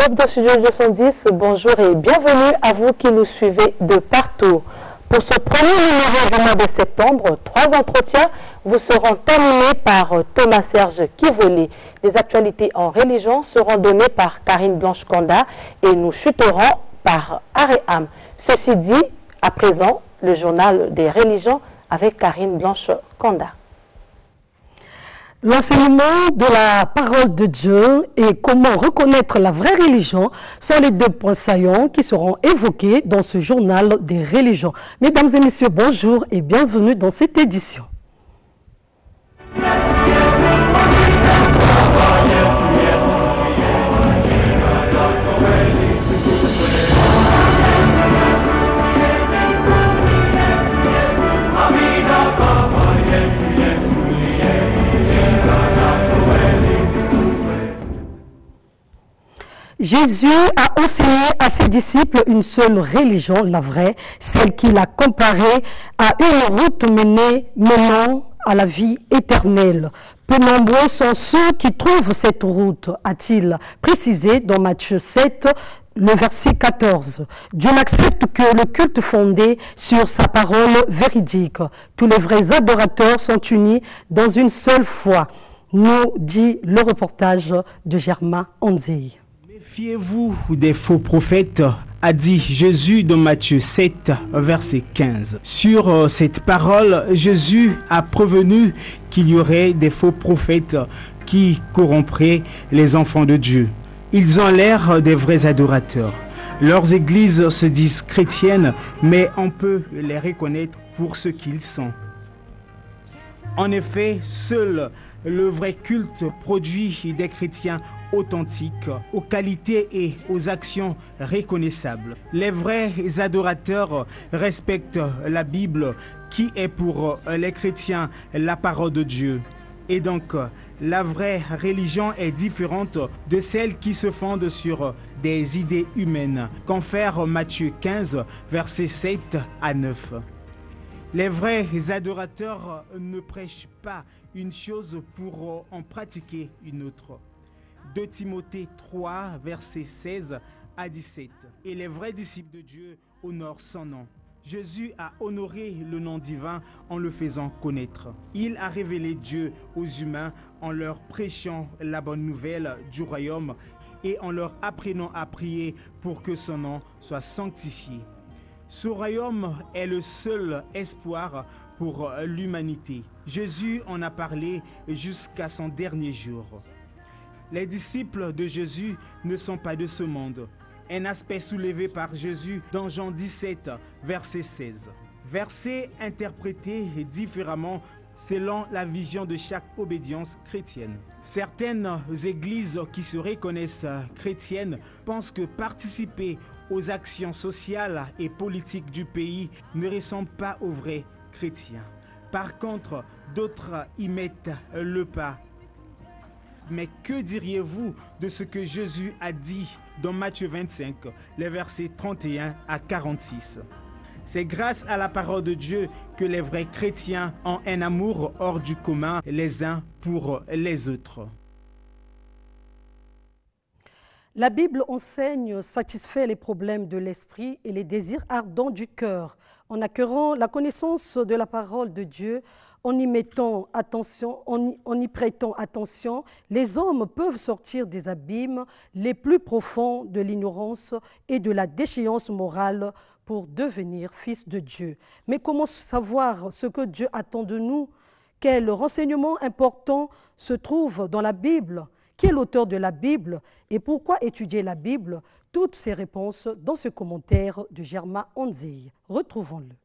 Club de Studio 210, bonjour et bienvenue à vous qui nous suivez de partout. Pour ce premier numéro du mois de septembre, 3 entretiens vous seront terminés par Thomas-Serge Kivoli. Les actualités en religion seront données par Karine Blanche-Kanda et nous chuterons par Aréham. Ceci dit, à présent, le journal des religions avec Karine Blanche-Kanda. L'enseignement de la parole de Dieu et comment reconnaître la vraie religion sont les deux points saillants qui seront évoqués dans ce journal des religions. Mesdames et messieurs, bonjour et bienvenue dans cette édition. Jésus a enseigné à ses disciples une seule religion, la vraie, celle qu'il a comparée à une route menant à la vie éternelle. Peu nombreux sont ceux qui trouvent cette route, a-t-il précisé dans Matthieu 7, le verset 14. Dieu n'accepte que le culte fondé sur sa parole véridique. Tous les vrais adorateurs sont unis dans une seule foi, nous dit le reportage de Germain Onzei. Méfiez-vous des faux prophètes, a dit Jésus dans Matthieu 7, verset 15. Sur cette parole, Jésus a prévenu qu'il y aurait des faux prophètes qui corrompraient les enfants de Dieu. Ils ont l'air des vrais adorateurs. Leurs églises se disent chrétiennes, mais on peut les reconnaître pour ce qu'ils sont. En effet, seul le vrai culte produit des chrétiens authentiques, aux qualités et aux actions reconnaissables. Les vrais adorateurs respectent la Bible, qui est pour les chrétiens la parole de Dieu. Et donc, la vraie religion est différente de celle qui se fonde sur des idées humaines, confère Matthieu 15, versets 7 à 9. Les vrais adorateurs ne prêchent pas une chose pour en pratiquer une autre. 2 Timothée 3, versets 16 à 17. Et les vrais disciples de Dieu honorent son nom. Jésus a honoré le nom divin en le faisant connaître. Il a révélé Dieu aux humains en leur prêchant la bonne nouvelle du royaume et en leur apprenant à prier pour que son nom soit sanctifié. Ce royaume est le seul espoir pour l'humanité. Jésus en a parlé jusqu'à son dernier jour. Les disciples de Jésus ne sont pas de ce monde. Un aspect soulevé par Jésus dans Jean 17, verset 16. Verset interprété différemment selon la vision de chaque obédience chrétienne. Certaines églises qui se reconnaissent chrétiennes pensent que participer aux actions sociales et politiques du pays ne ressemble pas aux vrais chrétiens. Par contre, d'autres y mettent le pas. Mais que diriez-vous de ce que Jésus a dit dans Matthieu 25, les versets 31 à 46? C'est grâce à la parole de Dieu que les vrais chrétiens ont un amour hors du commun les uns pour les autres. La Bible enseigne, satisfait les problèmes de l'esprit et les désirs ardents du cœur. En acquérant la connaissance de la parole de Dieu, en y prêtant attention, les hommes peuvent sortir des abîmes les plus profonds de l'ignorance et de la déchéance morale pour devenir fils de Dieu. Mais comment savoir ce que Dieu attend de nous? Quel renseignement important se trouve dans la Bible? Qui est l'auteur de la Bible et pourquoi étudier la Bible? Toutes ces réponses dans ce commentaire de Germain Onzei. Retrouvons-le.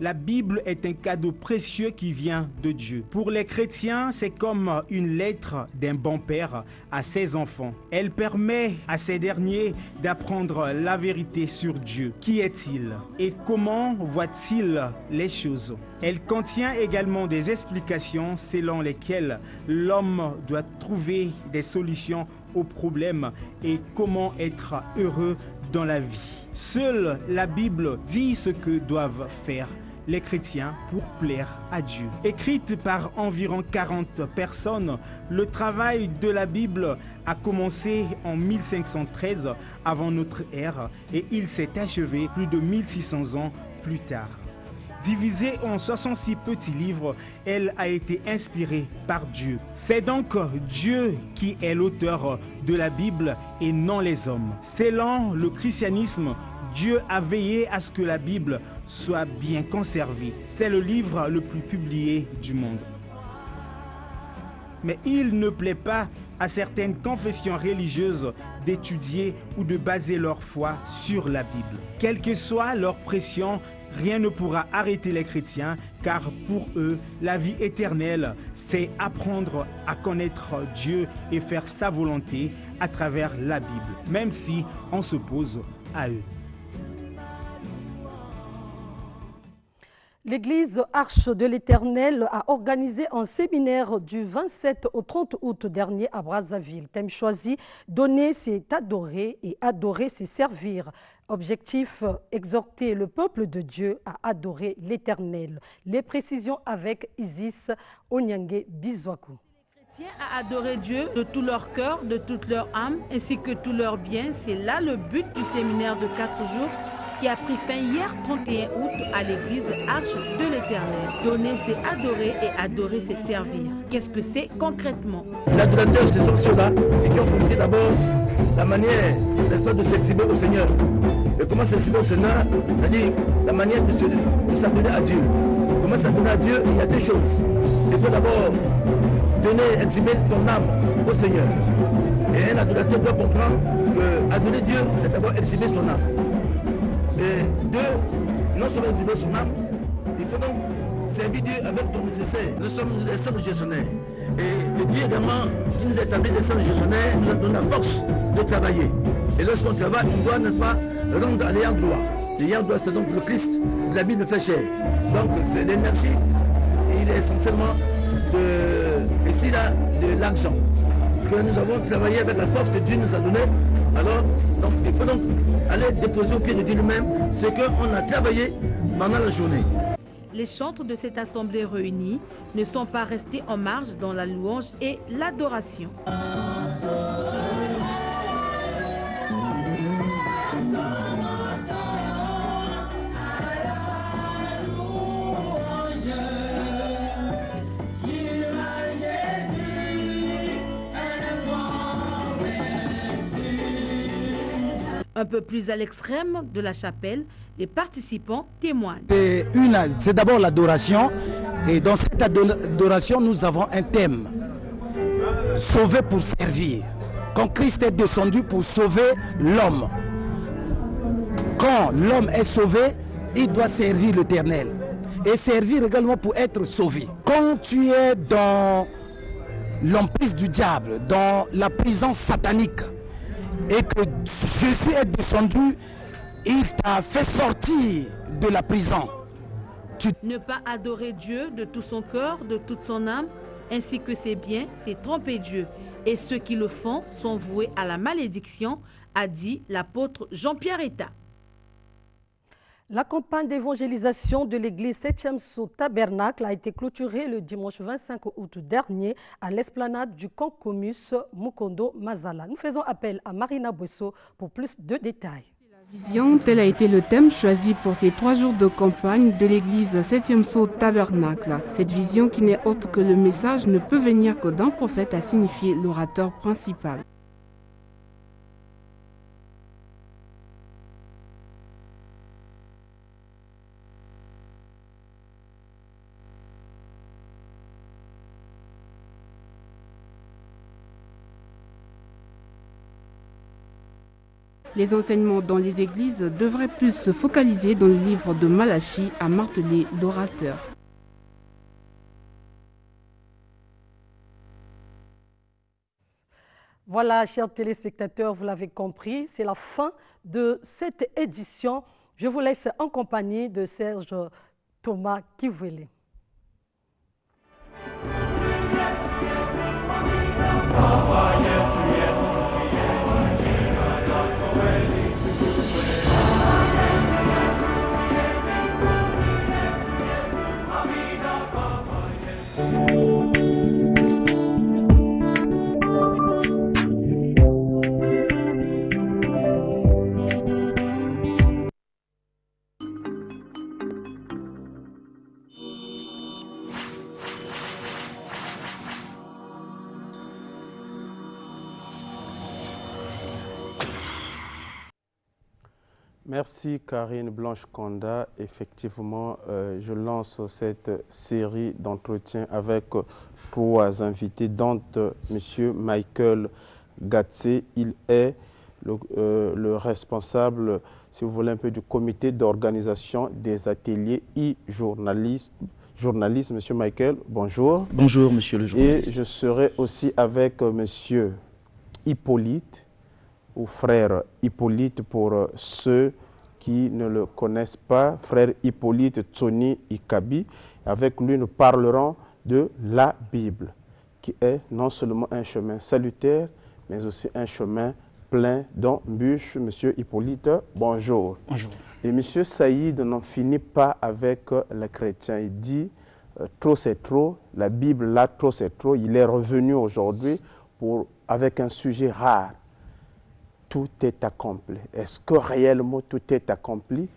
La Bible est un cadeau précieux qui vient de Dieu. Pour les chrétiens, c'est comme une lettre d'un bon père à ses enfants. Elle permet à ces derniers d'apprendre la vérité sur Dieu. Qui est-il et comment voit-il les choses? Elle contient également des explications selon lesquelles l'homme doit trouver des solutions aux problèmes et comment être heureux dans la vie. Seule la Bible dit ce que doivent faire les chrétiens pour plaire à Dieu. Écrite par environ 40 personnes, le travail de la Bible a commencé en 1513 avant notre ère et il s'est achevé plus de 1600 ans plus tard. Divisée en 66 petits livres, elle a été inspirée par Dieu. C'est donc Dieu qui est l'auteur de la Bible et non les hommes. Selon le christianisme, Dieu a veillé à ce que la Bible soit bien conservée. C'est le livre le plus publié du monde. Mais il ne plaît pas à certaines confessions religieuses d'étudier ou de baser leur foi sur la Bible. Quelle que soit leur pression, rien ne pourra arrêter les chrétiens, car pour eux, la vie éternelle, c'est apprendre à connaître Dieu et faire sa volonté à travers la Bible, même si on s'oppose à eux. L'église Arche de l'Éternel a organisé un séminaire du 27 au 30 août dernier à Brazzaville. Thème choisi, donner c'est adorer et adorer c'est servir. Objectif, exhorter le peuple de Dieu à adorer l'Éternel. Les précisions avec Isis Onyangue Bizwaku. Les chrétiens à adorer Dieu de tout leur cœur, de toute leur âme, ainsi que tout leur bien. C'est là le but du séminaire de 4 jours qui a pris fin hier 31 août à l'église Arche de l'Éternel. Donner, c'est adorer et adorer, c'est servir. Qu'est-ce que c'est concrètement? Les adorateurs, ce sont ceux-là qui ont compris d'abord la manière, n'est-ce pas, de s'exhiber au Seigneur. Et comment s'exhiber au Seigneur, c'est-à-dire la manière de s'adonner à Dieu. Comment s'adonner à Dieu? Il y a deux choses. Il faut d'abord exhiber ton âme au Seigneur. Et un adorateur doit comprendre que adorer Dieu, c'est d'abord exhiber son âme. Et deux, non seulement exhiber son âme, il faut donc servir Dieu avec ton nécessaire. Nous sommes des saints gestionnaires. Et Dieu également, qui nous a établi des saints gestionnaires, nous a donné la force de travailler. Et lorsqu'on travaille, on doit, n'est-ce pas, rendre à l'ayant droit. L'ayant droit, c'est donc le Christ de la Bible fait chair. Donc c'est l'énergie. Il est essentiellement ici là, de l'argent que nous avons travaillé avec la force que Dieu nous a donnée. Alors, donc, il faut donc aller déposer au pied de Dieu lui-même ce qu'on a travaillé pendant la journée. Les chantres de cette assemblée réunie ne sont pas restés en marge dans la louange et l'adoration. Un peu plus à l'extrême de la chapelle, les participants témoignent. C'est d'abord l'adoration. Et dans cette adoration, nous avons un thème. Sauver pour servir. Quand Christ est descendu pour sauver l'homme. Quand l'homme est sauvé, il doit servir l'Éternel. Et servir également pour être sauvé. Quand tu es dans l'emprise du diable, dans la prison satanique, et que Jésus est descendu, il t'a fait sortir de la prison. Ne pas adorer Dieu de tout son cœur, de toute son âme, ainsi que ses biens, c'est tromper Dieu. Et ceux qui le font sont voués à la malédiction, a dit l'apôtre Jean-Pierre Eta. La campagne d'évangélisation de l'église 7e Sceau Tabernacle a été clôturée le dimanche 25 août dernier à l'esplanade du camp Comus Mukondo Mazala. Nous faisons appel à Marina Bosso pour plus de détails. La vision, tel a été le thème choisi pour ces 3 jours de campagne de l'église 7e Sceau Tabernacle. Cette vision, qui n'est autre que le message, ne peut venir que d'un prophète, a signifié l'orateur principal. Les enseignements dans les églises devraient plus se focaliser dans le livre de Malachie, a martelé l'orateur. Voilà, chers téléspectateurs, vous l'avez compris, c'est la fin de cette édition. Je vous laisse en compagnie de Serge Thomas Kivwele. Merci Karine Blanche-Conda. Effectivement, je lance cette série d'entretiens avec 3 invités, dont M. Michael Gatsé. Il est le responsable, si vous voulez, un peu du comité d'organisation des ateliers e-journalisme. Monsieur Michael, bonjour. Bonjour, monsieur le journaliste. Et je serai aussi avec monsieur Hippolyte, ou frère Hippolyte pour ceux qui ne le connaissent pas, frère Hippolyte Tsoni Ikabi. Avec lui, nous parlerons de la Bible, qui est non seulement un chemin salutaire, mais aussi un chemin plein d'embûches. Monsieur Hippolyte, bonjour. Bonjour. Et monsieur Saïd n'en finit pas avec les chrétiens. Il dit, trop c'est trop, la Bible là, trop c'est trop. Il est revenu aujourd'hui avec un sujet rare. Tout est accompli. Est-ce que réellement tout est accompli?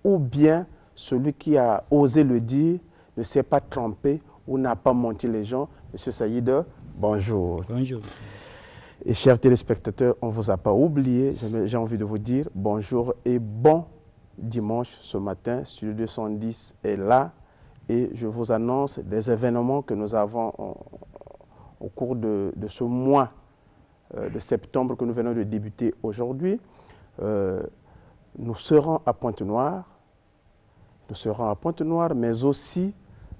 Ou bien celui qui a osé le dire ne s'est pas trompé ou n'a pas menti les gens? Monsieur Saïd, bonjour. Bonjour. Et chers téléspectateurs, on ne vous a pas oublié. J'ai envie de vous dire bonjour et bon dimanche ce matin. Studio 210 est là et je vous annonce des événements que nous avons au cours de ce mois de septembre que nous venons de débuter aujourd'hui. Nous serons à Pointe-Noire. Nous serons à Pointe-Noire, mais aussi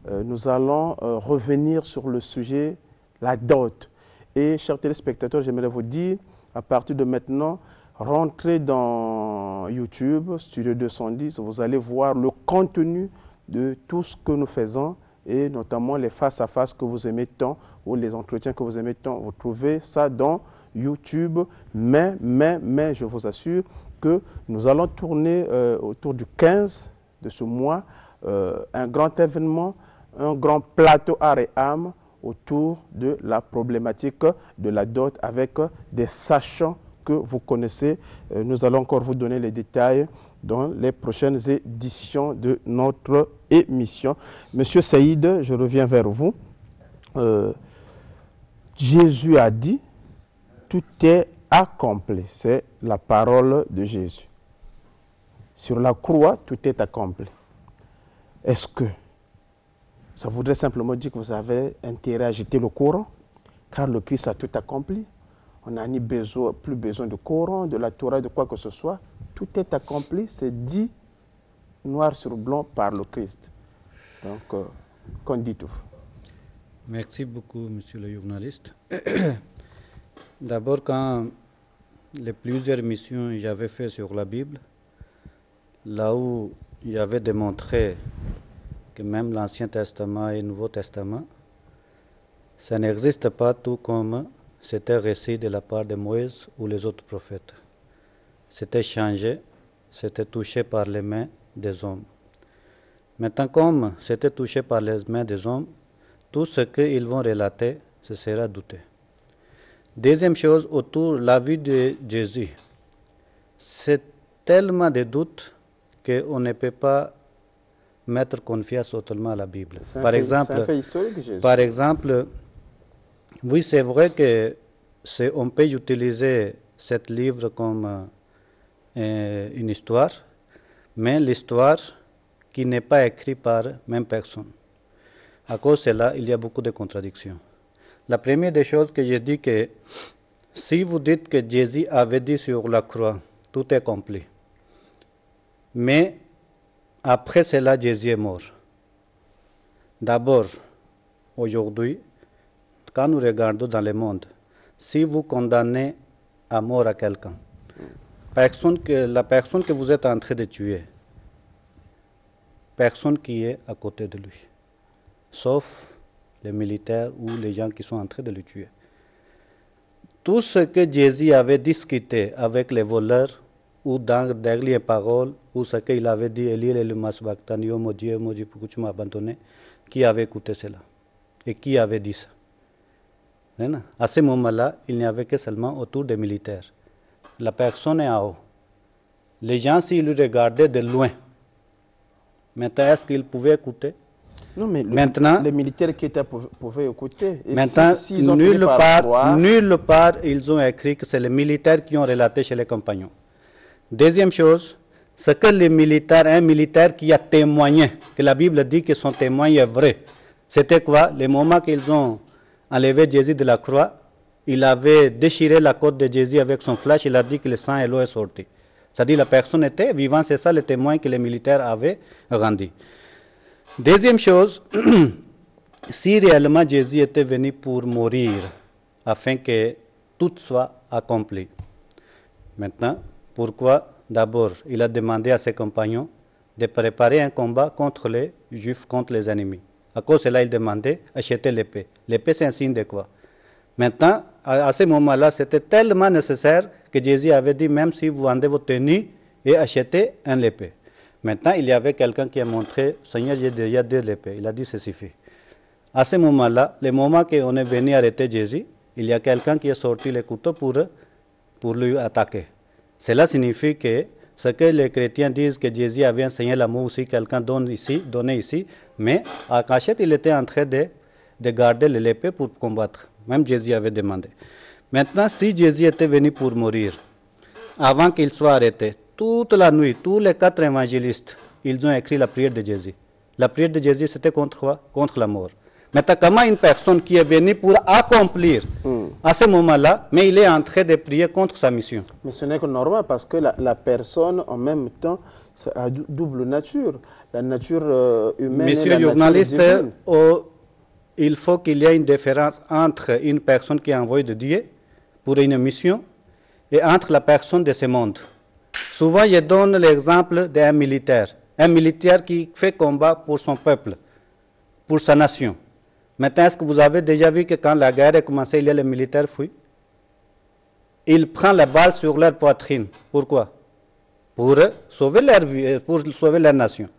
nous allons revenir sur le sujet, la dot. Et chers téléspectateurs, j'aimerais vous dire, à partir de maintenant, rentrez dans YouTube, Studio 210, vous allez voir le contenu de tout ce que nous faisons et notamment les face-à-face que vous aimez tant ou les entretiens que vous aimez tant. Vous trouvez ça dans YouTube, mais je vous assure que nous allons tourner autour du 15 de ce mois un grand événement, un grand plateau art et âme autour de la problématique de la dot avec des sachants que vous connaissez. Nous allons encore vous donner les détails dans les prochaines éditions de notre émission. Monsieur Saïd, je reviens vers vous. Jésus a dit, tout est accompli. C'est la parole de Jésus. Sur la croix, tout est accompli. Est-ce que ça voudrait simplement dire que vous avez intérêt à jeter le Coran, car le Christ a tout accompli? On n'a plus besoin de Coran, de la Torah, de quoi que ce soit. Tout est accompli, c'est dit noir sur blanc par le Christ. Donc, qu'en dites-vous? Merci beaucoup, monsieur le journaliste. D'abord, quand les plusieurs missions que j'avais fait sur la Bible, là où j'avais démontré que même l'Ancien Testament et le Nouveau Testament, ça n'existe pas tout comme c'était récit de la part de Moïse ou les autres prophètes. C'était changé, c'était touché par les mains des hommes. Maintenant, comme c'était touché par les mains des hommes, tout ce qu'ils vont relater, ce sera douté. Deuxième chose, autour de la vie de Jésus, c'est tellement de doutes qu'on ne peut pas mettre confiance totalement à la Bible. C'est un fait historique, Jésus. Par exemple, oui, c'est vrai qu'on peut utiliser ce livre comme une histoire, mais l'histoire qui n'est pas écrite par même personne. À cause de cela, il y a beaucoup de contradictions. La première des choses que je dis que si vous dites que Jésus avait dit sur la croix, tout est accompli, mais après cela, Jésus est mort. D'abord, aujourd'hui, quand nous regardons dans le monde, si vous condamnez à mort à quelqu'un, la personne que vous êtes en train de tuer, personne qui est à côté de lui, sauf les militaires ou les gens qui sont en train de le tuer. Tout ce que Jésus avait discuté avec les voleurs, ou dans les dernières paroles, ou ce qu'il avait dit, Eli, le masbaktani, mon Dieu, pourquoi tu m'as abandonné, qui avait écouté cela? Et qui avait dit ça? À ce moment-là, il n'y avait que seulement autour des militaires. La personne est en haut. Les gens, s'ils le regardaient de loin, maintenant, est-ce qu'ils pouvaient écouter? Non, mais maintenant, les militaires qui étaient pouvaient écouter. Et maintenant, nulle part, ils ont écrit que c'est les militaires qui ont relaté chez les compagnons. Deuxième chose, ce que les militaires, un militaire qui a témoigné, que la Bible dit que son témoin est vrai, c'était quoi? Le moment qu'ils ont enlevé Jésus de la croix, il avait déchiré la côte de Jésus avec son flèche, il a dit que le sang et l'eau est sorti. C'est-à-dire la personne était vivante, c'est ça le témoin que les militaires avaient rendu. Deuxième chose, si réellement Jésus était venu pour mourir, afin que tout soit accompli. Maintenant, pourquoi? D'abord, il a demandé à ses compagnons de préparer un combat contre les Juifs, contre les ennemis. À cause de cela, il demandait d'acheter l'épée. L'épée, c'est un signe de quoi? Maintenant, à ce moment-là, c'était tellement nécessaire que Jésus avait dit, même si vous vendez vos tenues et achetez un épée. Maintenant, il y avait quelqu'un qui a montré, Seigneur, j'ai déjà deux épées. Il a dit, ça suffit. À ce moment-là, le moment qu'on est venu arrêter Jésus, il y a quelqu'un qui a sorti le couteau pour lui attaquer. Cela signifie que ce que les chrétiens disent que Jésus avait enseigné l'amour aussi, quelqu'un donnait ici, mais à cachette, il était en train de garder l'épée pour combattre. Même Jésus avait demandé. Maintenant, si Jésus était venu pour mourir, avant qu'il soit arrêté, toute la nuit, tous les 4 évangélistes, ils ont écrit la prière de Jésus. La prière de Jésus, c'était contre quoi? Contre la mort. Maintenant, comment une personne qui est venue pour accomplir à ce moment-là, mais il est en train de prier contre sa mission? Mais ce n'est que normal parce que la personne, en même temps, a double nature. La nature humaine Monsieur et la le journaliste, nature divine. Il faut qu'il y ait une différence entre une personne qui est envoyée de Dieu pour une mission et entre la personne de ce monde. Souvent, je donne l'exemple d'un militaire. Un militaire qui fait combat pour son peuple, pour sa nation. Maintenant, est-ce que vous avez déjà vu que quand la guerre a commencé, il y a les militaires fuient? Ils prennent les balles sur leur poitrine. Pourquoi? Pour sauver leur vie, pour sauver leur nation.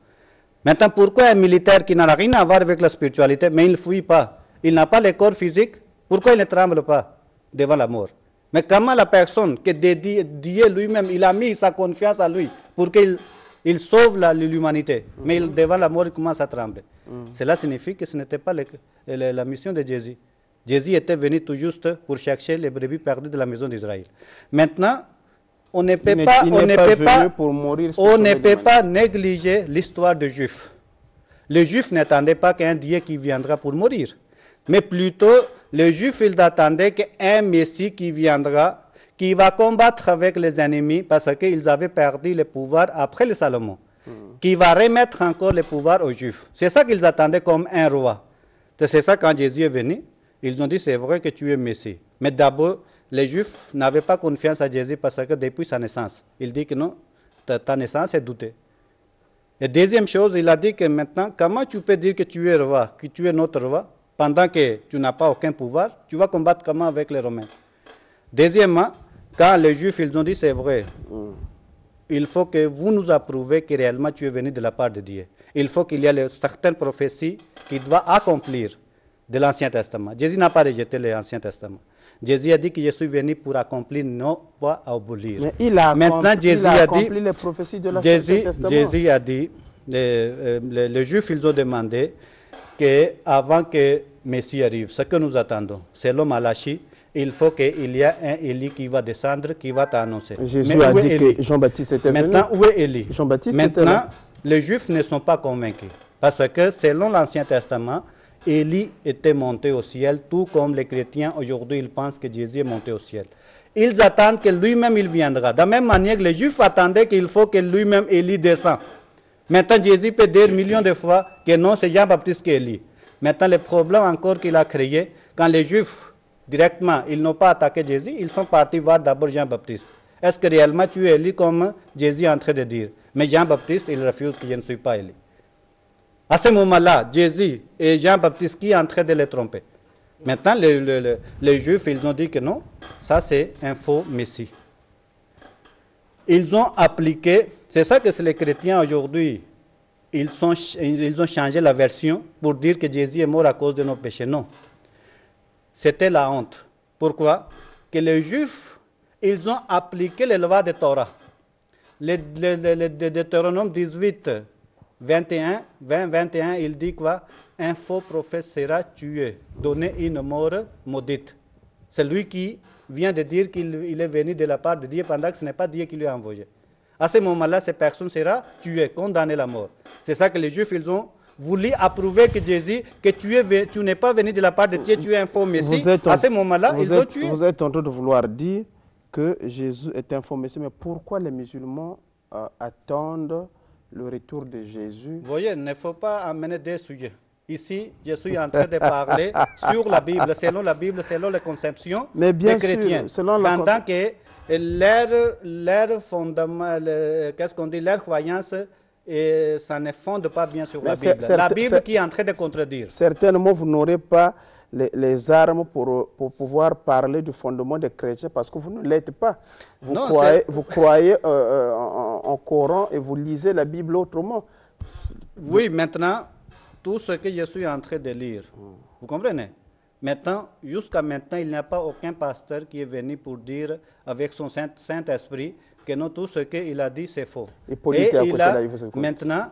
Maintenant, pourquoi un militaire qui n'a rien à voir avec la spiritualité, mais il ne fuit pas, il n'a pas le corps physique, pourquoi il ne tremble pas devant la mort? Mais comment la personne que Dieu lui-même, il a mis sa confiance à lui pour qu'il sauve l'humanité, mais devant la mort, il commence à trembler. Cela signifie que ce n'était pas la mission de Jésus. Jésus était venu tout juste pour chercher les brebis perdues de la maison d'Israël. Maintenant, on ne peut pas négliger l'histoire des Juifs. Les Juifs n'attendaient pas qu'un Dieu qui viendra pour mourir, mais plutôt les Juifs ils attendaient qu'un Messie qui viendra, qui va combattre avec les ennemis parce qu'ils avaient perdu le pouvoir après le Salomon, qui va remettre encore le pouvoir aux Juifs. C'est ça qu'ils attendaient comme un roi. C'est ça quand Jésus est venu, ils ont dit c'est vrai que tu es Messie, mais d'abord les Juifs n'avaient pas confiance à Jésus parce que depuis sa naissance, il dit que non, ta naissance est doutée. Et deuxième chose, il a dit que maintenant, comment tu peux dire que tu es roi, que tu es notre roi, pendant que tu n'as pas aucun pouvoir, tu vas combattre comment avec les Romains? Deuxièmement, quand les Juifs ils ont dit c'est vrai, il faut que vous nous approuvez que réellement tu es venu de la part de Dieu. Il faut qu'il y ait certaines prophéties qui doivent accomplir de l'Ancien Testament. Jésus n'a pas rejeté l'Ancien Testament. Jésus a dit que je suis venu pour accomplir, non pas abolir. Mais il a accompli les prophéties de l'Ancien Testament. Jésus a dit, les Juifs ils ont demandé qu'avant que Messie arrive, ce que nous attendons, c'est l'homme Malachi, il faut qu'il y ait un Élie qui va descendre, qui va t'annoncer. Jésus a dit que Jean-Baptiste était venu. Maintenant, où est Élie? Jean-Baptiste Maintenant, était là. Les Juifs ne sont pas convaincus. Parce que selon l'Ancien Testament, Élie était monté au ciel, tout comme les chrétiens aujourd'hui, ils pensent que Jésus est monté au ciel. Ils attendent que lui-même il viendra. De la même manière que les Juifs attendaient qu'il faut que lui-même Élie descende. Maintenant, Jésus peut dire millions de fois que non, c'est Jean-Baptiste qui est Élie. Maintenant, le problème encore qu'il a créé, quand les Juifs, directement, ils n'ont pas attaqué Jésus, ils sont partis voir d'abord Jean-Baptiste. Est-ce que réellement tu es Élie comme Jésus est en train de dire? Mais Jean-Baptiste, il refuse que je ne suis pas Élie. À ce moment-là, Jésus et Jean-Baptiste qui est en train de les tromper. Maintenant, les Juifs, ils ont dit que non, ça c'est un faux Messie. Ils ont appliqué, c'est ça que les chrétiens aujourd'hui, ils ont changé la version pour dire que Jésus est mort à cause de nos péchés. Non. C'était la honte. Pourquoi? Que les Juifs, ils ont appliqué les lois de Torah. Le Deutéronome 18, 21, il dit quoi? Un faux prophète sera tué, donné une mort maudite. C'est lui qui vient de dire qu'il est venu de la part de Dieu pendant que ce n'est pas Dieu qui lui a envoyé. À ce moment-là, cette personne sera tuée, condamnée à la mort. C'est ça que les Juifs, ils ont voulu approuver que Jésus, que tu n'es pas venu de la part de Dieu, tu es un faux Messie. À ce moment-là, ils l'ont tué. Vous êtes en train de vouloir dire que Jésus est un faux Messie, mais pourquoi les musulmans attendent le retour de Jésus? Vous voyez, il ne faut pas amener des sujets. Ici, je suis en train de parler sur la Bible, selon les conceptions des chrétiens. Pendant que leur fondement, qu'est-ce qu'on dit, leur croyance, ça ne fonde pas bien sur la Bible. La Bible qui est en train de contredire. Certainement, vous n'aurez pas les armes pour pouvoir parler du fondement des chrétiens parce que vous ne l'êtes pas. Vous croyez en Coran et vous lisez la Bible autrement. Oui, maintenant, tout ce que je suis en train de lire, vous comprenez? Maintenant, jusqu'à maintenant, il n'y a pas aucun pasteur qui est venu pour dire avec son Saint-Esprit que non, tout ce qu'il a dit, c'est faux. Maintenant,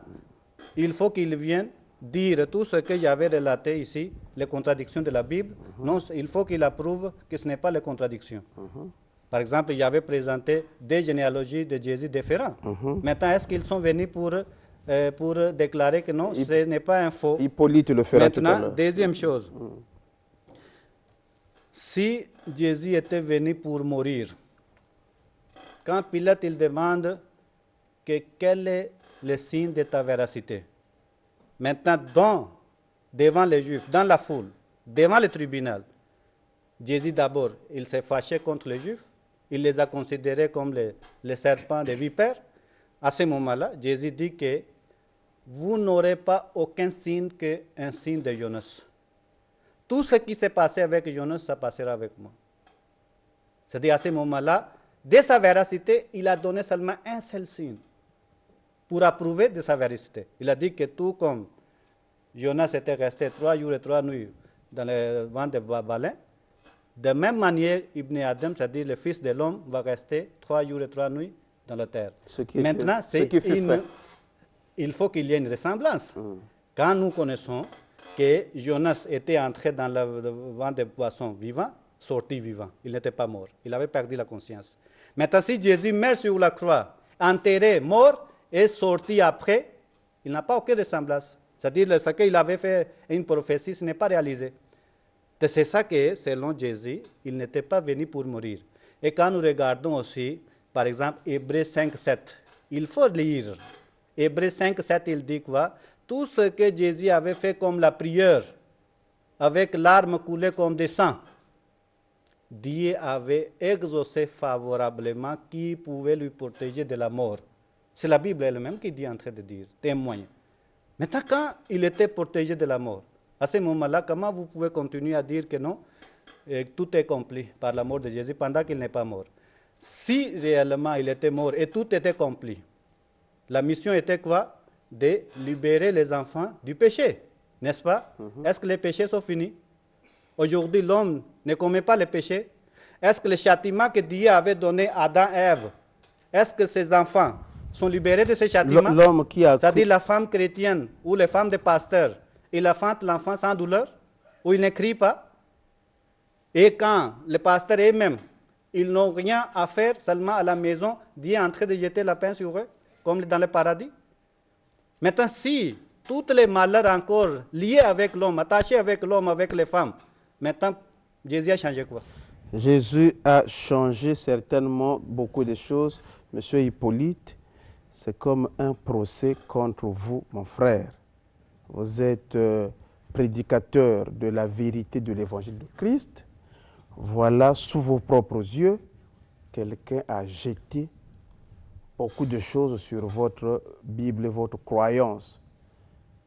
il faut qu'il vienne dire tout ce que j'avais relaté ici, les contradictions de la Bible. Non, il faut qu'il approuve que ce n'est pas les contradictions. Par exemple, il avait présenté des généalogies de Jésus différentes. Maintenant, est-ce qu'ils sont venus pour déclarer que non, ce n'est pas un faux? Hippolyte le fera tout à l'heure. Maintenant, deuxième chose. Si Jésus était venu pour mourir, quand Pilate il demande quel est le signe de ta véracité, maintenant, devant les Juifs, dans la foule, devant le tribunal, Jésus d'abord, il s'est fâché contre les Juifs, il les a considérés comme les serpents des vipères. À ce moment-là, Jésus dit que vous n'aurez pas aucun signe qu'un signe de Jonas. Tout ce qui s'est passé avec Jonas, ça passera avec moi. C'est-à-dire à ce moment-là, de sa véracité, il a donné seulement un seul signe pour approuver de sa véracité. Il a dit que tout comme Jonas était resté 3 jours et 3 nuits dans le ventre de baleine, de même manière, Ibn Adam, c'est-à-dire le Fils de l'homme, va rester 3 jours et 3 nuits dans la terre. Maintenant, il faut qu'il y ait une ressemblance. Quand nous connaissons que Jonas était entré dans le ventre de poisson vivant, sorti vivant, il n'était pas mort, il avait perdu la conscience. Maintenant, si Jésus meurt sur la croix, enterré, mort, et sorti après, il n'a pas aucune ressemblance. C'est-à-dire ce qu'il avait fait une prophétie, ce n'est pas réalisé. C'est ça que, selon Jésus, il n'était pas venu pour mourir. Et quand nous regardons aussi, par exemple, Hébreux 5.7, il faut lire. Hébreux 5.7, il dit quoi? Tout ce que Jésus avait fait comme la prière, avec l'arme coulée comme des sang, Dieu avait exaucé favorablement qui pouvait lui protéger de la mort. C'est la Bible elle-même qui dit en train de dire, témoigne. Maintenant, quand il était protégé de la mort, à ce moment-là, comment vous pouvez continuer à dire que non, tout est accompli par la mort de Jésus pendant qu'il n'est pas mort? Si réellement il était mort et tout était accompli, la mission était quoi? De libérer les enfants du péché, n'est-ce pas? Est-ce que les péchés sont finis? Aujourd'hui, l'homme ne commet pas les péchés. Est-ce que le châtiment que Dieu avait donné à Adam et Ève, est-ce que ces enfants sont libérés de ces châtiments? L'homme qui a... C'est-à-dire la femme chrétienne ou les femmes de pasteurs, il enfante l'enfant sans douleur, ou il ne crie pas. Et quand les pasteurs eux-mêmes, ils n'ont rien à faire, seulement à la maison, Dieu est en train de jeter la peine sur eux, comme dans le paradis. Maintenant, si tous les malheurs encore liés avec l'homme, attachés avec l'homme, avec les femmes, maintenant, Jésus a changé quoi? Jésus a changé certainement beaucoup de choses. Monsieur Hippolyte, c'est comme un procès contre vous, mon frère. Vous êtes prédicateur de la vérité de l'évangile de Christ. Voilà, sous vos propres yeux, quelqu'un a jeté beaucoup de choses sur votre Bible et votre croyance.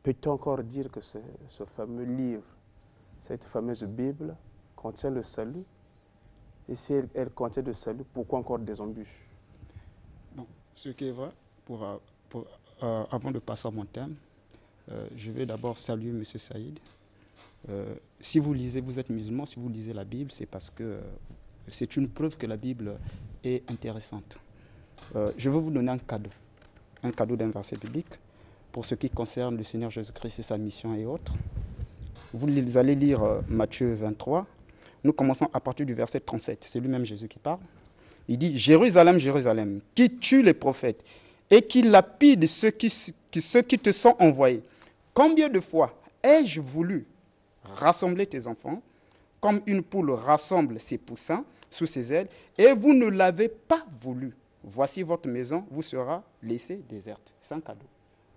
Peut-on encore dire que ce fameux livre, cette fameuse Bible, contient le salut? Et si elle contient le salut, pourquoi encore des embûches? Bon, ce qui est vrai, avant de passer à mon thème, je vais d'abord saluer M. Saïd. Si vous lisez, vous êtes musulman, si vous lisez la Bible, c'est parce que c'est une preuve que la Bible est intéressante. Je veux vous donner un cadeau d'un verset biblique pour ce qui concerne le Seigneur Jésus-Christ et sa mission et autres. Vous allez lire Matthieu 23. Nous commençons à partir du verset 37. C'est lui-même Jésus qui parle. Il dit, Jérusalem, Jérusalem, qui tue les prophètes et qui lapide ceux qui te sont envoyés. Combien de fois ai-je voulu rassembler tes enfants, comme une poule rassemble ses poussins sous ses ailes, et vous ne l'avez pas voulu. Voici votre maison vous sera laissée déserte. C'est un cadeau.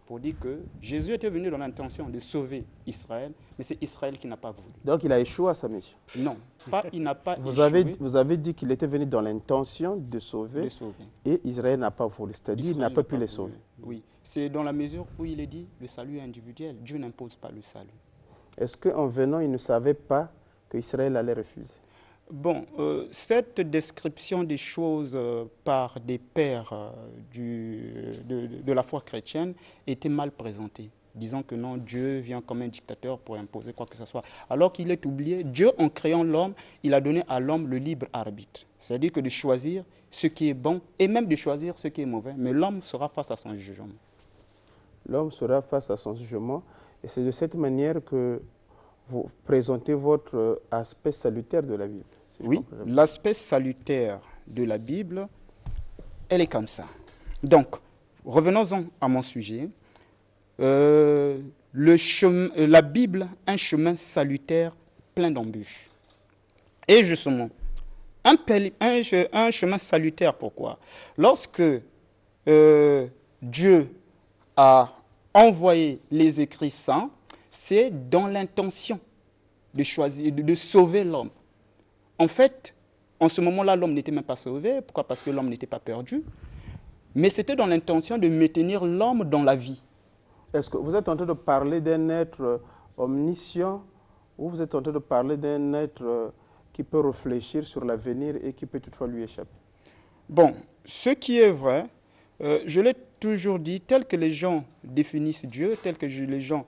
Pour dire que Jésus était venu dans l'intention de sauver Israël, mais c'est Israël qui n'a pas voulu. Donc il a échoué à sa mission. Non, il n'a pas vous échoué. Vous avez dit qu'il était venu dans l'intention de sauver, et Israël n'a pas voulu. C'est-à-dire qu'il n'a pas pu les sauver. Oui, c'est dans la mesure où il est dit le salut est individuel. Dieu n'impose pas le salut. Est-ce qu'en venant, il ne savait pas qu'Israël allait refuser? Bon, cette description des choses par des pères de la foi chrétienne était mal présentée. Disant que non, Dieu vient comme un dictateur pour imposer quoi que ce soit. Alors qu'il est oublié, Dieu, en créant l'homme, il a donné à l'homme le libre arbitre. C'est-à-dire que de choisir ce qui est bon et même de choisir ce qui est mauvais. Mais l'homme sera face à son jugement. L'homme sera face à son jugement. Et c'est de cette manière que vous présentez votre aspect salutaire de la Bible. Oui, l'aspect salutaire de la Bible, elle est comme ça. Donc, revenons-en à mon sujet. La Bible, un chemin salutaire plein d'embûches. Et justement, un chemin salutaire, pourquoi? Lorsque Dieu a envoyé les écrits saints, c'est dans l'intention de choisir, de sauver l'homme. En fait, en ce moment-là, l'homme n'était même pas sauvé. Pourquoi? Parce que l'homme n'était pas perdu. Mais c'était dans l'intention de maintenir l'homme dans la vie. Est-ce que vous êtes en train de parler d'un être omniscient ou vous êtes en train de parler d'un être qui peut réfléchir sur l'avenir et qui peut toutefois lui échapper? Bon, ce qui est vrai, je l'ai toujours dit, tel que les gens définissent Dieu, tel que les gens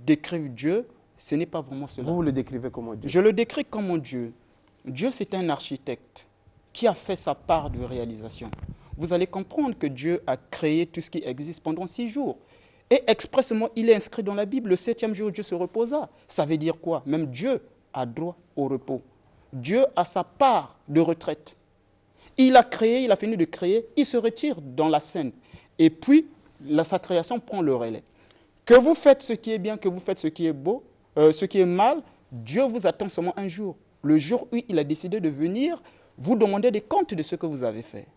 décrivent Dieu, ce n'est pas vraiment cela. Vous le décrivez comment Dieu? Je le décris comme Dieu. Dieu, c'est un architecte qui a fait sa part de réalisation. Vous allez comprendre que Dieu a créé tout ce qui existe pendant 6 jours. Et expressément, il est inscrit dans la Bible, le 7e jour, Dieu se reposa. Ça veut dire quoi? Même Dieu a droit au repos. Dieu a sa part de retraite. Il a créé, il a fini de créer, il se retire dans la scène. Et puis, sa création prend le relais. Que vous faites ce qui est bien, que vous faites ce qui est beau, ce qui est mal, Dieu vous attend seulement un jour. Le jour où il a décidé de venir vous demander des comptes de ce que vous avez fait.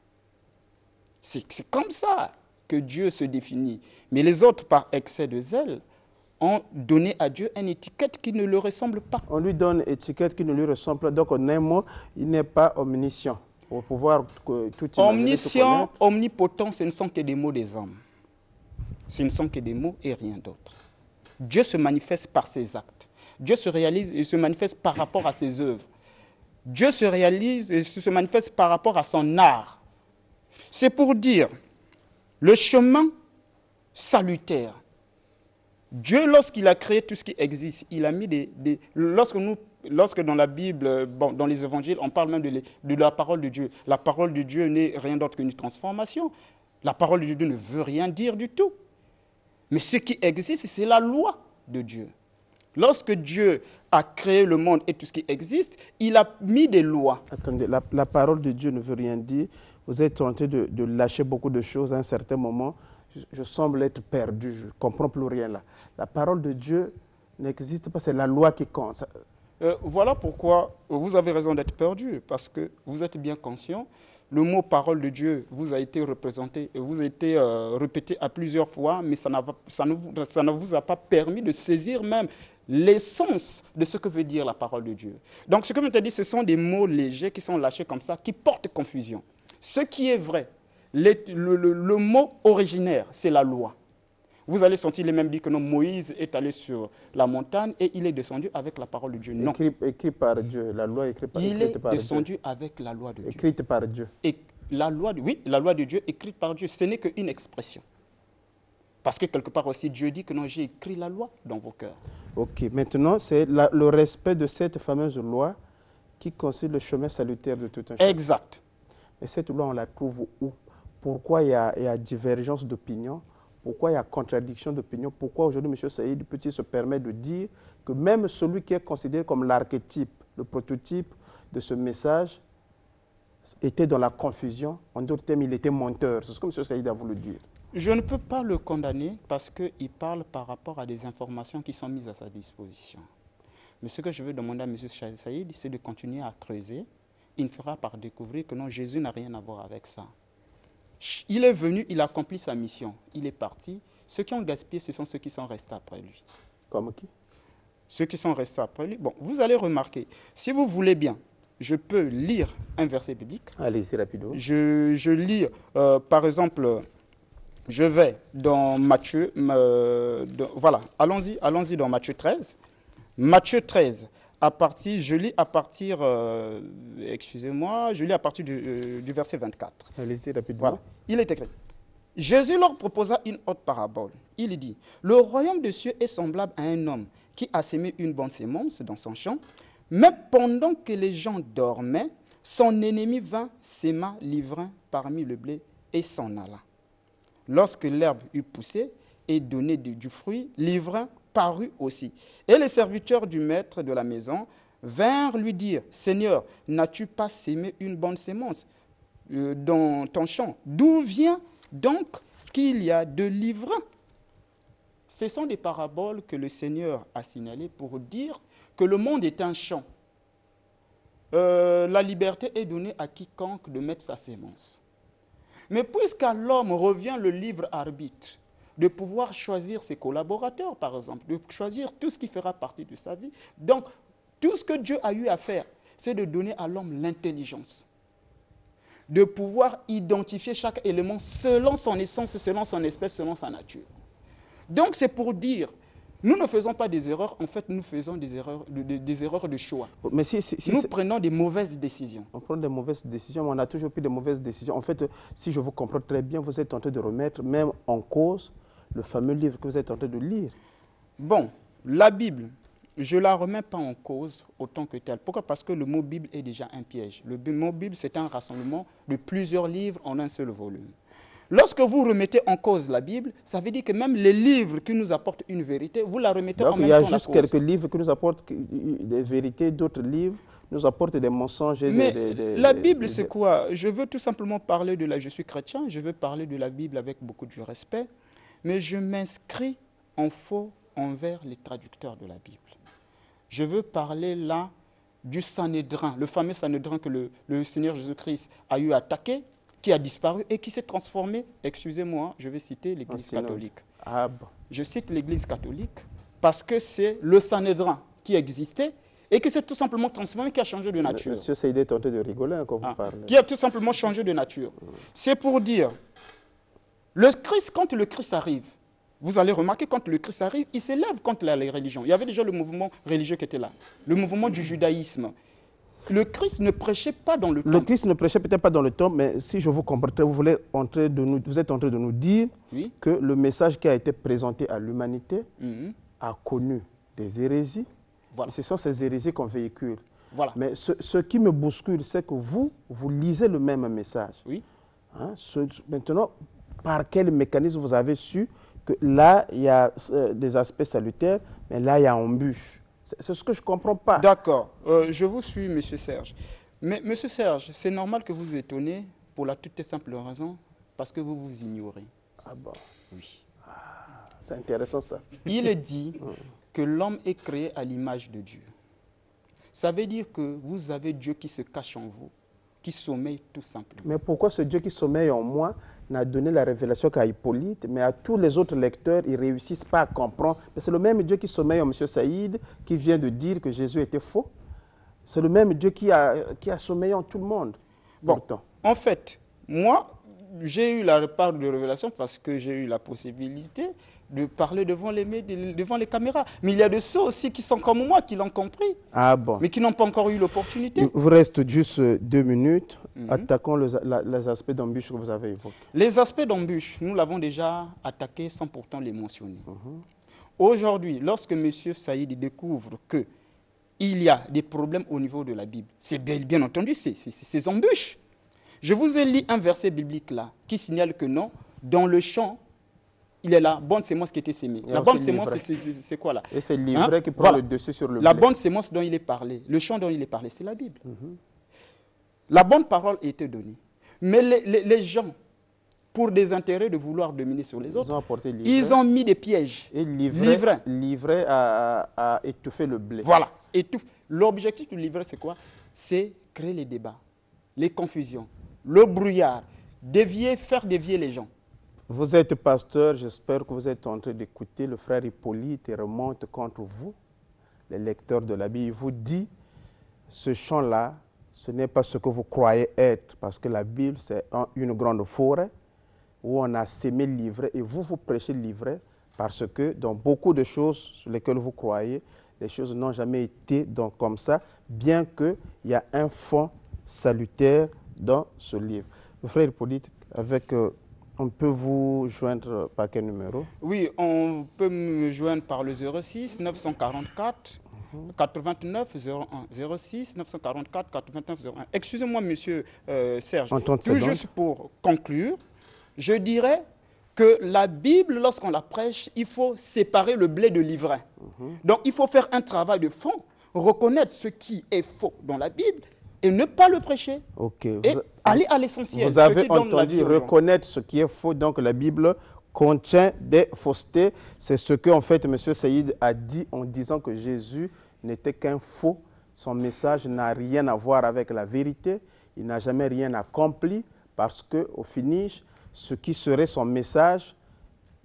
C'est comme ça que Dieu se définit. Mais les autres, par excès de zèle, ont donné à Dieu une étiquette qui ne lui ressemble pas. On lui donne une étiquette qui ne lui ressemble pas. Donc, en un mot, il n'est pas omniscient. Pour pouvoir tout imaginer, omniscient, omnipotent, ce ne sont que des mots des hommes. Ce ne sont que des mots et rien d'autre. Dieu se manifeste par ses actes. Dieu se réalise et se manifeste par rapport à ses œuvres. Dieu se réalise et se manifeste par rapport à son art. C'est pour dire, le chemin salutaire. Dieu, lorsqu'il a créé tout ce qui existe, il a mis lorsque dans la Bible, dans les évangiles, on parle même de la parole de Dieu. La parole de Dieu n'est rien d'autre qu'une transformation. La parole de Dieu ne veut rien dire du tout. Mais ce qui existe, c'est la loi de Dieu. Lorsque Dieu a créé le monde et tout ce qui existe, il a mis des lois. Attendez, la parole de Dieu ne veut rien dire. Vous êtes tenté de lâcher beaucoup de choses à un certain moment. Je semble être perdu, je ne comprends plus rien là. La parole de Dieu n'existe pas, c'est la loi qui compte. Voilà pourquoi vous avez raison d'être perdu, parce que vous êtes bien conscient. Le mot parole de Dieu vous a été représenté, vous a été répété à plusieurs fois, mais ça ne vous a pas permis de saisir même l'essence de ce que veut dire la parole de Dieu. Donc ce que je t'ai dit, ce sont des mots légers qui sont lâchés comme ça, qui portent confusion. Ce qui est vrai, le mot originaire, c'est la loi. Vous allez sentir les mêmes dire que non, Moïse est allé sur la montagne et il est descendu avec la parole de Dieu. Non. Écrit par Dieu, la loi écrite par Dieu. Il est descendu avec la loi de Dieu. Écrite par Dieu. Et la loi de Dieu écrite par Dieu, ce n'est qu'une expression. Parce que quelque part aussi, Dieu dit que non, j'ai écrit la loi dans vos cœurs. Ok, maintenant, c'est le respect de cette fameuse loi qui constitue le chemin salutaire de tout un chacun. Exact. Et cette loi, on la trouve où? Pourquoi il y a divergence d'opinion? Pourquoi il y a contradiction d'opinion? Pourquoi aujourd'hui, M. Saïd Petit se permet de dire que même celui qui est considéré comme l'archétype, le prototype de ce message, était dans la confusion. En d'autres termes, il était menteur. C'est ce que M. Saïd a voulu dire. Je ne peux pas le condamner parce qu'il parle par rapport à des informations qui sont mises à sa disposition. Mais ce que je veux demander à M. Saïd, c'est de continuer à creuser. Il fera par découvrir que non, Jésus n'a rien à voir avec ça. Il est venu, il a accompli sa mission. Il est parti. Ceux qui ont gaspillé, ce sont ceux qui sont restés après lui. Comme qui? Ceux qui sont restés après lui. Bon, vous allez remarquer, si vous voulez bien, je peux lire un verset biblique. Allez-y, rapidement. Je lis, par exemple, je vais dans Matthieu, voilà, allons-y dans Matthieu 13. Matthieu 13, je lis à partir, excusez-moi, je lis à partir du verset 24. Allez-y, rapidement. Voilà, il est écrit. Jésus leur proposa une autre parabole. Il dit, le royaume des cieux est semblable à un homme qui a semé une bonne sémence dans son champ, mais pendant que les gens dormaient, son ennemi vint, sema l'ivraie parmi le blé et s'en alla. Lorsque l'herbe eut poussé et donné du fruit, l'ivraie parut aussi. Et les serviteurs du maître de la maison vinrent lui dire, « Seigneur, n'as-tu pas sémé une bonne sémence dans ton champ? D'où vient donc qu'il y a de l'ivraie ?» Ce sont des paraboles que le Seigneur a signalées pour dire que le monde est un champ. La liberté est donnée à quiconque de mettre sa sémence. Mais puisqu'à l'homme revient le libre arbitre, de pouvoir choisir ses collaborateurs, par exemple, de choisir tout ce qui fera partie de sa vie. Donc, tout ce que Dieu a eu à faire, c'est de donner à l'homme l'intelligence, de pouvoir identifier chaque élément selon son essence, selon son espèce, selon sa nature. Donc, c'est pour dire, nous ne faisons pas des erreurs, en fait, nous faisons des erreurs de choix. Mais nous prenons des mauvaises décisions. On prend des mauvaises décisions, mais on a toujours pris des mauvaises décisions. En fait, si je vous comprends très bien, vous êtes en train de remettre même en cause le fameux livre que vous êtes en train de lire. Bon, la Bible, je ne la remets pas en cause autant que telle. Pourquoi? Parce que le mot Bible est déjà un piège. Le mot Bible, c'est un rassemblement de plusieurs livres en un seul volume. Lorsque vous remettez en cause la Bible, ça veut dire que même les livres qui nous apportent une vérité, vous la remettez en même temps en cause. Il y a juste quelques livres qui nous apportent des vérités, d'autres livres nous apportent des mensonges. Mais la Bible, c'est quoi? Je veux tout simplement parler de je suis chrétien, je veux parler de la Bible avec beaucoup de respect, mais je m'inscris en faux envers les traducteurs de la Bible. Je veux parler là du Sanhédrin, le fameux Sanhédrin que le Seigneur Jésus-Christ a eu à attaquer, qui a disparu et qui s'est transformé, excusez-moi, je vais citer l'Église catholique. Ah bon. Je cite l'Église catholique parce que c'est le Sanhédrin qui existait et qui s'est tout simplement transformé, qui a changé de nature. Monsieur Saïd est tenté de rigoler quand vous parlez. Qui a tout simplement changé de nature. C'est pour dire, quand le Christ arrive, vous allez remarquer, quand le Christ arrive, il s'élève contre les religions. Il y avait déjà le mouvement religieux qui était là, le mouvement du judaïsme. Le Christ ne prêchait pas dans le temple. Le Christ ne prêchait peut-être pas dans le temple, mais si je vous comprends, vous êtes en train de nous dire que le message qui a été présenté à l'humanité a connu des hérésies. Voilà. Ce sont ces hérésies qu'on véhicule. Voilà. Mais ce qui me bouscule, c'est que vous lisez le même message. Oui. Hein, maintenant, par quel mécanisme vous avez su que là, il y a des aspects salutaires, mais là, il y a embûche? C'est ce que je ne comprends pas. D'accord. Je vous suis, M. Serge. Mais, M. Serge, c'est normal que vous vous étonnez pour la toute simple raison, parce que vous vous ignorez. Ah bon? Oui. Ah, c'est intéressant, ça. Il est dit que l'homme est créé à l'image de Dieu. Ça veut dire que vous avez Dieu qui se cache en vous, qui sommeille tout simplement. Mais pourquoi ce Dieu qui sommeille en moi n'a donné la révélation qu'à Hippolyte, mais à tous les autres lecteurs, ils ne réussissent pas à comprendre? C'est le même Dieu qui sommeille en M. Saïd, qui vient de dire que Jésus était faux. C'est le même Dieu qui a sommeillé en tout le monde. Bon, en fait, moi, j'ai eu la part de révélation parce que j'ai eu la possibilité de parler devant les caméras. Mais il y a de ceux aussi qui sont comme moi, qui l'ont compris, mais qui n'ont pas encore eu l'opportunité. Il vous reste juste 2 minutes. Attaquons les aspects d'embûche que vous avez évoqués. Les aspects d'embûche, nous l'avons déjà attaqué sans pourtant les mentionner. Aujourd'hui, lorsque M. Saïd découvre qu'il y a des problèmes au niveau de la Bible, c'est bien entendu ces embûches. Je vous ai lu un verset biblique là, qui signale que non, dans le champ, il est la bonne sémence qui était sémée. La bonne sémence, c'est quoi là? Et c'est l'ivraie qui prend le dessus sur le blé. La bonne sémence dont il est parlé, le champ dont il est parlé, c'est la Bible. La bonne parole était donnée. Mais les gens, pour des intérêts de vouloir dominer sur les autres, ils ont mis des pièges. Et livret à étouffer le blé. Voilà. L'objectif du livret, c'est quoi? C'est créer les débats, les confusions, le brouillard, faire dévier les gens. Vous êtes pasteur, j'espère que vous êtes en train d'écouter le frère Hippolyte et remonte contre vous, les lecteurs de la Bible. Il vous dit, ce champ-là, ce n'est pas ce que vous croyez être, parce que la Bible, c'est une grande forêt où on a semé le livret et vous prêchez le livret parce que dans beaucoup de choses sur lesquelles vous croyez, les choses n'ont jamais été donc comme ça, bien qu'il y a un fond salutaire dans ce livre. Le frère Hippolyte, on peut vous joindre par quel numéro? Oui, on peut me joindre par le 06 944 89 01. 06 944 89 01. Excusez-moi, monsieur Serge. Tout juste pour conclure, je dirais que la Bible, lorsqu'on la prêche, il faut séparer le blé de l'ivraie. Donc, il faut faire un travail de fond, reconnaître ce qui est faux dans la Bible et ne pas le prêcher. Et aller à l'essentiel. Vous avez entendu reconnaître ce qui est faux. Donc, la Bible contient des faussetés. C'est ce que, en fait, M. Saïd a dit en disant que Jésus n'était qu'un faux. Son message n'a rien à voir avec la vérité. Il n'a jamais rien accompli parce qu'au finish, ce qui serait son message,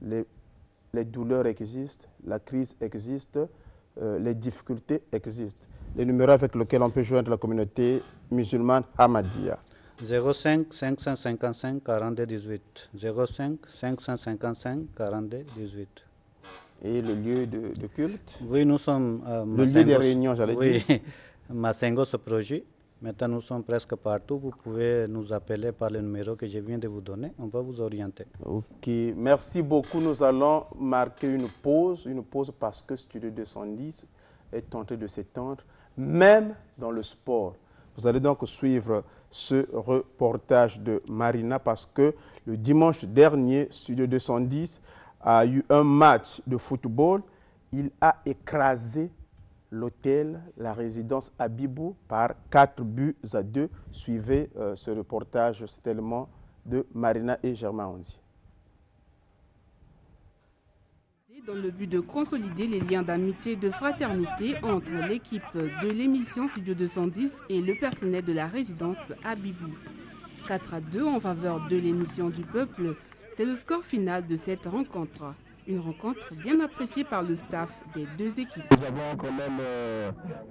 les douleurs existent, la crise existe, les difficultés existent. Les numéros avec lesquels on peut joindre la communauté musulmane Ahmadiyya. 05 555 42 18. 05 555 42 18. Et le lieu de culte? Oui, nous sommes le lieu des réunions, j'allais dire. Oui, Massengo, ce projet. Maintenant, nous sommes presque partout. Vous pouvez nous appeler par le numéro que je viens de vous donner. On va vous orienter. Ok, merci beaucoup. Nous allons marquer une pause parce que Studio 210 est en train de s'étendre, même dans le sport. Vous allez donc suivre ce reportage de Marina parce que le dimanche dernier, Studio 210 a eu un match de football. Il a écrasé l'hôtel, la résidence Abibou par 4-2. Suivez ce reportage tellement de Marina et Germain Onzi. Dans le but de consolider les liens d'amitié et de fraternité entre l'équipe de l'émission Studio 210 et le personnel de la résidence Abibou. 4-2 en faveur de l'émission du peuple, c'est le score final de cette rencontre. Une rencontre bien appréciée par le staff des deux équipes. Nous avons quand même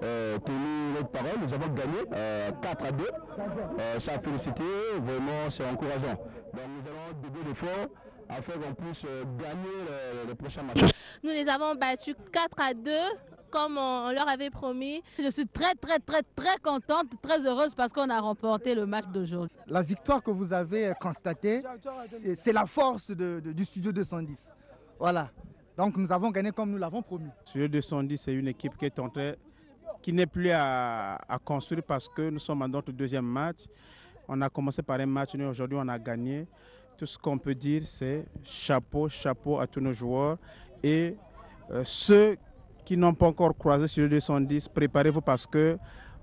tenu notre parole, nous avons gagné 4-2. Ça a félicité, vraiment c'est encourageant. Donc nous allons doubler l'effort afin qu'on puisse gagner les prochains matchs. Nous les avons battus 4-2 comme on leur avait promis. Je suis très contente, très heureuse parce qu'on a remporté le match d'aujourd'hui. La victoire que vous avez constatée, c'est la force du Studio 210. Voilà, donc nous avons gagné comme nous l'avons promis. Studio 210, c'est une équipe qui n'est plus à construire parce que nous sommes à notre deuxième match. On a commencé par un match, nous aujourd'hui on a gagné. Tout ce qu'on peut dire, c'est chapeau à tous nos joueurs. Et ceux qui n'ont pas encore croisé Studio 210, préparez-vous parce que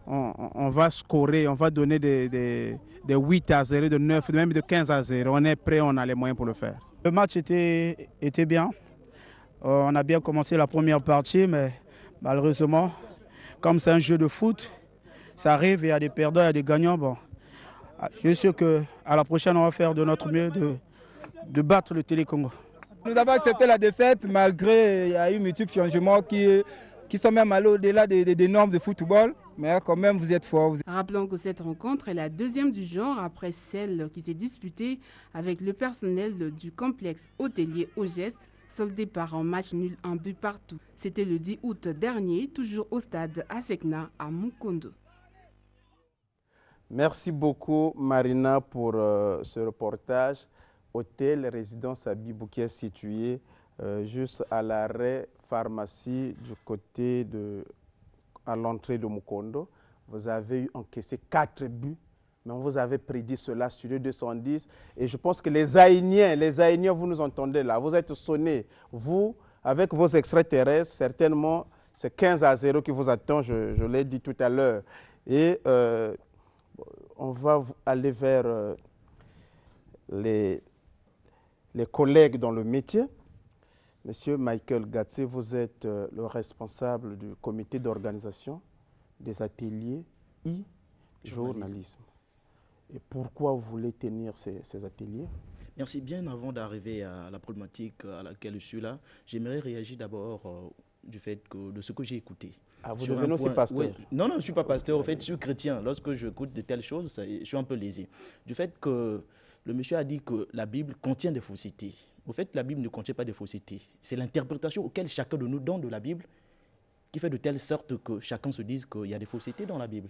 on va scorer, on va donner des 8-0, de 9, même de 15-0. On est prêt, on a les moyens pour le faire. Le match était bien. On a bien commencé la première partie, mais malheureusement, comme c'est un jeu de foot, ça arrive, il y a des perdants, il y a des gagnants. Bon, je suis sûr qu'à la prochaine, on va faire de notre mieux de battre le Télécongo. Nous avons accepté la défaite malgré il y a eu multiples changements qui sont même allés au-delà des normes de football. Mais quand même, vous êtes forts. Rappelons que cette rencontre est la deuxième du genre après celle qui s'est disputée avec le personnel du complexe hôtelier Ogest, soldé par un match nul en but partout. C'était le 10 août dernier, toujours au stade Asekna à Mukondo. Merci beaucoup Marina pour ce reportage. Hôtel Résidence Abibou qui est situé juste à l'arrêt pharmacie du côté à l'entrée de Mukondo. Vous avez encaissé 4 buts, mais vous avez prédit cela, Studio 210. Et je pense que les Haïniens, vous nous entendez là, vous êtes sonnés. Vous, avec vos extraterrestres, certainement, c'est 15-0 qui vous attend, je l'ai dit tout à l'heure. Et on va aller vers les collègues dans le métier. Monsieur Michael Gatsé, vous êtes le responsable du comité d'organisation des ateliers e-journalisme. Et pourquoi vous voulez tenir ces ateliers? Merci. Bien avant d'arriver à la problématique à laquelle je suis là, j'aimerais réagir d'abord du fait de ce que j'ai écouté. Ah, vous devenez aussi pasteur? Ouais, non, je ne suis pas pasteur. En fait, je suis chrétien. Lorsque j'écoute de telles choses, je suis un peu lésé. Du fait que le monsieur a dit que la Bible contient des faussetés. Au fait, la Bible ne contient pas de faussetés. C'est l'interprétation auquel chacun de nous donne de la Bible qui fait de telle sorte que chacun se dise qu'il y a des faussetés dans la Bible.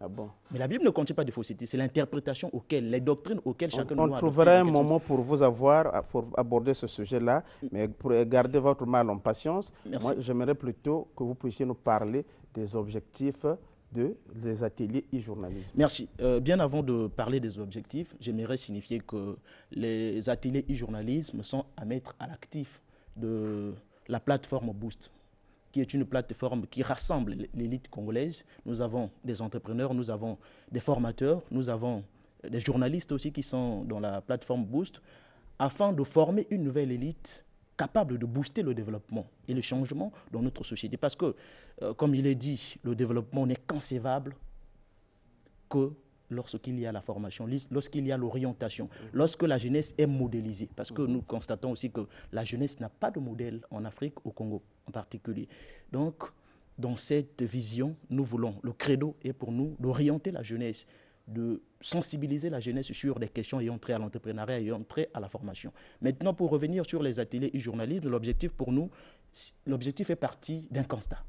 Ah bon? Mais la Bible ne contient pas de faussetés. C'est l'interprétation auquel, les doctrines auxquelles chacun de nous a. On trouverait un moment pour vous avoir, pour aborder ce sujet-là, mais pour garder votre mal en patience, moi j'aimerais plutôt que vous puissiez nous parler des objectifs des ateliers e-journalisme. Merci. Bien avant de parler des objectifs, j'aimerais signifier que les ateliers e-journalisme sont à mettre à l'actif de la plateforme Boost, qui est une plateforme qui rassemble l'élite congolaise. Nous avons des entrepreneurs, nous avons des formateurs, nous avons des journalistes aussi qui sont dans la plateforme Boost, afin de former une nouvelle élite capable de booster le développement et le changement dans notre société. Parce que, comme il est dit, le développement n'est concevable que lorsqu'il y a la formation, lorsqu'il y a l'orientation, lorsque la jeunesse est modélisée. Parce que nous constatons aussi que la jeunesse n'a pas de modèle en Afrique, au Congo en particulier. Donc, dans cette vision, nous voulons, le credo est pour nous d'orienter la jeunesse, de sensibiliser la jeunesse sur des questions ayant trait à l'entrepreneuriat, ayant trait à la formation. Maintenant, pour revenir sur les ateliers e-journalisme, l'objectif pour nous, l'objectif est parti d'un constat.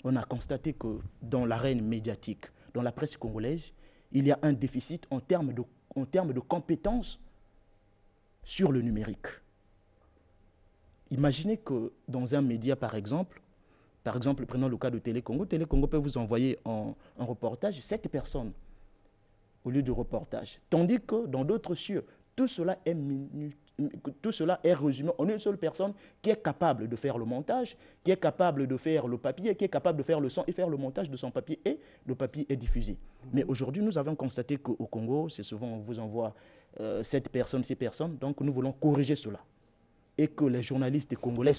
On a constaté que dans l'arène médiatique, dans la presse congolaise, il y a un déficit en termes de compétences sur le numérique. Imaginez que dans un média, par exemple, prenons le cas de Télé Congo peut vous envoyer en reportage 7 personnes au lieu du reportage. Tandis que dans d'autres cieux, tout cela est résumé en une seule personne qui est capable de faire le montage, qui est capable de faire le papier, qui est capable de faire le son et faire le montage de son papier, et le papier est diffusé. Mais aujourd'hui, nous avons constaté qu'au Congo, c'est souvent on vous envoie 7 personnes, 6 personnes, donc nous voulons corriger cela. Et que les journalistes congolais,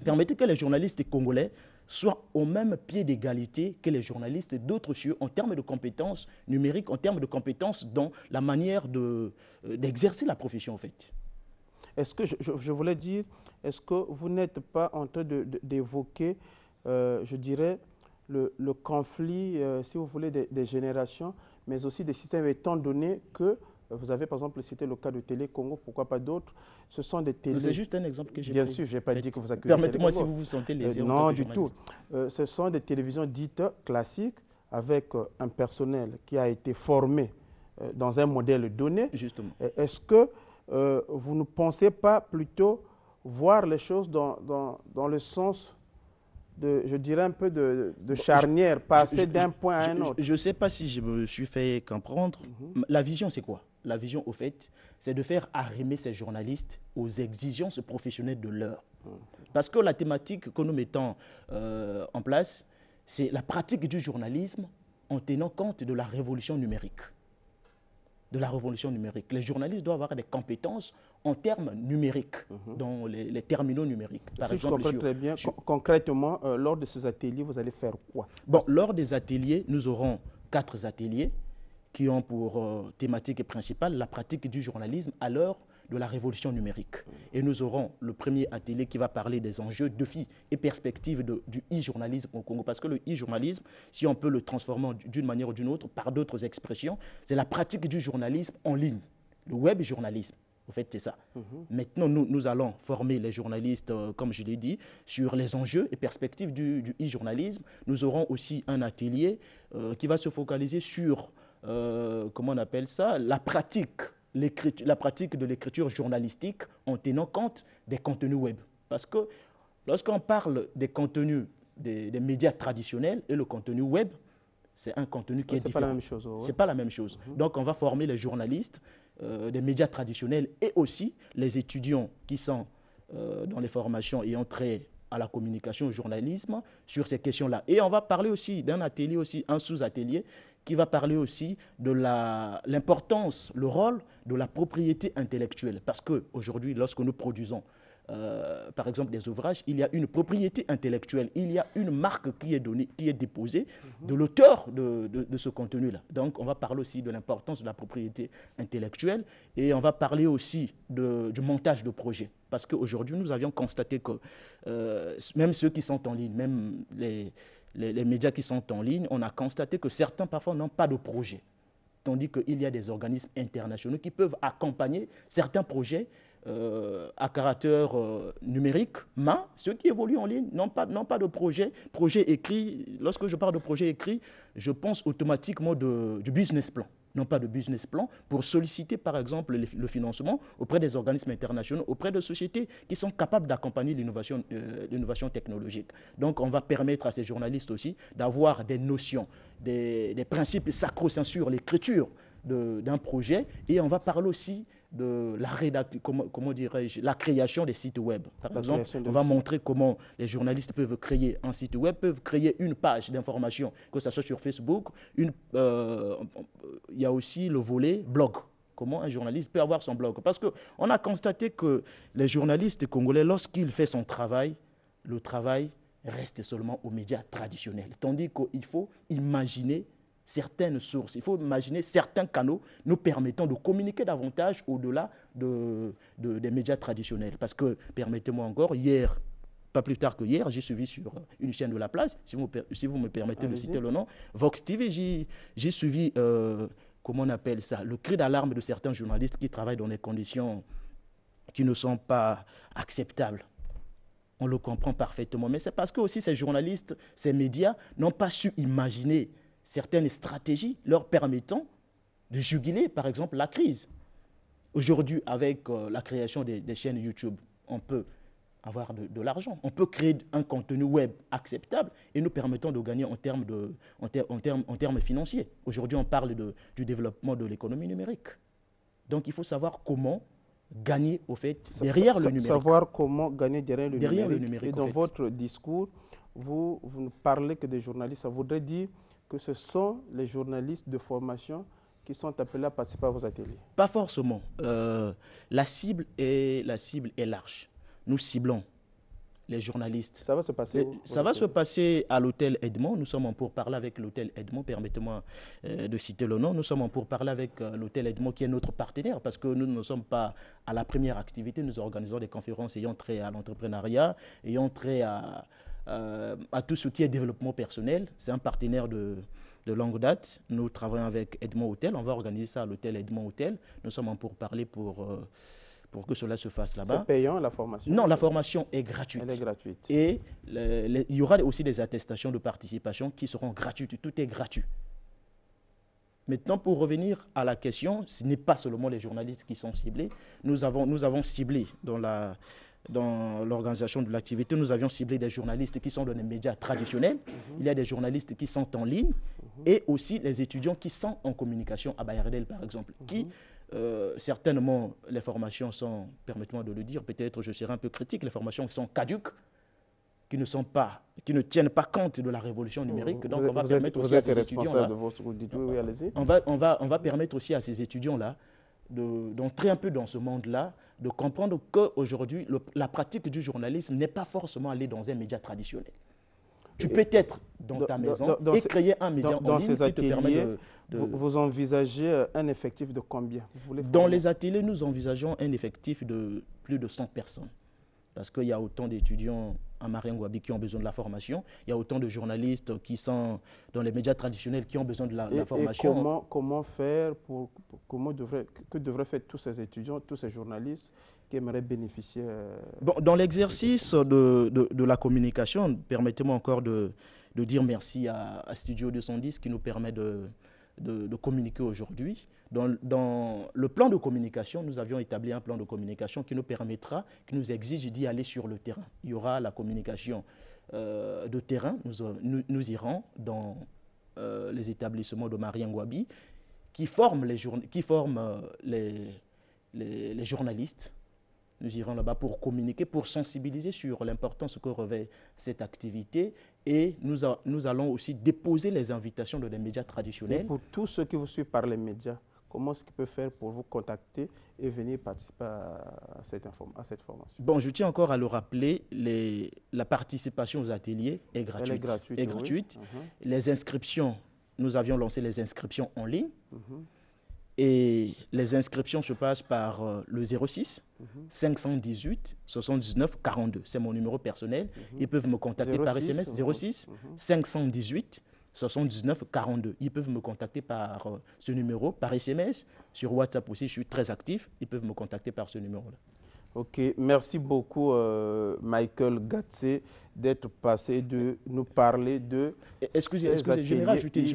permettez que les journalistes congolais soient au même pied d'égalité que les journalistes d'autres cieux en termes de compétences numériques, en termes de compétences dans la manière d'exercer la profession, en fait. Est-ce que, je voulais dire, est-ce que vous n'êtes pas en train d'évoquer, je dirais, le conflit, si vous voulez, des générations, mais aussi des systèmes, étant donné que vous avez par exemple cité le cas de Télé Congo, pourquoi pas d'autres? Ce sont des télés. C'est juste un exemple que j'ai pris. Bien sûr, je n'ai pas dit que vous accusez. Permettez-moi si vous vous sentez lésé. Non, du tout. Ce sont des télévisions dites classiques avec un personnel qui a été formé dans un modèle donné. Justement. Est-ce que vous ne pensez pas plutôt voir les choses dans le sens je dirais un peu de charnière, passer d'un point à un autre? Je ne sais pas si je me suis fait comprendre. La vision, c'est quoi? La vision, au fait, c'est de faire arrimer ces journalistes aux exigences professionnelles de l'heure. Parce que la thématique que nous mettons en place, c'est la pratique du journalisme en tenant compte de la révolution numérique. Les journalistes doivent avoir des compétences en termes numériques, dans les terminaux numériques. Par exemple, je comprends très bien. Concrètement, lors de ces ateliers, vous allez faire quoi? Bon, lors des ateliers, nous aurons 4 ateliers qui ont pour thématique principale la pratique du journalisme à l'heure de la révolution numérique. Et nous aurons le premier atelier qui va parler des enjeux, défis et perspectives du e-journalisme au Congo. Parce que le e-journalisme, si on peut le transformer d'une manière ou d'une autre par d'autres expressions, c'est la pratique du journalisme en ligne, le web-journalisme. En fait, c'est ça. Maintenant, nous allons former les journalistes, comme je l'ai dit, sur les enjeux et perspectives du e-journalisme. Nous aurons aussi un atelier qui va se focaliser sur, comment on appelle ça, la pratique de l'écriture journalistique en tenant compte des contenus web. Parce que lorsqu'on parle des contenus des médias traditionnels et le contenu web, c'est un contenu qui est différent. C'est pas la même chose. C'est pas la même chose. Donc, on va former les journalistes des médias traditionnels et aussi les étudiants qui sont dans les formations ayant trait à la communication, au journalisme sur ces questions-là. Et on va parler aussi d'un atelier, aussi un sous-atelier qui va parler aussi de l'importance, le rôle de la propriété intellectuelle. Parce qu'aujourd'hui, lorsque nous produisons par exemple des ouvrages, il y a une propriété intellectuelle, il y a une marque qui est donnée, qui est déposée de l'auteur de ce contenu-là. Donc on va parler aussi de l'importance de la propriété intellectuelle et on va parler aussi du montage de projets. Parce qu'aujourd'hui, nous avions constaté que même ceux qui sont en ligne, même les médias qui sont en ligne, on a constaté que certains parfois n'ont pas de projet. Tandis qu'il y a des organismes internationaux qui peuvent accompagner certains projets à caractère numérique, mais ceux qui évoluent en ligne n'ont pas de projet écrit. Lorsque je parle de projet écrit, je pense automatiquement du business plan. Non pas de business plan, pour solliciter par exemple le financement auprès des organismes internationaux, auprès de sociétés qui sont capables d'accompagner l'innovation technologique. Donc on va permettre à ces journalistes aussi d'avoir des notions, des principes sacro-saints sur l'écriture d'un projet, et on va parler aussi de la création des sites web. Par exemple, on va montrer comment les journalistes peuvent créer un site web, peuvent créer une page d'information, que ce soit sur Facebook. Il y a aussi le volet blog. Comment un journaliste peut avoir son blog. Parce qu'on a constaté que les journalistes congolais, lorsqu'ils font son travail, le travail reste seulement aux médias traditionnels. Tandis qu'il faut imaginer certaines sources, il faut imaginer certains canaux nous permettant de communiquer davantage au-delà des médias traditionnels. Parce que, permettez-moi encore, hier, pas plus tard que hier, j'ai suivi sur une chaîne de la place, si vous me permettez de citer le nom, Vox TV, j'ai suivi, comment on appelle ça, le cri d'alarme de certains journalistes qui travaillent dans des conditions qui ne sont pas acceptables. On le comprend parfaitement. Mais c'est parce que aussi ces journalistes, ces médias n'ont pas su imaginer certaines stratégies leur permettant de juguler, par exemple, la crise. Aujourd'hui, avec la création des chaînes YouTube, on peut avoir de l'argent. On peut créer un contenu web acceptable et nous permettant de gagner en termes financiers. Aujourd'hui, on parle du développement de l'économie numérique. Donc, il faut savoir comment gagner, au fait, derrière le numérique. Savoir comment gagner derrière le numérique. Et dans fait, votre discours, vous ne parlez que des journalistes. Ça voudrait dire que ce sont les journalistes de formation qui sont appelés à participer à vos ateliers? Pas forcément. La cible est large. Nous ciblons les journalistes. Ça va se passer où? Ça va se passer à l'hôtel Edmond. Nous sommes en pourparlers avec l'hôtel Edmond. Permettez-moi de citer le nom. Nous sommes en pourparlers avec l'hôtel Edmond qui est notre partenaire parce que nous ne sommes pas à la première activité. Nous organisons des conférences ayant trait à l'entrepreneuriat, ayant trait à tout ce qui est développement personnel. C'est un partenaire de longue date. Nous travaillons avec Edmond Hôtel. On va organiser ça à l'hôtel Edmond Hôtel. Nous sommes en pourparlers pour que cela se fasse là-bas. C'est payant, la formation? Non, la formation est gratuite. Elle est gratuite. Et il y aura aussi des attestations de participation qui seront gratuites. Tout est gratuit. Maintenant, pour revenir à la question, ce n'est pas seulement les journalistes qui sont ciblés. Nous avons ciblé dans l'organisation de l'activité, nous avions ciblé des journalistes qui sont dans les médias traditionnels. Il y a des journalistes qui sont en ligne et aussi les étudiants qui sont en communication à Bayardel, par exemple, qui, certainement, les formations sont, permettez-moi de le dire, peut-être je serai un peu critique, les formations sont caduques, qui ne tiennent pas compte de la révolution numérique. Donc, on va permettre aussi à ces étudiants-là. On va permettre aussi à ces étudiants-là d'entrer un peu dans ce monde-là, de comprendre qu'aujourd'hui, la pratique du journalisme n'est pas forcément aller dans un média traditionnel. Tu peux être dans ta maison et créer un média en ligne qui te permet de... Vous envisagez un effectif de combien? Dans les ateliers, nous envisageons un effectif de plus de 100 personnes. Parce qu'il y a autant d'étudiants à Mariengouabi qui ont besoin de la formation, il y a autant de journalistes qui sont dans les médias traditionnels qui ont besoin de la formation. Et comment faire, que devraient faire tous ces étudiants, tous ces journalistes qui aimeraient bénéficier Bon, dans l'exercice de la communication, permettez-moi encore de dire merci à Studio 210 qui nous permet de communiquer aujourd'hui. Dans le plan de communication, nous avions établi un plan de communication qui nous permettra, qui nous exige d'y aller sur le terrain. Il y aura la communication de terrain. Nous irons dans les établissements de Mariengouabi qui forment les journalistes Nous irons là-bas pour communiquer, pour sensibiliser sur l'importance que revêt cette activité. Et nous allons aussi déposer les invitations dans les médias traditionnels. Et pour tous ceux qui vous suivent par les médias, comment est-ce qu'ils peuvent faire pour vous contacter et venir participer à cette formation? Bon, je tiens encore à le rappeler, la participation aux ateliers est gratuite. Elle est gratuite. Oui. Les inscriptions, nous avions lancé les inscriptions en ligne. Et les inscriptions se passent par le 06 518 79 42. C'est mon numéro personnel. Ils peuvent me contacter par SMS. 06 518 79 42. Ils peuvent me contacter par ce numéro, par SMS. Sur WhatsApp aussi, je suis très actif. Ils peuvent me contacter par ce numéro-là. Ok, merci beaucoup Michael Gatsé d'être passé de nous parler de... Excusez, j'aimerais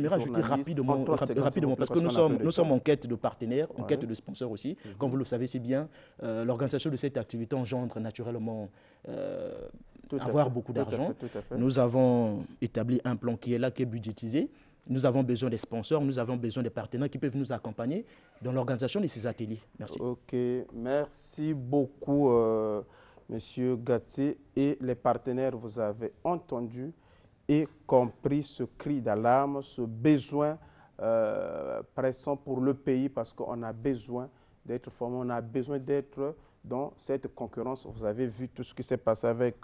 rajouter rapidement parce que nous sommes en quête de partenaires, en quête de sponsors aussi. Comme vous le savez si bien, l'organisation de cette activité engendre naturellement avoir beaucoup d'argent. Nous avons établi un plan qui est là, qui est budgétisé. Nous avons besoin des sponsors, nous avons besoin des partenaires qui peuvent nous accompagner dans l'organisation de ces ateliers. Merci. Ok, merci beaucoup, Monsieur Gatsé. Et les partenaires, vous avez entendu et compris ce cri d'alarme, ce besoin pressant pour le pays, parce qu'on a besoin d'être formé, on a besoin d'être dans cette concurrence. Vous avez vu tout ce qui s'est passé avec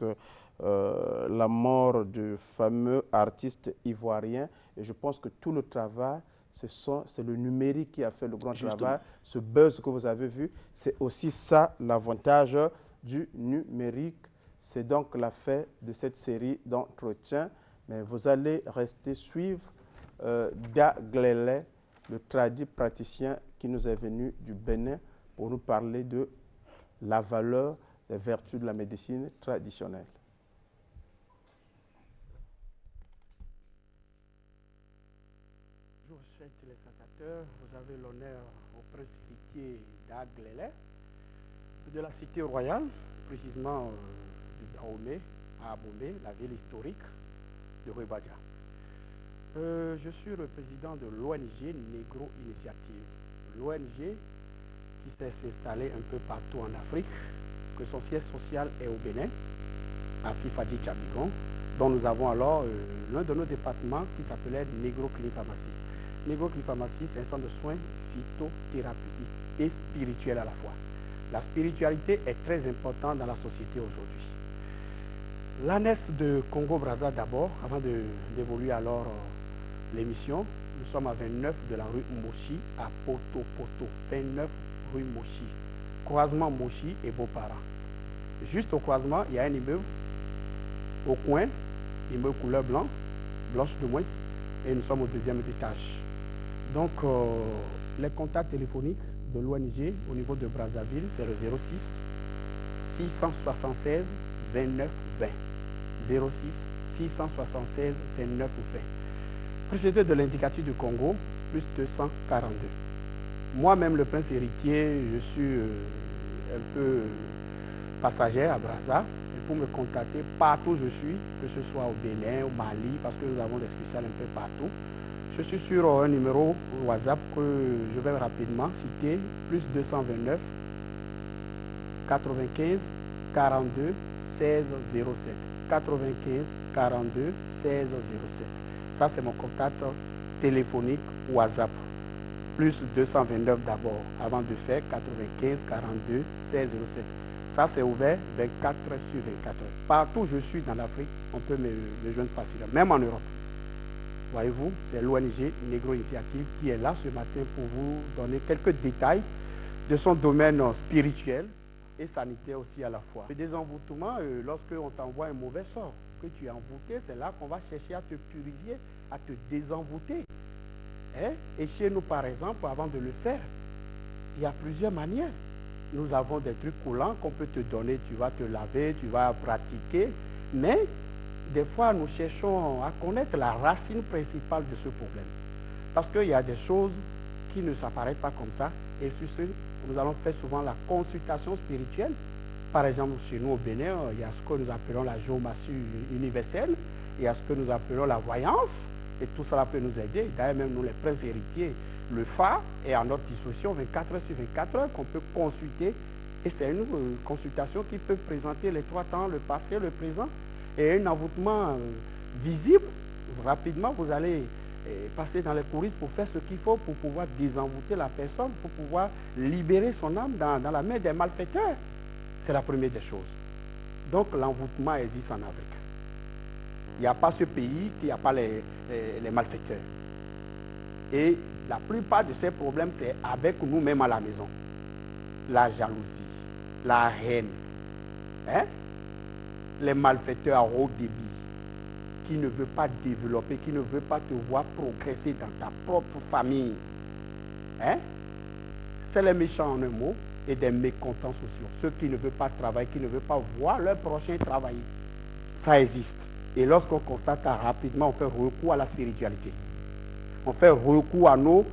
la mort du fameux artiste ivoirien. Et je pense que tout le travail, c'est le numérique qui a fait le grand travail. Ce buzz que vous avez vu, c'est aussi ça l'avantage du numérique. C'est donc la fin de cette série d'entretiens. Mais vous allez rester suivre Daglele, le traduit praticien qui nous est venu du Bénin pour nous parler de la valeur des vertus de la médecine traditionnelle. Bonjour chers téléspectateurs, vous avez l'honneur au prince héritier Daglele de la cité royale, précisément de Dahomey à Abomey, la ville historique de Rwebadja. Je suis le président de l'ONG Negro Initiative. L'ONG qui s'est installée un peu partout en Afrique, que son siège social est au Bénin, à Fifadji Tchabigon, dont nous avons alors l'un de nos départements qui s'appelait Negro Clinic Pharmacie. Negro Clinic Pharmacie, c'est un centre de soins phytothérapeutiques et spirituels à la fois. La spiritualité est très importante dans la société aujourd'hui. L'ANES de Congo-Brazza d'abord, avant d'évoluer alors l'émission, nous sommes à 29 de la rue Moshi à Poto-Poto, 29 rue Moshi, croisement Moshi et Beauparent. Juste au croisement, il y a un immeuble au coin, immeuble couleur blanche de moins, et nous sommes au deuxième étage. Donc, les contacts téléphoniques de l'ONG au niveau de Brazzaville, c'est le 06 676 29 20. 06 676 29 20. Précédé de l'indicatif du Congo, plus 242. Moi-même, le prince héritier, je suis un peu passager à Brazza. Et pour me contacter partout où je suis, que ce soit au Bénin, au Mali, parce que nous avons des succursales un peu partout. Je suis sur un numéro WhatsApp que je vais rapidement citer, plus 229 95 42 16 07. 95 42 16 07. Ça, c'est mon contact téléphonique WhatsApp. Plus 229 d'abord, avant de faire 95 42 16 07. Ça, c'est ouvert 24 sur 24 heures. Partout où je suis dans l'Afrique, on peut me joindre facilement, même en Europe. Voyez-vous, c'est l'ONG Negro Initiative qui est là ce matin pour vous donner quelques détails de son domaine spirituel et sanitaire aussi à la fois. Le désenvoûtement, lorsqu'on t'envoie un mauvais sort, que tu es envoûté, c'est là qu'on va chercher à te purifier, à te désenvoûter. Hein? Et chez nous, par exemple, avant de le faire, il y a plusieurs manières. Nous avons des trucs coulants qu'on peut te donner, tu vas te laver, tu vas pratiquer, mais des fois, nous cherchons à connaître la racine principale de ce problème. Parce qu'il y a des choses qui ne s'apparaissent pas comme ça, et sur ce, nous allons faire souvent la consultation spirituelle. Par exemple, chez nous au Bénin, il y a ce que nous appelons la géomancie universelle, il y a ce que nous appelons la voyance, et tout cela peut nous aider. D'ailleurs, même nous, les princes héritiers, le phare est à notre disposition 24 heures sur 24 heures qu'on peut consulter Et c'est une consultation qui peut présenter les 3 temps, le passé, le présent, et un envoûtement visible. Rapidement, vous allez passer dans les coulisses pour faire ce qu'il faut pour pouvoir désenvoûter la personne, pour pouvoir libérer son âme dans la main des malfaiteurs. C'est la première des choses. Donc l'envoûtement existe en Afrique. Il n'y a pas ce pays qui n'a pas les malfaiteurs. Et la plupart de ces problèmes, c'est avec nous-mêmes à la maison. La jalousie, la haine, hein? Les malfaiteurs à haut débit, qui ne veut pas développer, qui ne veut pas te voir progresser dans ta propre famille. Hein? C'est les méchants en un mot et des mécontents sociaux. Ceux qui ne veulent pas travailler, qui ne veulent pas voir leur prochain travailler. Ça existe. Et lorsqu'on constate rapidement, on fait recours à la spiritualité. On fait recours à nos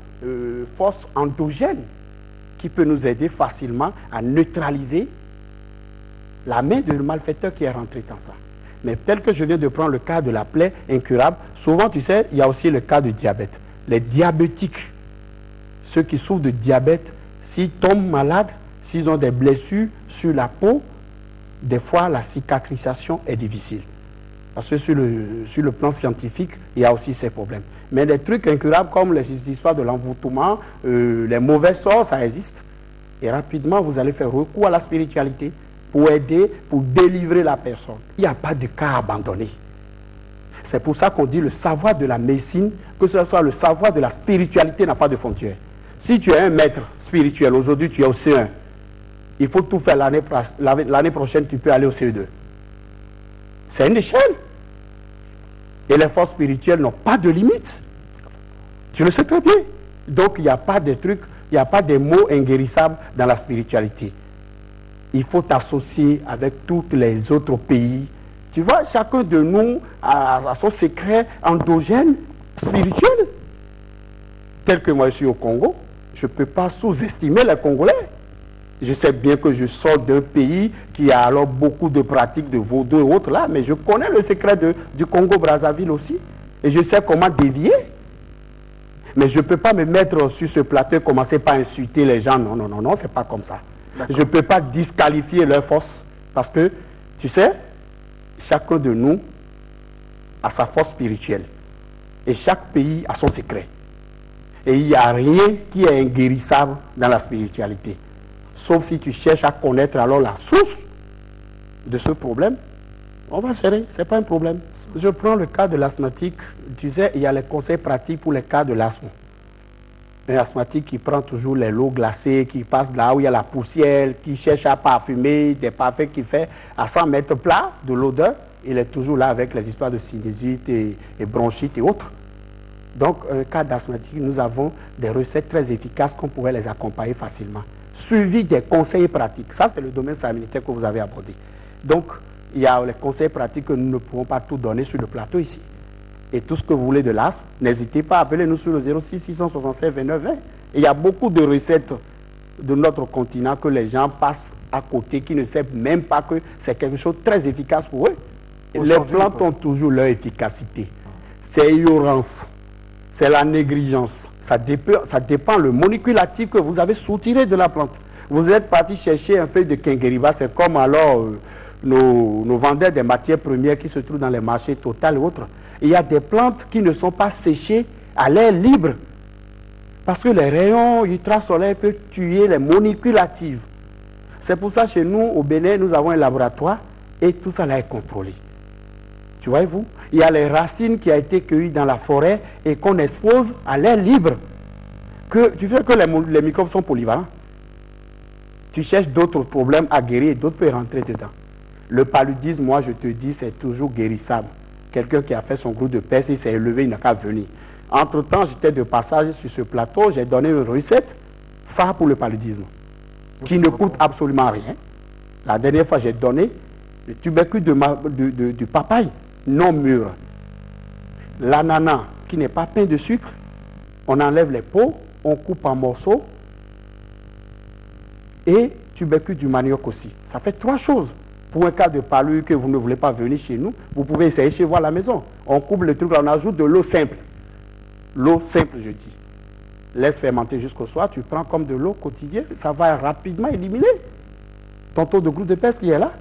forces endogènes qui peuvent nous aider facilement à neutraliser la main du malfaiteur qui est rentré dans ça. Mais tel que je viens de prendre le cas de la plaie incurable, souvent, tu sais, il y a aussi le cas du diabète. Les diabétiques, ceux qui souffrent de diabète, s'ils tombent malades, s'ils ont des blessures sur la peau, des fois, la cicatrisation est difficile. Parce que sur le plan scientifique, il y a aussi ces problèmes. Mais les trucs incurables comme les histoires de l'envoûtement, les mauvais sorts, ça existe. Et rapidement, vous allez faire recours à la spiritualité pour aider, pour délivrer la personne. Il n'y a pas de cas abandonné. C'est pour ça qu'on dit le savoir de la médecine, que ce soit le savoir de la spiritualité, n'a pas de frontières. Si tu es un maître spirituel, aujourd'hui tu es au C1, il faut tout faire l'année prochaine, tu peux aller au CE2. C'est une échelle. Et les forces spirituelles n'ont pas de limite. Tu le sais très bien. Donc il n'y a pas de trucs, il n'y a pas de mots inguérissables dans la spiritualité. Il faut t'associer avec tous les autres pays. Tu vois, chacun de nous a son secret endogène spirituel. Tel que moi je suis au Congo, je ne peux pas sous-estimer les Congolais. Je sais bien que je sors d'un pays qui a alors beaucoup de pratiques de vaudou et autres là, mais je connais le secret du Congo-Brazzaville aussi. Et je sais comment dévier. Mais je ne peux pas me mettre sur ce plateau et commencer par insulter les gens. Non, non, non, non, c'est pas comme ça. Je ne peux pas disqualifier leur force. Parce que, tu sais, chacun de nous a sa force spirituelle. Et chaque pays a son secret. Et il n'y a rien qui est inguérissable dans la spiritualité. Sauf si tu cherches à connaître alors la source de ce problème, on va gérer, ce n'est pas un problème. Je prends le cas de l'asthmatique. Tu sais, il y a les conseils pratiques pour les cas de l'asthme. Un asthmatique qui prend toujours les lots glacés, qui passe là où il y a la poussière, qui cherche à parfumer, des parfums qu'il fait à 100 mètres plat de l'odeur, il est toujours là avec les histoires de sinusite et bronchite et autres. Donc, un cas d'asthmatique, nous avons des recettes très efficaces qu'on pourrait les accompagner facilement. Suivi des conseils pratiques. Ça, c'est le domaine sanitaire que vous avez abordé. Donc, il y a les conseils pratiques que nous ne pouvons pas tout donner sur le plateau ici. Et tout ce que vous voulez de l'asthme, n'hésitez pas à appeler nous sur le 06 667 29 20. Et il y a beaucoup de recettes de notre continent que les gens passent à côté, qui ne savent même pas que c'est quelque chose de très efficace pour eux. Les plantes ont toujours leur efficacité. C'est ignorance. C'est la négligence. Ça dépend le moléculatif que vous avez soutiré de la plante. Vous êtes parti chercher un feuille de Kengueriba, c'est comme alors nos vendeurs des matières premières qui se trouvent dans les marchés Total et autres. Il y a des plantes qui ne sont pas séchées à l'air libre. Parce que les rayons ultrasoleils peuvent tuer les moléculatives. C'est pour ça chez nous, au Bénin, nous avons un laboratoire et tout ça là est contrôlé. Tu voyez-vous? Il y a les racines qui ont été cueillies dans la forêt et qu'on expose à l'air libre. Tu sais que les microbes sont polyvalents. Tu cherches d'autres problèmes à guérir et d'autres peuvent rentrer dedans. Le paludisme, moi je te dis, c'est toujours guérissable. Quelqu'un qui a fait son groupe de peste, il s'est élevé, il n'a qu'à venir. Entre-temps, j'étais de passage sur ce plateau, j'ai donné une recette phare pour le paludisme, qui ne coûte absolument rien. La dernière fois, j'ai donné le tubercule du papaye non mûr. L'ananas qui n'est pas plein de sucre, on enlève les peaux, on coupe en morceaux, et tubercule du manioc aussi. Ça fait 3 choses. Pour un cas de palu que vous ne voulez pas venir chez nous, vous pouvez essayer chez vous à la maison. On coupe le truc, on ajoute de l'eau simple. L'eau simple, je dis. Laisse fermenter jusqu'au soir, tu prends comme de l'eau quotidienne, ça va rapidement éliminer. tonton de groupe de pêche qui est là.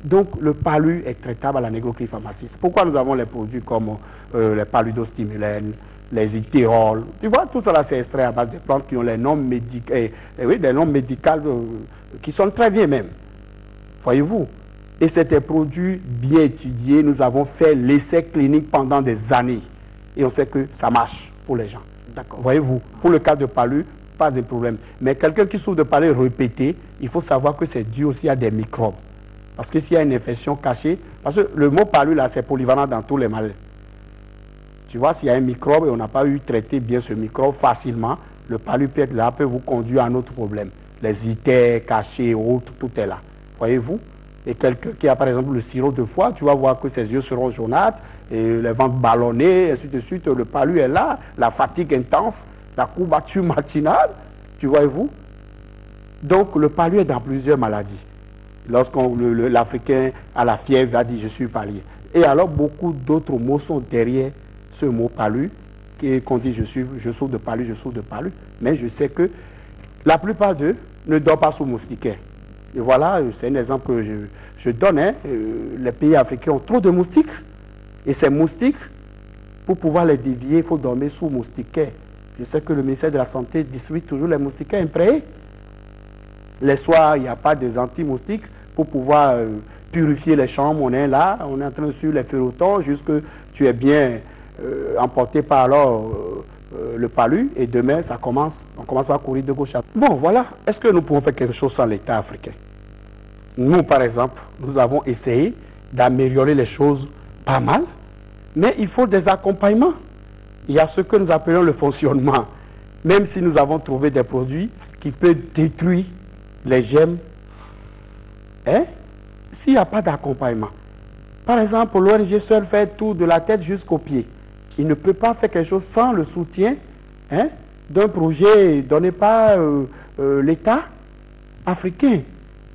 Donc le palu est traitable à la négro-clipharmacie. C'est pourquoi nous avons les produits comme les paludostimulènes, les itérol. Tu vois, tout ça là, c'est extrait à base de plantes qui ont les noms médicaux, oui, des noms médicaux qui sont très bien même. Voyez-vous? Et c'est des produits bien étudiés. Nous avons fait l'essai clinique pendant des années. Et on sait que ça marche pour les gens. D'accord. Voyez-vous? Pour le cas de palu, pas de problème. Mais quelqu'un qui souffre de palu répété, il faut savoir que c'est dû aussi à des microbes. Parce que s'il y a une infection cachée, parce que le mot palu là, c'est polyvalent dans tous les maladies. Tu vois, s'il y a un microbe et on n'a pas eu traité bien ce microbe facilement, le palu peut être là, peut vous conduire à un autre problème. Les itières cachées, autres, tout est là. Voyez-vous? Et quelqu'un qui a par exemple le sirop de foie, tu vas voir que ses yeux seront jaunâtres, et les ventres ballonnés, ainsi de suite. Le palu est là, la fatigue intense, la courbature matinale, tu voyez-vous? Donc le palu est dans plusieurs maladies. Lorsqu'on l'Africain a la fièvre, va dire je suis palu. Et alors beaucoup d'autres mots sont derrière ce mot palu, qu'on dit je souffre de palu, je souffre de palu. Mais je sais que la plupart d'eux ne dorment pas sous moustiquaire. Et voilà, c'est un exemple que je donne. Hein. Les pays africains ont trop de moustiques. Et ces moustiques, pour pouvoir les dévier, il faut dormir sous moustiquaire. Je sais que le ministère de la Santé distribue toujours les moustiquaires imprégnés. Les soirs, il n'y a pas des anti-moustiques pour pouvoir purifier les chambres. On est là, on est en train de suivre les férotons jusqu'à ce que tu es bien emporté par alors le palu. Et demain, ça commence. On commence par courir de gauche à droite. Bon, voilà. Est-ce que nous pouvons faire quelque chose sans l'État africain? Nous, par exemple, nous avons essayé d'améliorer les choses pas mal, mais il faut des accompagnements. Il y a ce que nous appelons le fonctionnement. Même si nous avons trouvé des produits qui peuvent détruire les gemmes, hein? S'il n'y a pas d'accompagnement. Par exemple, l'ONG seul fait tout de la tête jusqu'aux pieds. Il ne peut pas faire quelque chose sans le soutien, hein, d'un projet donné par l'État africain.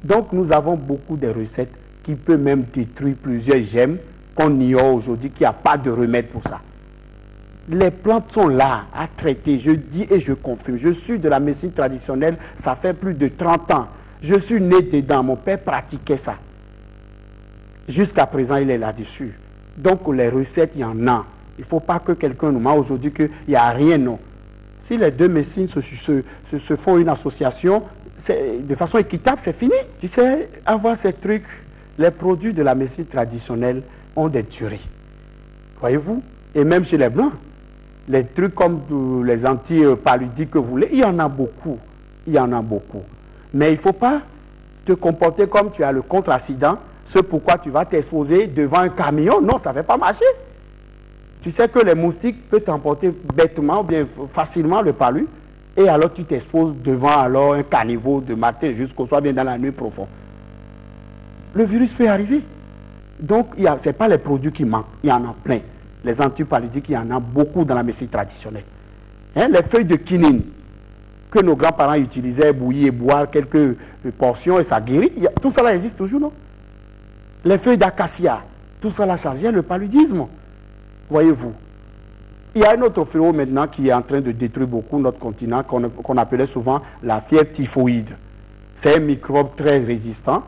Donc nous avons beaucoup de recettes qui peuvent même détruire plusieurs gemmes qu'on ignore aujourd'hui, qu'il n'y a pas de remède pour ça. Les plantes sont là à traiter, je dis et je confirme. Je suis de la médecine traditionnelle, ça fait plus de 30 ans. Je suis né dedans, mon père pratiquait ça. Jusqu'à présent, il est là-dessus. Donc les recettes, il y en a. Il ne faut pas que quelqu'un nous ment aujourd'hui qu'il n'y a rien, non. Si les deux médecines se font une association, de façon équitable, c'est fini. Tu sais, avoir ces trucs, les produits de la médecine traditionnelle ont des durées. Voyez-vous? Et même chez les Blancs, les trucs comme les antipaludiques que vous voulez, il y en a beaucoup. Il y en a beaucoup. Mais il ne faut pas te comporter comme tu as le contre-accident, ce pourquoi tu vas t'exposer devant un camion. Non, ça ne fait pas marcher. Tu sais que les moustiques peuvent t'emporter bêtement ou bien facilement le palu, et alors tu t'exposes devant alors un caniveau de matin jusqu'au soir, bien dans la nuit profonde. Le virus peut arriver. Donc, ce n'est pas les produits qui manquent, il y en a plein. Les antipaludiques, il y en a beaucoup dans la médecine traditionnelle. Hein, les feuilles de quinine que nos grands-parents utilisaient, bouillir et boire quelques portions et ça guérit, tout ça là existe toujours, non? Les feuilles d'acacia, tout ça là, ça gère le paludisme. Voyez-vous, il y a un autre fléau maintenant qui est en train de détruire beaucoup notre continent, qu'on appelait souvent la fièvre typhoïde. C'est un microbe très résistant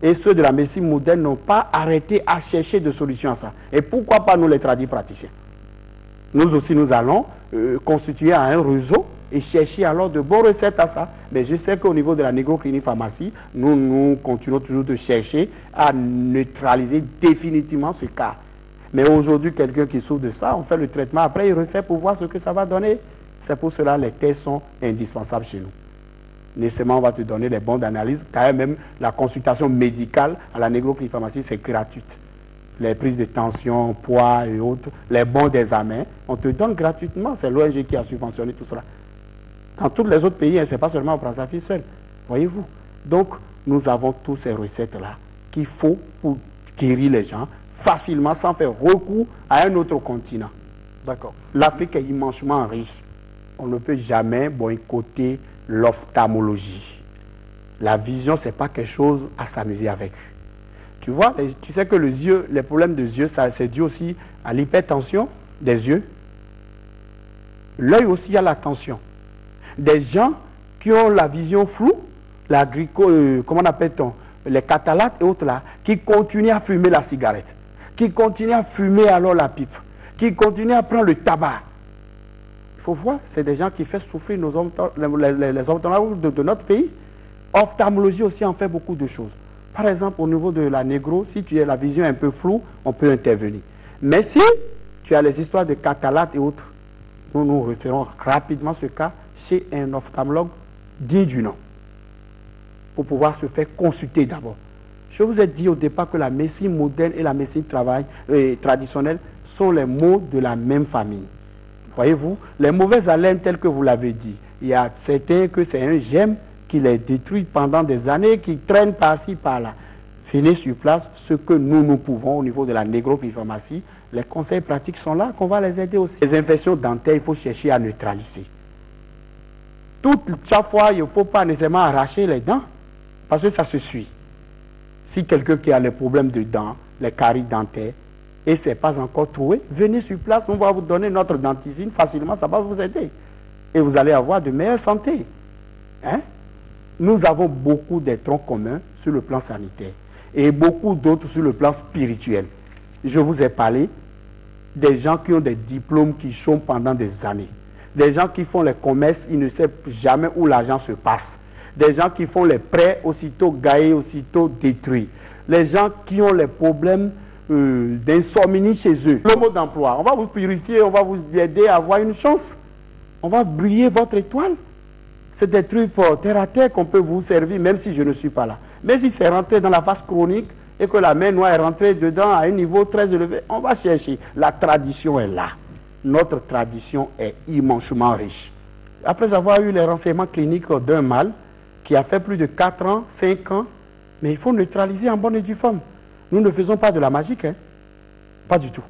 et ceux de la médecine moderne n'ont pas arrêté à chercher de solutions à ça. Et pourquoi pas nous les tradis praticiens? Nous aussi, nous allons constituer un réseau et chercher alors de bonnes recettes à ça. Mais je sais qu'au niveau de la négro-clinique-pharmacie, nous continuons toujours de chercher à neutraliser définitivement ce cas. Mais aujourd'hui, quelqu'un qui souffre de ça, on fait le traitement, après il refait pour voir ce que ça va donner. C'est pour cela que les tests sont indispensables chez nous. Nécessairement, on va te donner les bons d'analyse. D'ailleurs, même la consultation médicale à la négro-clinique-pharmacie, c'est gratuite. Les prises de tension, poids et autres, les bons d'examen, on te donne gratuitement. C'est l'ONG qui a subventionné tout cela. Dans tous les autres pays, ce n'est pas seulement au Brazzaville seul. Voyez-vous? Donc, nous avons toutes ces recettes-là qu'il faut pour guérir les gens facilement sans faire recours à un autre continent. D'accord. L'Afrique est immensément riche. On ne peut jamais boycotter l'ophtalmologie. La vision, ce n'est pas quelque chose à s'amuser avec. Tu vois, tu sais que les problèmes des yeux, c'est dû aussi à l'hypertension des yeux. L'œil aussi a la tension. Des gens qui ont la vision floue, comment on appelle-t-on, les catalates et autres là, qui continuent à fumer la cigarette, qui continuent à fumer alors la pipe, qui continuent à prendre le tabac. Il faut voir, c'est des gens qui font souffrir les ophtalmologues de notre pays. Ophtalmologie aussi en fait beaucoup de choses. Par exemple, au niveau de la négro, si tu as la vision un peu floue, on peut intervenir. Mais si tu as les histoires de cataract et autres, nous nous référons rapidement ce cas chez un ophtalmologue digne du nom, pour pouvoir se faire consulter d'abord. Je vous ai dit au départ que la médecine moderne et la médecine traditionnelle sont les mots de la même famille. Voyez-vous, les mauvaises haleines telles que vous l'avez dit, il y a certains que c'est un germe qui les détruit pendant des années, qui traîne par-ci, par-là. Venez sur place, ce que nous pouvons au niveau de la négropharmacie, les conseils pratiques sont là, qu'on va les aider aussi. Les infections dentaires, il faut chercher à neutraliser. Chaque fois, il ne faut pas nécessairement arracher les dents, parce que ça se suit. Si quelqu'un qui a les problèmes de dents, les caries dentaires, et ce n'est pas encore trouvé, venez sur place, on va vous donner notre dentisine facilement, ça va vous aider. Et vous allez avoir de meilleure santé. Hein? Nous avons beaucoup de troncs communs sur le plan sanitaire et beaucoup d'autres sur le plan spirituel. Je vous ai parlé des gens qui ont des diplômes qui sont pendant des années. Des gens qui font les commerces, ils ne savent jamais où l'argent se passe. Des gens qui font les prêts, aussitôt gaillés, aussitôt détruits. Les gens qui ont les problèmes d'insomnie chez eux. Le mot d'emploi, on va vous purifier, on va vous aider à avoir une chance. On va briller votre étoile. C'est des trucs terre à terre qu'on peut vous servir, même si je ne suis pas là. Mais si c'est rentré dans la phase chronique et que la main noire est rentrée dedans à un niveau très élevé, on va chercher. La tradition est là. Notre tradition est immensement riche. Après avoir eu les renseignements cliniques d'un mâle qui a fait plus de 4 ans, 5 ans, mais il faut neutraliser en bonne et due forme. Nous ne faisons pas de la magie, hein? Pas du tout.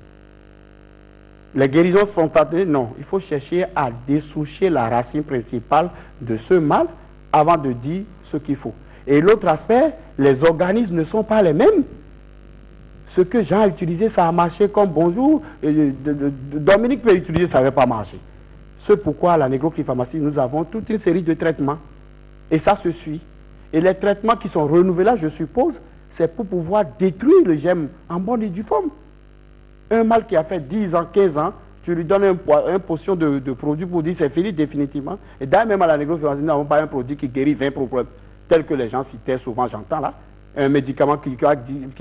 Les guérisons spontanées, non. Il faut chercher à dessoucher la racine principale de ce mal avant de dire ce qu'il faut. Et l'autre aspect, les organismes ne sont pas les mêmes. Ce que Jean a utilisé, ça a marché comme bonjour. Dominique peut utiliser, ça ne va pas marcher. C'est pourquoi à la négropharmacie, nous avons toute une série de traitements. Et ça se suit. Et les traitements qui sont renouvelés, je suppose, c'est pour pouvoir détruire le germe en bonne et due forme. Un mâle qui a fait 10 ans, 15 ans, tu lui donnes une portion de produit pour dire c'est fini définitivement. Et d'ailleurs, même à la négropharmacie, nous n'avons pas un produit qui guérit 20 problèmes, tels que les gens citaient souvent, j'entends là. Un médicament qui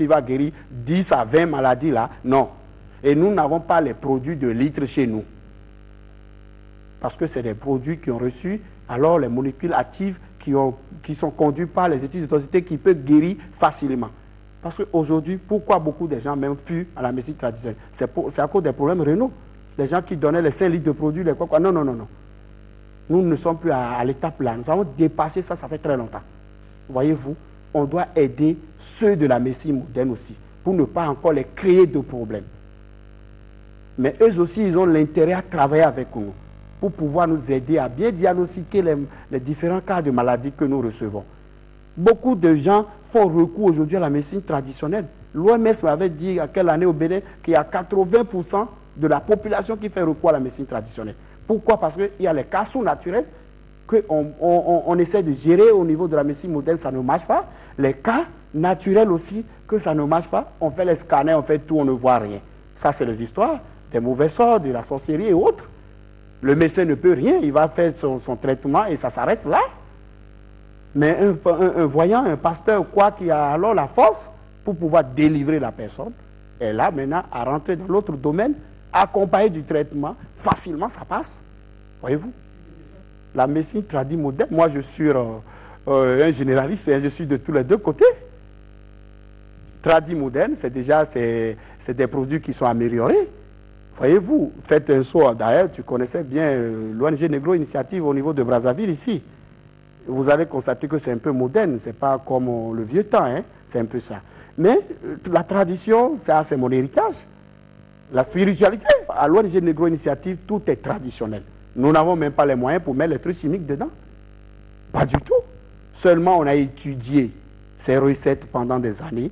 va guérir 10 à 20 maladies là. Non. Et nous n'avons pas les produits de litres chez nous. Parce que c'est des produits qui ont reçu alors les molécules actives qui sont conduites par les études de toxicité qui peuvent guérir facilement. Parce qu'aujourd'hui, pourquoi beaucoup de gens même fuient à la médecine traditionnelle? C'est à cause des problèmes rénaux. Les gens qui donnaient les 5 litres de produits, les quoi. Non, non, non, non. Nous ne sommes plus à l'étape là. Nous avons dépassé ça, ça fait très longtemps. Voyez-vous, on doit aider ceux de la médecine moderne aussi, pour ne pas encore les créer de problèmes. Mais eux aussi, ils ont l'intérêt à travailler avec nous, pour pouvoir nous aider à bien diagnostiquer les différents cas de maladies que nous recevons. Beaucoup de gens font recours aujourd'hui à la médecine traditionnelle. L'OMS m'avait dit à quelle année au Bénin qu'il y a 80% de la population qui fait recours à la médecine traditionnelle. Pourquoi? Parce qu'il y a les cas sous-naturels qu'on essaie de gérer au niveau de la médecine moderne, ça ne marche pas. Les cas naturels aussi, que ça ne marche pas. On fait les scanners, on fait tout, on ne voit rien. Ça, c'est les histoires des mauvais sorts, de la sorcellerie et autres. Le médecin ne peut rien, il va faire son traitement et ça s'arrête là. Mais un voyant, un pasteur, quoi, qui a alors la force pour pouvoir délivrer la personne, est là maintenant à rentrer dans l'autre domaine, accompagné du traitement, facilement ça passe. Voyez-vous? La médecine tradie moderne, moi je suis un généraliste, je suis de tous les deux côtés. Tradie moderne, c'est déjà des produits qui sont améliorés. Voyez-vous, faites un saut, d'ailleurs tu connaissais bien l'ONG Negro Initiative au niveau de Brazzaville ici. Vous allez constater que c'est un peu moderne, c'est pas comme le vieux temps, hein? C'est un peu ça. Mais la tradition, ça c'est mon héritage. La spiritualité, à l'ONG Negro Initiative, tout est traditionnel. Nous n'avons même pas les moyens pour mettre les trucs chimiques dedans. Pas du tout. Seulement on a étudié ces recettes pendant des années,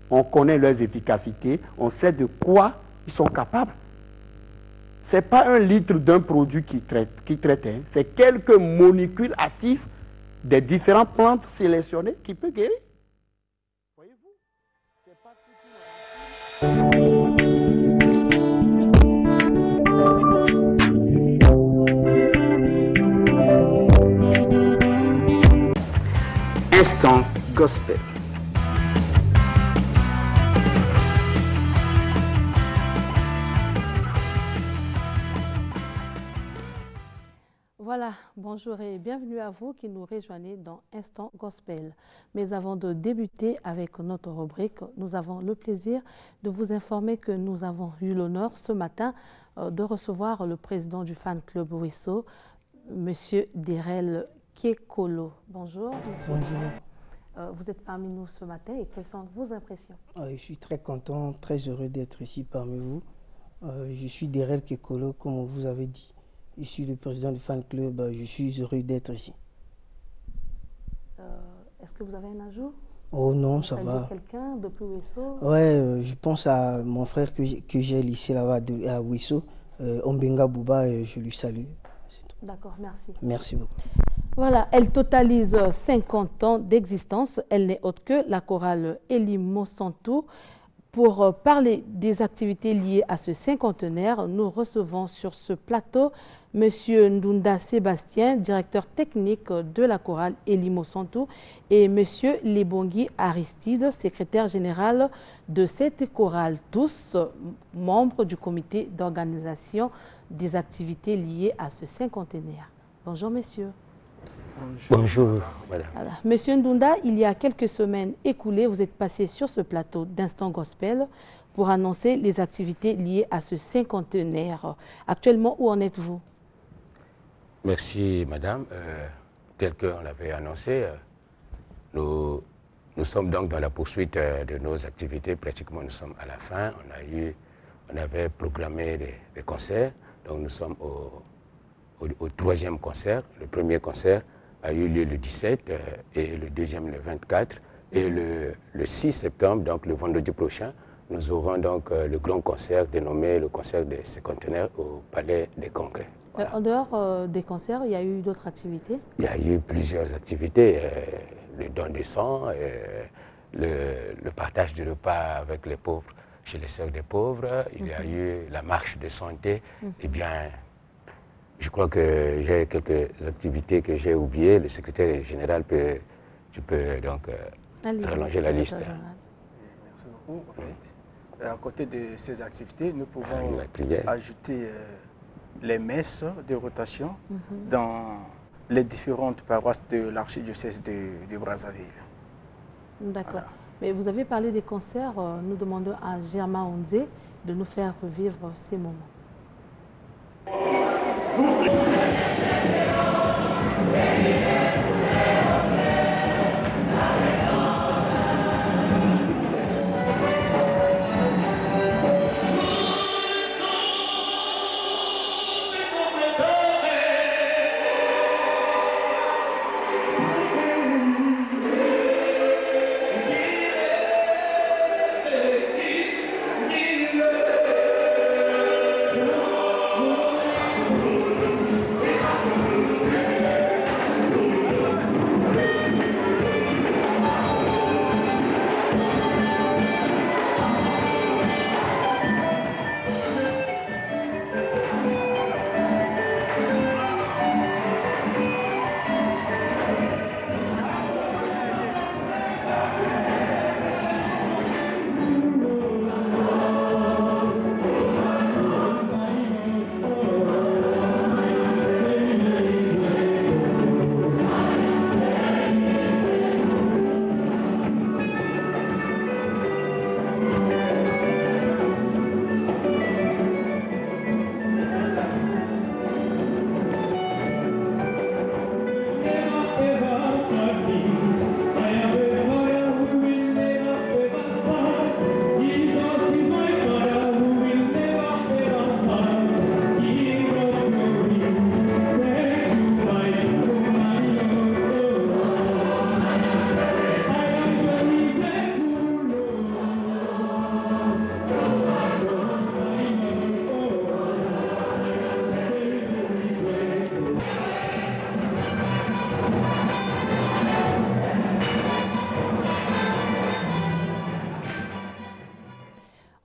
on connaît leurs efficacités, on sait de quoi ils sont capables. Ce n'est pas 1 litre d'un produit qui traite, hein. C'est quelques molécules actives des différentes plantes sélectionnées qui peuvent guérir. Instant Gospel. Voilà, bonjour et bienvenue à vous qui nous rejoignez dans Instant Gospel. Mais avant de débuter avec notre rubrique, nous avons le plaisir de vous informer que nous avons eu l'honneur ce matin de recevoir le président du fan club Wisso, M. Derel Kekolo. Bonjour. Bonjour. Vous êtes parmi nous ce matin et quelles sont vos impressions? Je suis très content, très heureux d'être ici parmi vous. Je suis Derel Kekolo, comme vous avez dit. Je suis le président du fan club, je suis heureux d'être ici. Est-ce que vous avez un ajout? Oh non, ça va. Quelqu'un depuis Wisso? Ouais, je pense à mon frère que j'ai lycée là-bas à Wisso, Ombenga Bouba, et je lui salue. D'accord, merci. Merci beaucoup. Voilà, elle totalise 50 ans d'existence. Elle n'est autre que la chorale Elimo Santou. Pour parler des activités liées à ce cinquantenaire, nous recevons sur ce plateau M. Ndunda Sébastien, directeur technique de la chorale Elimo Santou, et M. Lebongi Aristide, secrétaire général de cette chorale, tous membres du comité d'organisation des activités liées à ce cinquantenaire. Bonjour, messieurs. Bonjour, madame. Voilà. Monsieur Ndunda, il y a quelques semaines écoulées, vous êtes passé sur ce plateau d'Instant Gospel pour annoncer les activités liées à ce cinquantenaire. Actuellement, où en êtes-vous? Merci, madame. Tel qu'on l'avait annoncé, nous sommes donc dans la poursuite de nos activités. Pratiquement, nous sommes à la fin. On avait programmé des concerts. Donc, nous sommes au troisième concert. Le premier concert a eu lieu le 17 et le deuxième le 24. Et le 6 septembre, donc le vendredi prochain, nous aurons donc le grand concert dénommé le concert des cinquantenaires au Palais des Congrès. Voilà. En dehors des concerts, il y a eu d'autres activités? Il y a eu plusieurs activités. Le don de sang, le partage de repas avec les pauvres chez les sœurs des pauvres. Il y a eu la marche de santé. Eh bien, je crois que j'ai quelques activités que j'ai oubliées. Le secrétaire général tu peux donc rallonger la liste. Merci beaucoup. En fait, à côté de ces activités, nous pouvons ajouter les messes de rotation dans les différentes paroisses de l'archidiocèse de Brazzaville. D'accord. Voilà. Mais vous avez parlé des concerts. Nous demandons à Germain Onze de nous faire revivre ces moments.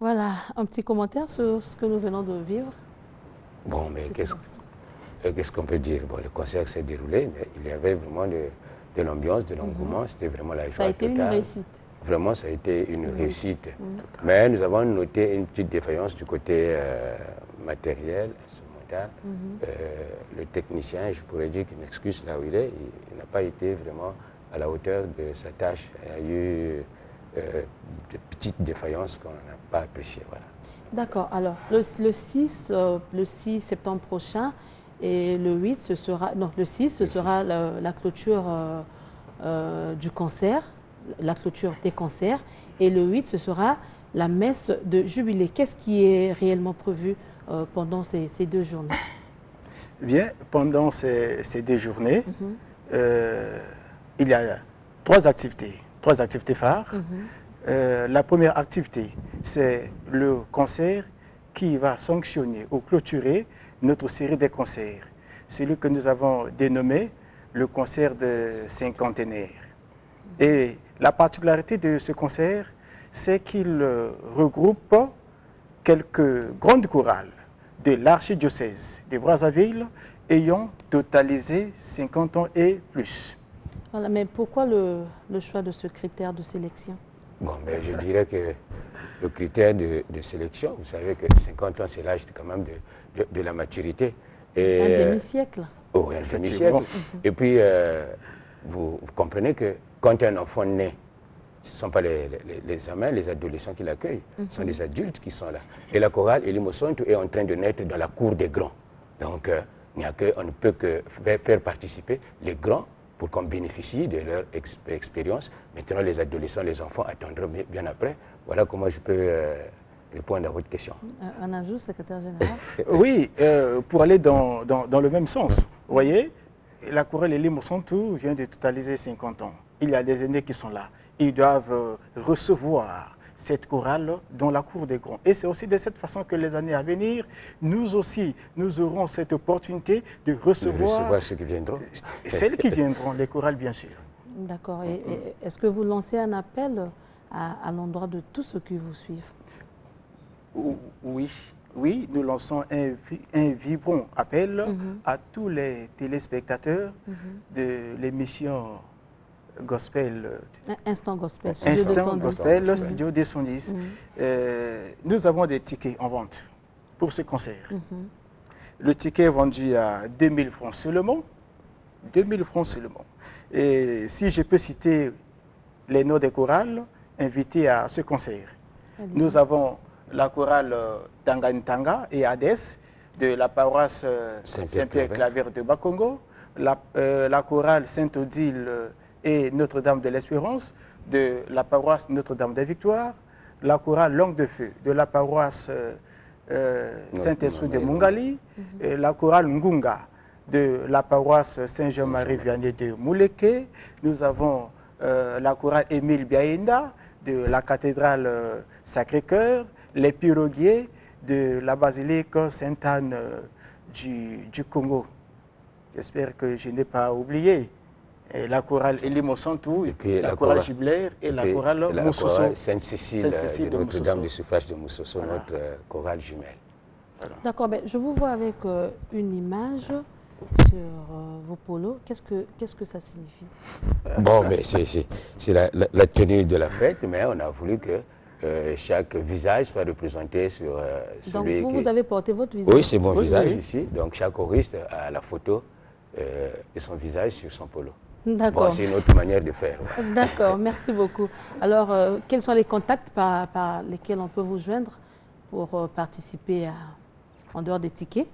Voilà, un petit commentaire sur ce que nous venons de vivre. Bon, mais qu'est-ce qu'on peut dire? Bon, le concert s'est déroulé, mais il y avait vraiment de l'ambiance, de l'engouement. C'était vraiment la joie Ça a été totale. une réussite. Vraiment, ça a été une réussite. Mais nous avons noté une petite défaillance du côté matériel, instrumental. Le technicien, je pourrais dire qu'il m'excuse là où il est, il n'a pas été vraiment à la hauteur de sa tâche. Il y a eu de petites défaillances qu'on n'a pas appréciées. Voilà. D'accord. Alors, le 6 septembre prochain et le 8, ce sera... Non, le 6, ce sera la clôture du concert, la clôture des concerts. Et le 8, ce sera la messe de jubilé. Qu'est-ce qui est réellement prévu pendant ces 2 journées? Bien, pendant ces 2 journées, il y a 3 activités phares. La première activité, c'est le concert qui va sanctionner ou clôturer notre série des concerts. Celui que nous avons dénommé le concert de cinquantenaire. Et la particularité de ce concert, c'est qu'il regroupe quelques grandes chorales de l'archidiocèse de Brazzaville ayant totalisé 50 ans et plus. Voilà, mais pourquoi le choix de ce critère de sélection? Bon, ben, je dirais que le critère de sélection, vous savez que 50 ans, c'est l'âge quand même de la maturité. Et, un demi-siècle. Oh, un demi-siècle. Et puis, vous comprenez que quand un enfant naît, ce ne sont pas les amants, les adolescents qui l'accueillent, ce sont des adultes qui sont là. Et la chorale Elimo Sonto est en train de naître dans la cour des grands. Donc, on ne peut que faire participer les grands pour qu'on bénéficie de leur expérience. Maintenant, les adolescents, les enfants attendront bien après. Voilà comment je peux répondre à votre question. Un ajout, secrétaire général? Oui, pour aller dans le même sens. Vous voyez, la chorale Elimo Sonto vient de totaliser 50 ans. Il y a des aînés qui sont là. Ils doivent recevoir cette chorale dans la cour des grands. Et c'est aussi de cette façon que les années à venir, nous aussi, nous aurons cette opportunité de recevoir ceux qui viendront. Celles qui viendront, les chorales bien sûr. D'accord. Et est-ce que vous lancez un appel à l'endroit de tous ceux qui vous suivent? Oui, nous lançons un vibrant appel à tous les téléspectateurs de l'émission Gospel. Instant Gospel, Studio 210. Nous avons des tickets en vente pour ce concert. Le ticket est vendu à 2000 francs seulement. 2000 francs seulement. Et si je peux citer les noms des chorales invités à ce concert. Nous avons la chorale Tanganyika et Hadès de la paroisse Saint-Pierre-Claver de Bakongo, la chorale Sainte-Odile et Notre-Dame de l'Espérance de la paroisse Notre-Dame des Victoires, la chorale Langue de Feu de la paroisse Saint-Esprit de Mungali, et la chorale Ngunga de la paroisse Saint-Jean-Marie-Vianney de Mouleke. Nous avons la chorale Émile Biaenda de la cathédrale Sacré-Cœur, les piroguiers de la basilique Sainte-Anne du Congo. J'espère que je n'ai pas oublié. Et la chorale Elimo Sonto, la chorale Jubilaire et la chorale Moussoso. Sainte-Cécile de Notre-Dame du Suffrage de Moussoso, notre chorale jumelle. Voilà. D'accord, je vous vois avec une image sur vos polos. Qu'est-ce que ça signifie? Bon, mais c'est la tenue de la fête, mais on a voulu que chaque visage soit représenté sur celui Donc vous avez porté votre visage? Oui, c'est mon visage ici. Donc chaque choriste a la photo de son visage sur son polo. D'accord. Bon, c'est une autre manière de faire. D'accord, merci beaucoup. Alors, quels sont les contacts par lesquels on peut vous joindre pour participer en dehors des tickets?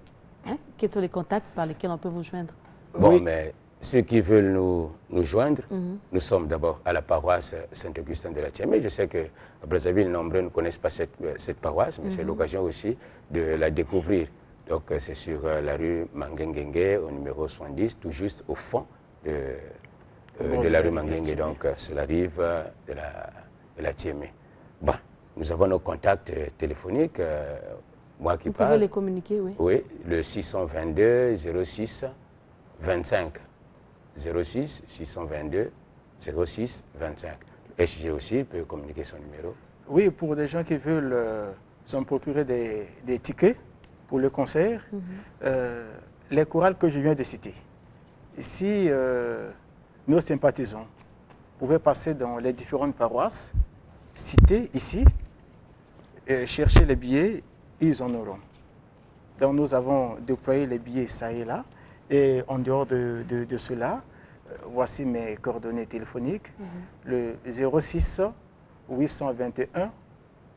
Quels sont les contacts par lesquels on peut vous joindre? Bon, mais ceux qui veulent nous joindre, nous sommes d'abord à la paroisse Saint-Augustin de la Tiamé. Je sais qu'à Brazzaville, nombreux ne connaissent pas cette paroisse, mais c'est l'occasion aussi de la découvrir. Donc, c'est sur la rue Mangengengue, au numéro 70, tout juste au fond de la rue Mangengue, donc sur la rive de la Tiamé. Bon, nous avons nos contacts téléphoniques. Moi qui parle. Vous pouvez les communiquer, oui. Oui, le 622 06 25. 06 622 06 25. SG aussi peut communiquer son numéro. Oui, pour des gens qui veulent s'en procurer des tickets pour le concert, les chorales que je viens de citer. Si nos sympathisants. Vous pouvez passer dans les différentes paroisses, citer ici, et chercher les billets, ils en auront. Donc nous avons déployé les billets ça et là. Et en dehors de cela, voici mes coordonnées téléphoniques. Le 06 821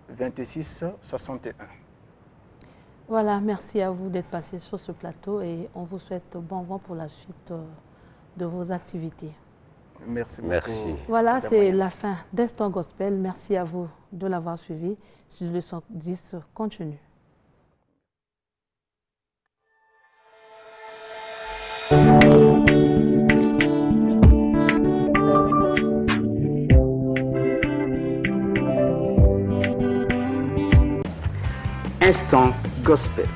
26 61. Voilà, merci à vous d'être passé sur ce plateau et on vous souhaite bon vent pour la suite de vos activités. Merci beaucoup. Merci. Voilà, c'est la fin d'Instant Gospel. Merci à vous de l'avoir suivi. Studio 210 continue. Instant Gospel.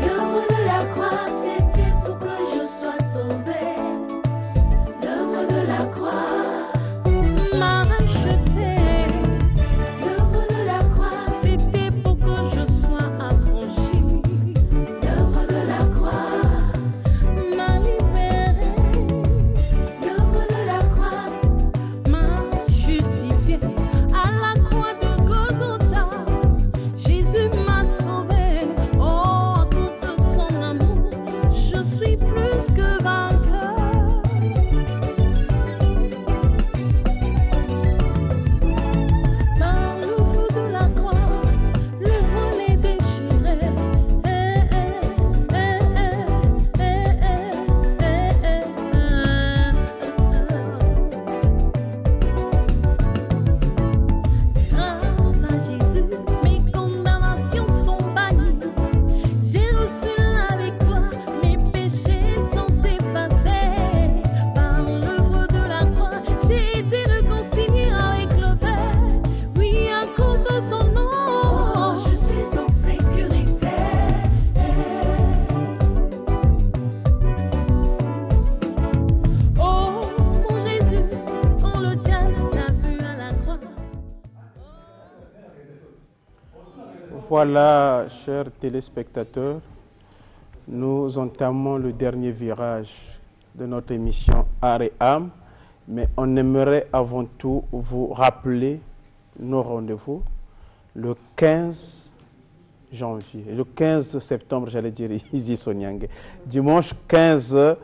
L'œuvre de la croix, c'était pour que je sois sauvé. L'œuvre de la croix m'a racheté. L'œuvre de la croix, c'était pour que je sois affranchi. L'œuvre de la croix m'a libéré. L'œuvre de la croix m'a justifié. À la croix de Golgotha, Jésus m'a sauvé. Oh, tout son amour, je suis plus que vainqueur. Par l'œuvre de la croix, le vol est déchiré. Grâce à Jésus, mes condamnations sont bannies. J'ai reçu la victoire, mes péchés sont effacés. Par l'œuvre de la croix, j'ai été réconcilié avec le Père. Oui, à cause de son nom, je suis en sécurité. Oh, mon Jésus, quand le diable l'a vu à la croix. Voilà, chers téléspectateurs, nous entamons le dernier virage de notre émission Art et âme, mais on aimerait avant tout vous rappeler nos rendez-vous le 15 janvier, le 15 septembre, j'allais dire Izi Sonyangé. Dimanche 15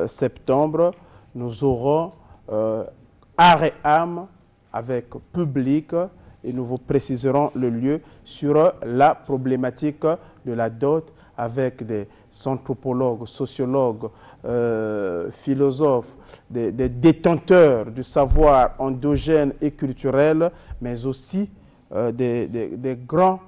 septembre, nous aurons Art et âme avec public et nous vous préciserons le lieu sur la problématique de la dot avec des anthropologues, sociologues, philosophes, des détenteurs du savoir endogène et culturel, mais aussi des grands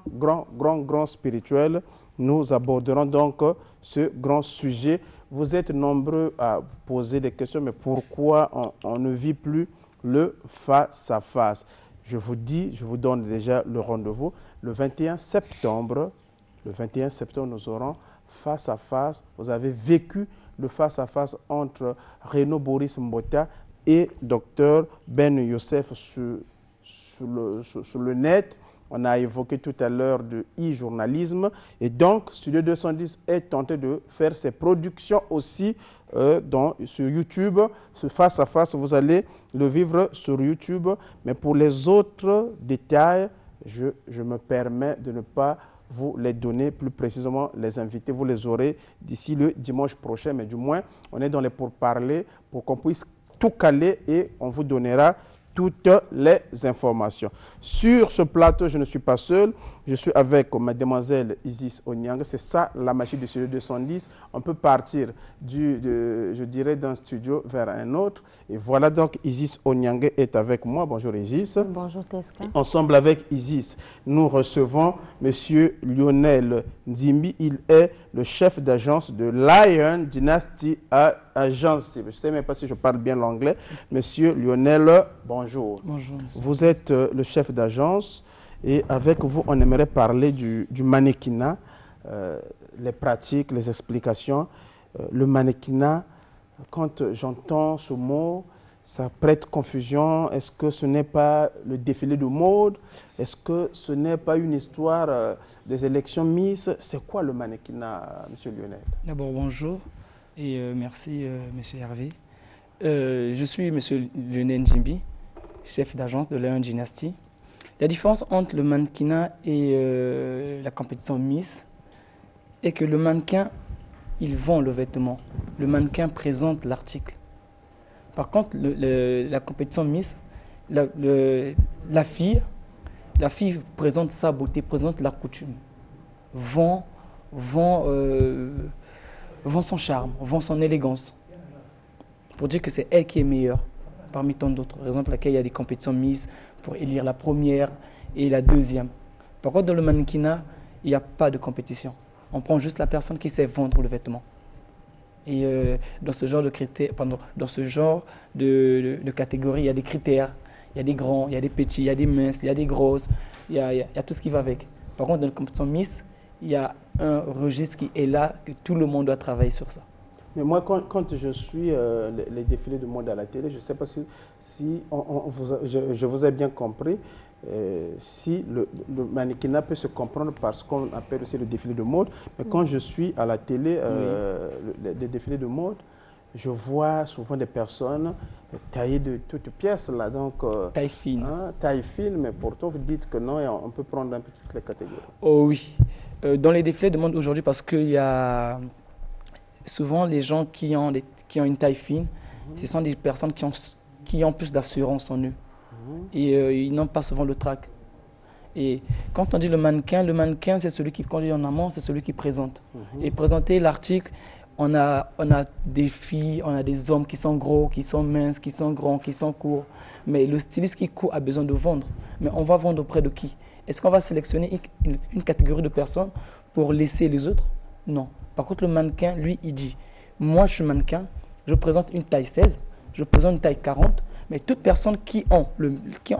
spirituels. Nous aborderons donc ce grand sujet. Vous êtes nombreux à poser des questions, mais pourquoi on ne vit plus le face-à-face? Je vous dis, je vous donne déjà le rendez-vous. Le 21 septembre, nous aurons face-à-face. Vous avez vécu le face-à-face entre Renaud Boris Mbota et Dr Ben Youssef sur le net. On a évoqué tout à l'heure de e-journalisme. Et donc, Studio 210 est tenté de faire ses productions aussi sur YouTube. Ce face-à-face, vous allez le vivre sur YouTube. Mais pour les autres détails, je me permets de ne pas vous les donner plus précisément. Les invités, vous les aurez d'ici le dimanche prochain. Mais du moins, on est dans les pourparlers pour qu'on puisse tout caler et on vous donnera toutes les informations. Sur ce plateau, je ne suis pas seul, je suis avec mademoiselle Isis Onyanga. C'est ça la magie du studio 210. On peut partir je dirais d'un studio vers un autre. Et voilà donc Isis Onyanga est avec moi. Bonjour Isis. Bonjour Teska. Ensemble avec Isis, nous recevons monsieur Lionel Nzimbi. Il est le chef d'agence de Lion Dynasty Agence. Je ne sais même pas si je parle bien l'anglais. Monsieur Lionel, bonjour. Bonjour. Monsieur. Vous êtes le chef d'agence et avec vous, on aimerait parler du mannequinat, les pratiques, les explications. Le mannequinat, quand j'entends ce mot, ça prête confusion. Est-ce que ce n'est pas le défilé de mode? Est-ce que ce n'est pas une histoire des élections Miss? C'est quoi le mannequinat, monsieur Lionel? D'abord, bonjour et merci, monsieur Hervé. Je suis monsieur Lionel Nzimbi, chef d'agence de Lion Dynasty. La différence entre le mannequinat et la compétition Miss est que le mannequin, il vend le vêtement. Le mannequin présente l'article. Par contre, la compétition Miss, la fille présente sa beauté, présente la coutume, vend son charme, vend son élégance, pour dire que c'est elle qui est meilleure parmi tant d'autres. Par exemple, laquelle il y a des compétitions Miss pour élire la première et la deuxième. Par contre, dans le mannequinat, il n'y a pas de compétition. On prend juste la personne qui sait vendre le vêtement. Et dans ce genre de critères, dans ce genre de catégories, il y a des critères. Il y a des grands, il y a des petits, il y a des minces, il y a des grosses, il y a tout ce qui va avec. Par contre, dans la compétition Miss, il y a un registre qui est là, que tout le monde doit travailler sur ça. Mais moi, quand je suis les défilés de mode à la télé, je ne sais pas si je vous ai bien compris, si le mannequinat peut se comprendre par ce qu'on appelle aussi le défilé de mode. Mais quand je suis à la télé, les défilés de mode, je vois souvent des personnes taillées de toutes pièces. Là, donc, taille fine. Taille fine, mais pourtant vous dites que non, on peut prendre un peu toutes les catégories. Oh oui. Dans les défilés de mode aujourd'hui, parce qu'il y a souvent les gens qui ont une taille fine, ce sont des personnes qui ont plus d'assurance en eux. Et ils n'ont pas souvent le trac. Et quand on dit le mannequin, c'est celui qui conduit en amont, c'est celui qui présente. Et présenter l'article, on a des filles, on a des hommes qui sont gros, qui sont minces, qui sont grands, qui sont courts. Mais le styliste qui court a besoin de vendre. Mais on va vendre auprès de qui? Est-ce qu'on va sélectionner une catégorie de personnes pour laisser les autres? Non. Par contre, le mannequin, lui, il dit, moi je suis mannequin, je présente une taille 16, je présente une taille 40, mais toute personne qui ont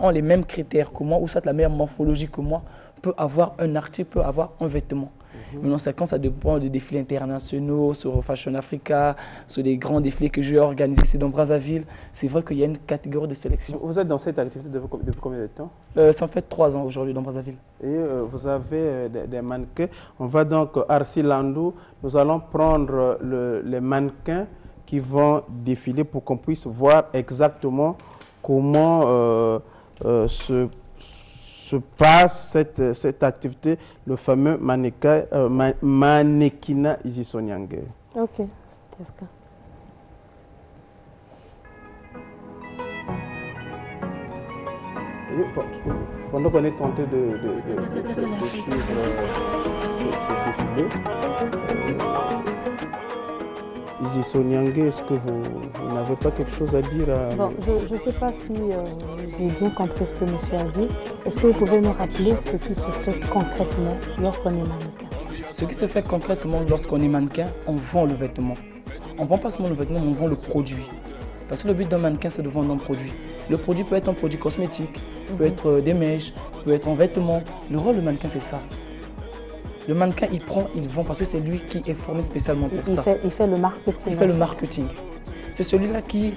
les mêmes critères que moi, ou soit la meilleure morphologie que moi, peut avoir un article, peut avoir un vêtement. Maintenant, quand ça dépend des défilés internationaux, sur Fashion Africa, sur des grands défilés que j'ai organisés ici dans Brazzaville, c'est vrai qu'il y a une catégorie de sélection. Vous êtes dans cette activité depuis combien de temps? Ça fait 3 ans aujourd'hui dans Brazzaville. Et vous avez des mannequins. On va donc à Arsilandou, nous allons prendre les mannequins qui vont défiler pour qu'on puisse voir exactement comment se passe cette activité, le fameux mannequinat Isis Onyanga. Ok, c'est ça. Pendant qu'on est tenté de suivre ce défilé, Isis Onyanga, est-ce que vous n'avez pas quelque chose à dire Bon, je ne sais pas si j'ai bien compris ce que monsieur a dit. Est-ce que vous pouvez me rappeler ce qui se fait concrètement lorsqu'on est mannequin? Ce qui se fait concrètement lorsqu'on est mannequin, on vend le vêtement. On ne vend pas seulement le vêtement, on vend le produit. Parce que le but d'un mannequin, c'est de vendre un produit. Le produit peut être un produit cosmétique, peut être des mèches, peut être un vêtement. Le rôle du mannequin, c'est ça. Le mannequin, il prend, il vend parce que c'est lui qui est formé spécialement pour ça. Il fait le marketing. Il fait le marketing. C'est celui-là qui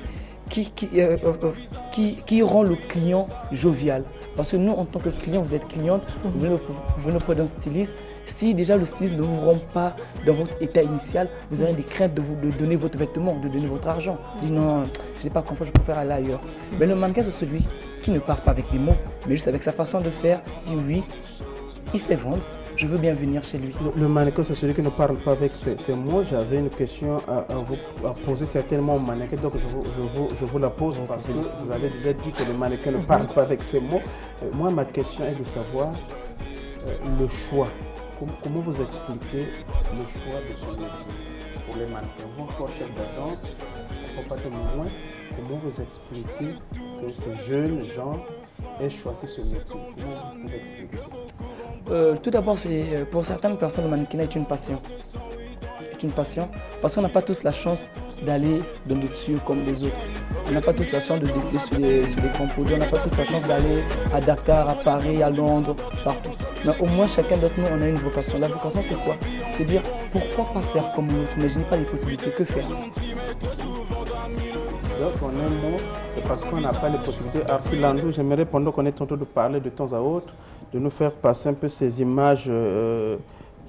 rend le client jovial. Parce que nous, en tant que client, vous êtes cliente, vous venez auprès d'un styliste. Si déjà le styliste ne vous rend pas dans votre état initial, vous aurez des craintes de donner votre vêtement, de donner votre argent. Vous dites non, je n'ai pas confiance, je préfère aller ailleurs. Mais le mannequin, c'est celui qui ne part pas avec des mots, mais juste avec sa façon de faire. Il dit oui, il sait vendre. je veux bien venir chez lui. Le mannequin, c'est celui qui ne parle pas avec ses mots. J'avais une question à poser certainement au mannequin, donc je vous la pose parce que vous avez déjà dit que le mannequin ne parle pas avec ses mots. Moi, ma question est de savoir le choix. Comment vous expliquez le choix de ce métier pour les mannequins? Vous, encore chef d'agence, accompagnez-moi, comment vous expliquez que ces jeunes gens aient choisi ce métier? Comment vous pouvez expliquer ça? Tout d'abord, pour certaines personnes, le mannequinat est une passion. Une passion parce qu'on n'a pas tous la chance d'aller dans des cieux comme les autres. On n'a pas tous la chance de défiler sur les grands produits, on n'a pas tous la chance d'aller à Dakar, à Paris, à Londres, partout. Mais au moins chacun d'entre nous, on a une vocation. La vocation, c'est quoi? C'est dire pourquoi pas faire comme l'autre, mais je n'ai pas les possibilités, que faire? Donc en un mot, c'est parce qu'on n'a pas les possibilités. Arsi Landou, j'aimerais pendant qu'on est en train de parler de temps à autre, de nous faire passer un peu ces images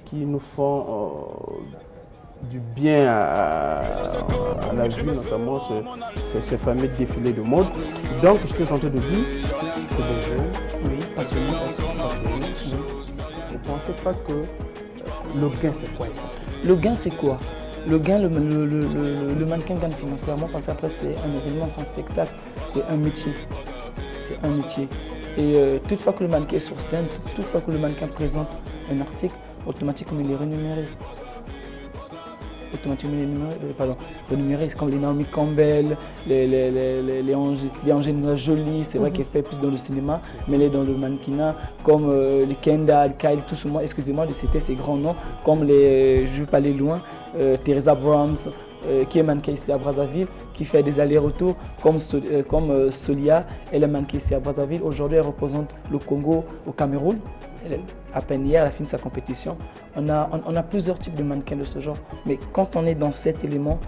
qui nous font du bien à la vue, notamment ces fameux défilés de mode. Donc, je t'ai en train de dire, c'est des jeunes. Oui, passionnés. Vous ne pensez pas que le gain, c'est quoi? Le gain, c'est quoi? Le gain, le mannequin gagne financièrement parce qu'après, c'est un événement, c'est un spectacle, c'est un métier. C'est un métier. Et toutefois que le mannequin est sur scène, toutefois que le mannequin présente un article, automatiquement il est rémunéré. Rémunéré, c'est comme les Naomi Campbell, les Angelina Jolie, c'est vrai qu'elle fait plus dans le cinéma, mais elle est dans le mannequinat, comme les Kendall, Kyle, tout ce monde, excusez-moi de citer ces grands noms, comme je ne veux pas aller loin, Teresa Brahms, qui est mannequin ici à Brazzaville, qui fait des allers-retours, comme Solia, elle est mannequin ici à Brazzaville. Aujourd'hui, elle représente le Congo au Cameroun. À peine hier, elle a fini sa compétition. On a plusieurs types de mannequins de ce genre. Mais quand on est dans cet élément,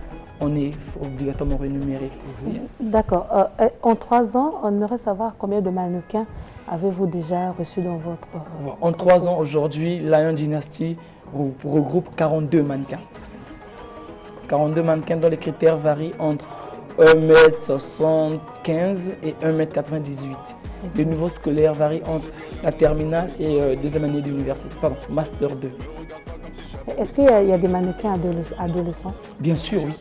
on est obligatoirement rémunéré. D'accord. En 3 ans, on aimerait savoir combien de mannequins avez-vous déjà reçus dans votre... En 3 ans, aujourd'hui, Lion Dynasty regroupe 42 mannequins. 42 mannequins dont les critères varient entre 1m75 et 1m98. Les niveaux scolaires varient entre la terminale et deuxième année d'université, pardon, Master 2. Est-ce qu'il y a des mannequins adolescents? Bien sûr, oui.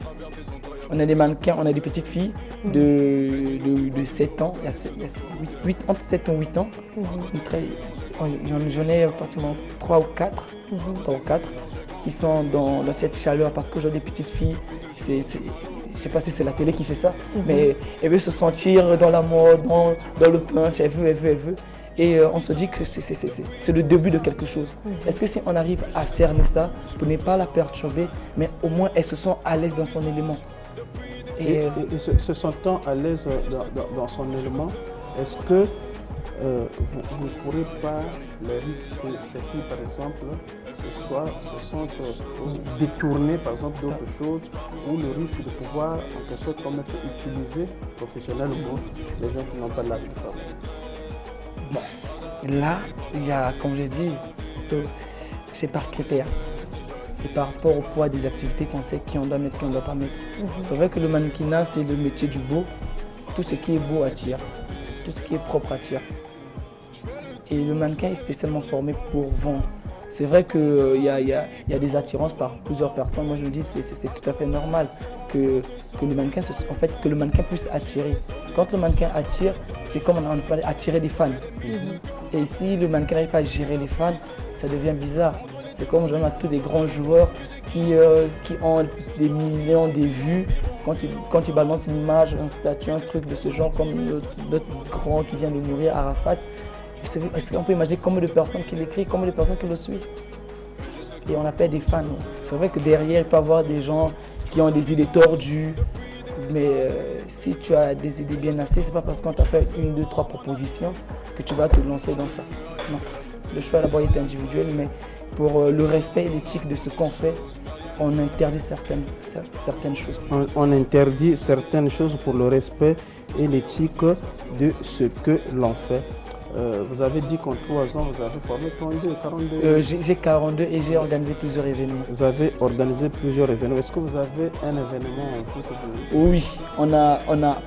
On a des mannequins, on a des petites filles de 7 ans, entre 7 et 8 ans. J'en ai pratiquement 3 ou 4 qui sont dans cette chaleur parce qu'aujourd'hui, les petites filles, je ne sais pas si c'est la télé qui fait ça, mais elles veulent se sentir dans la mode, dans le punch, elles veulent. Et on se dit que c'est le début de quelque chose. Est-ce que si on arrive à cerner ça, pour ne pas la perturber, mais au moins elles se sentent à l'aise dans son élément. Et se sentant à l'aise dans son élément, est-ce que vous ne pourrez pas, le risque que ces filles, par exemple, se sentent détournées, par exemple, d'autres choses, ou le risque de pouvoir, en quelque sorte, comme être utilisé professionnellement les gens qui n'ont pas l'âge de travail? Là, il y a, comme j'ai dit, c'est par critère. C'est par rapport au poids des activités qu'on sait qui on doit mettre, qui on ne doit pas mettre. C'est vrai que le mannequinat, c'est le métier du beau. Tout ce qui est beau attire. Tout ce qui est propre attire. Et le mannequin est spécialement formé pour vendre. C'est vrai qu'il y a des attirances par plusieurs personnes. Moi, je me dis que c'est tout à fait normal que le mannequin puisse attirer. Quand le mannequin attire, c'est comme on peut attirer des fans. Et si le mannequin n'arrive pas à gérer les fans, ça devient bizarre. C'est comme on a tous des grands joueurs qui ont des millions de vues. Quand ils balancent une image, un statut, un truc de ce genre, comme d'autres grands qui viennent de mourir, Arafat, est-ce qu'on peut imaginer combien de personnes qui l'écrivent, combien de personnes qui le suivent? Et on appelle des fans. C'est vrai que derrière, il peut y avoir des gens qui ont des idées tordues. Mais si tu as des idées bien assises, ce n'est pas parce qu'on t'a fait 1, 2, 3 propositions que tu vas te lancer dans ça. Non. Le choix d'abord est individuel, mais pour le respect et l'éthique de ce qu'on fait, on interdit certaines choses. On interdit certaines choses pour le respect et l'éthique de ce que l'on fait. Vous avez dit qu'en 3 ans, vous avez formé 32, 42 J'ai 42 et j'ai organisé plusieurs événements. Vous avez organisé plusieurs événements. Est-ce que vous avez un événement en vue? Oui, on a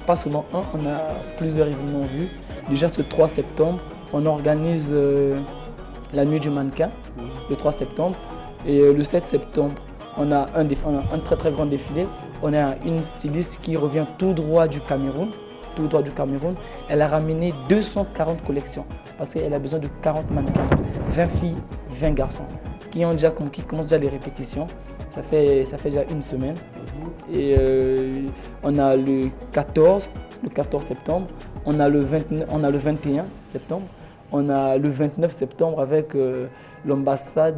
pas seulement un, on a plusieurs événements en vue. Déjà ce 3 septembre, on organise la nuit du mannequin, le 3 septembre. Et le 7 septembre, on a un très très grand défilé. On a une styliste qui revient tout droit du Cameroun. Elle a ramené 240 collections parce qu'elle a besoin de 40 mannequins, 20 filles, 20 garçons qui commencent déjà les répétitions. Ça fait déjà une semaine. Et on a le 14 septembre, on a le 21 septembre, on a le 29 septembre avec l'ambassade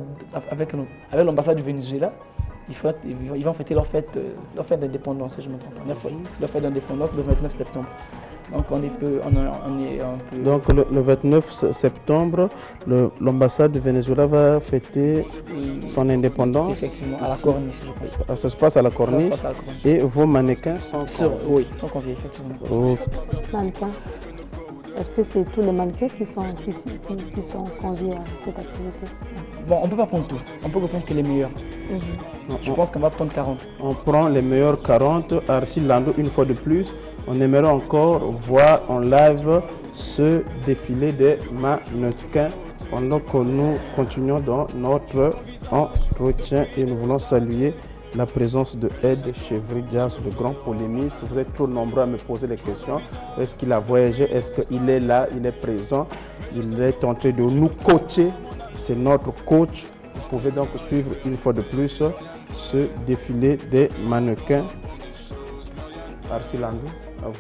du Venezuela. Ils vont fêter leur fête d'indépendance, si je ne me trompe pas. Leur fête d'indépendance le 29 septembre. Donc on est un peu... Donc le 29 septembre, l'ambassade du Venezuela va fêter son indépendance. Effectivement, à la Corniche, je pense. Ça se passe à la Corniche. Et vos mannequins sont Oui, sont conviés, effectivement. Oh. Mannequins. Est-ce que c'est tous les mannequins qui sont conviés à cette activité? Bon, on ne peut pas prendre tout. On peut prendre que les meilleurs. Je pense qu'on va prendre 40. On prend les meilleurs 40. Arsil Lando, une fois de plus, on aimerait encore voir en live ce défilé des mannequins pendant que nous continuons dans notre entretien et nous voulons saluer la présence de Ed Chevry-Diaz, le grand polémiste. Vous êtes trop nombreux à me poser les questions. Est-ce qu'il a voyagé? Est-ce qu'il est là? Il est présent. Il est en train de nous coacher. C'est notre coach. Vous pouvez donc suivre une fois de plus ce défilé des mannequins. Arsil Lando, à vous.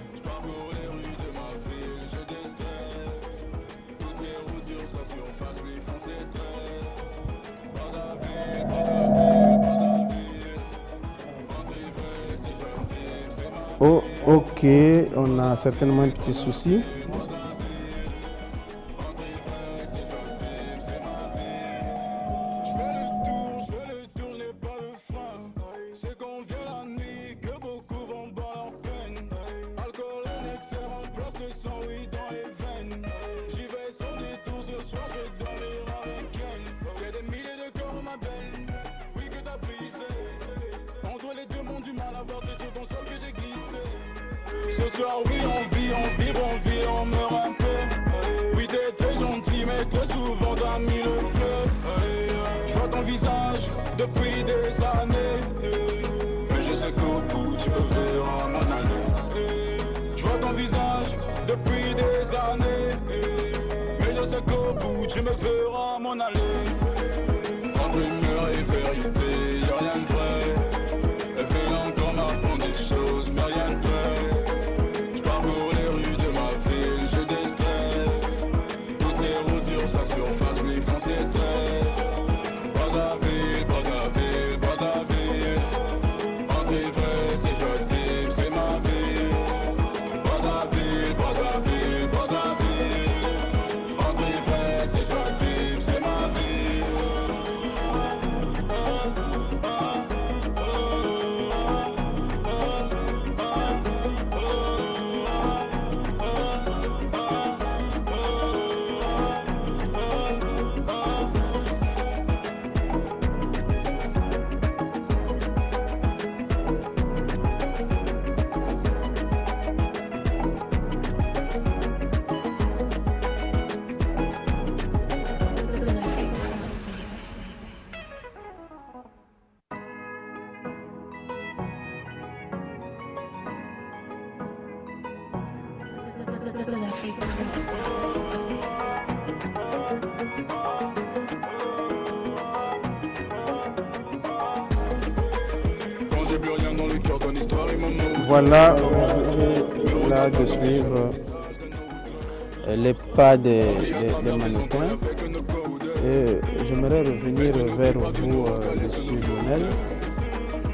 Oh, ok, on a certainement un petit souci. Ce soir oui on vibre, on meurt un peu. Oui t'es très gentil mais très souvent t'as mis le feu. Je vois ton visage depuis des années, mais je sais qu'au bout tu me verras m'en aller. Je vois ton visage depuis des années, mais je sais qu'au bout tu me verras m'en aller. Entre humeur et vérité, y'a rien de vrai. Elle veut encore m'apprendre des choses, mais rien de vrai. Sa surface lui font ses traits. Brazzaville, Brazzaville, Brazzaville. Entrer vrai, c'est joli, c'est ma vie. Brazzaville, Brazzaville, Brazzaville. Entrer vrai, c'est joli, c'est ma vie. Voilà, là de suivre les pas des mannequins. Et j'aimerais revenir vers vous, monsieur Lionel,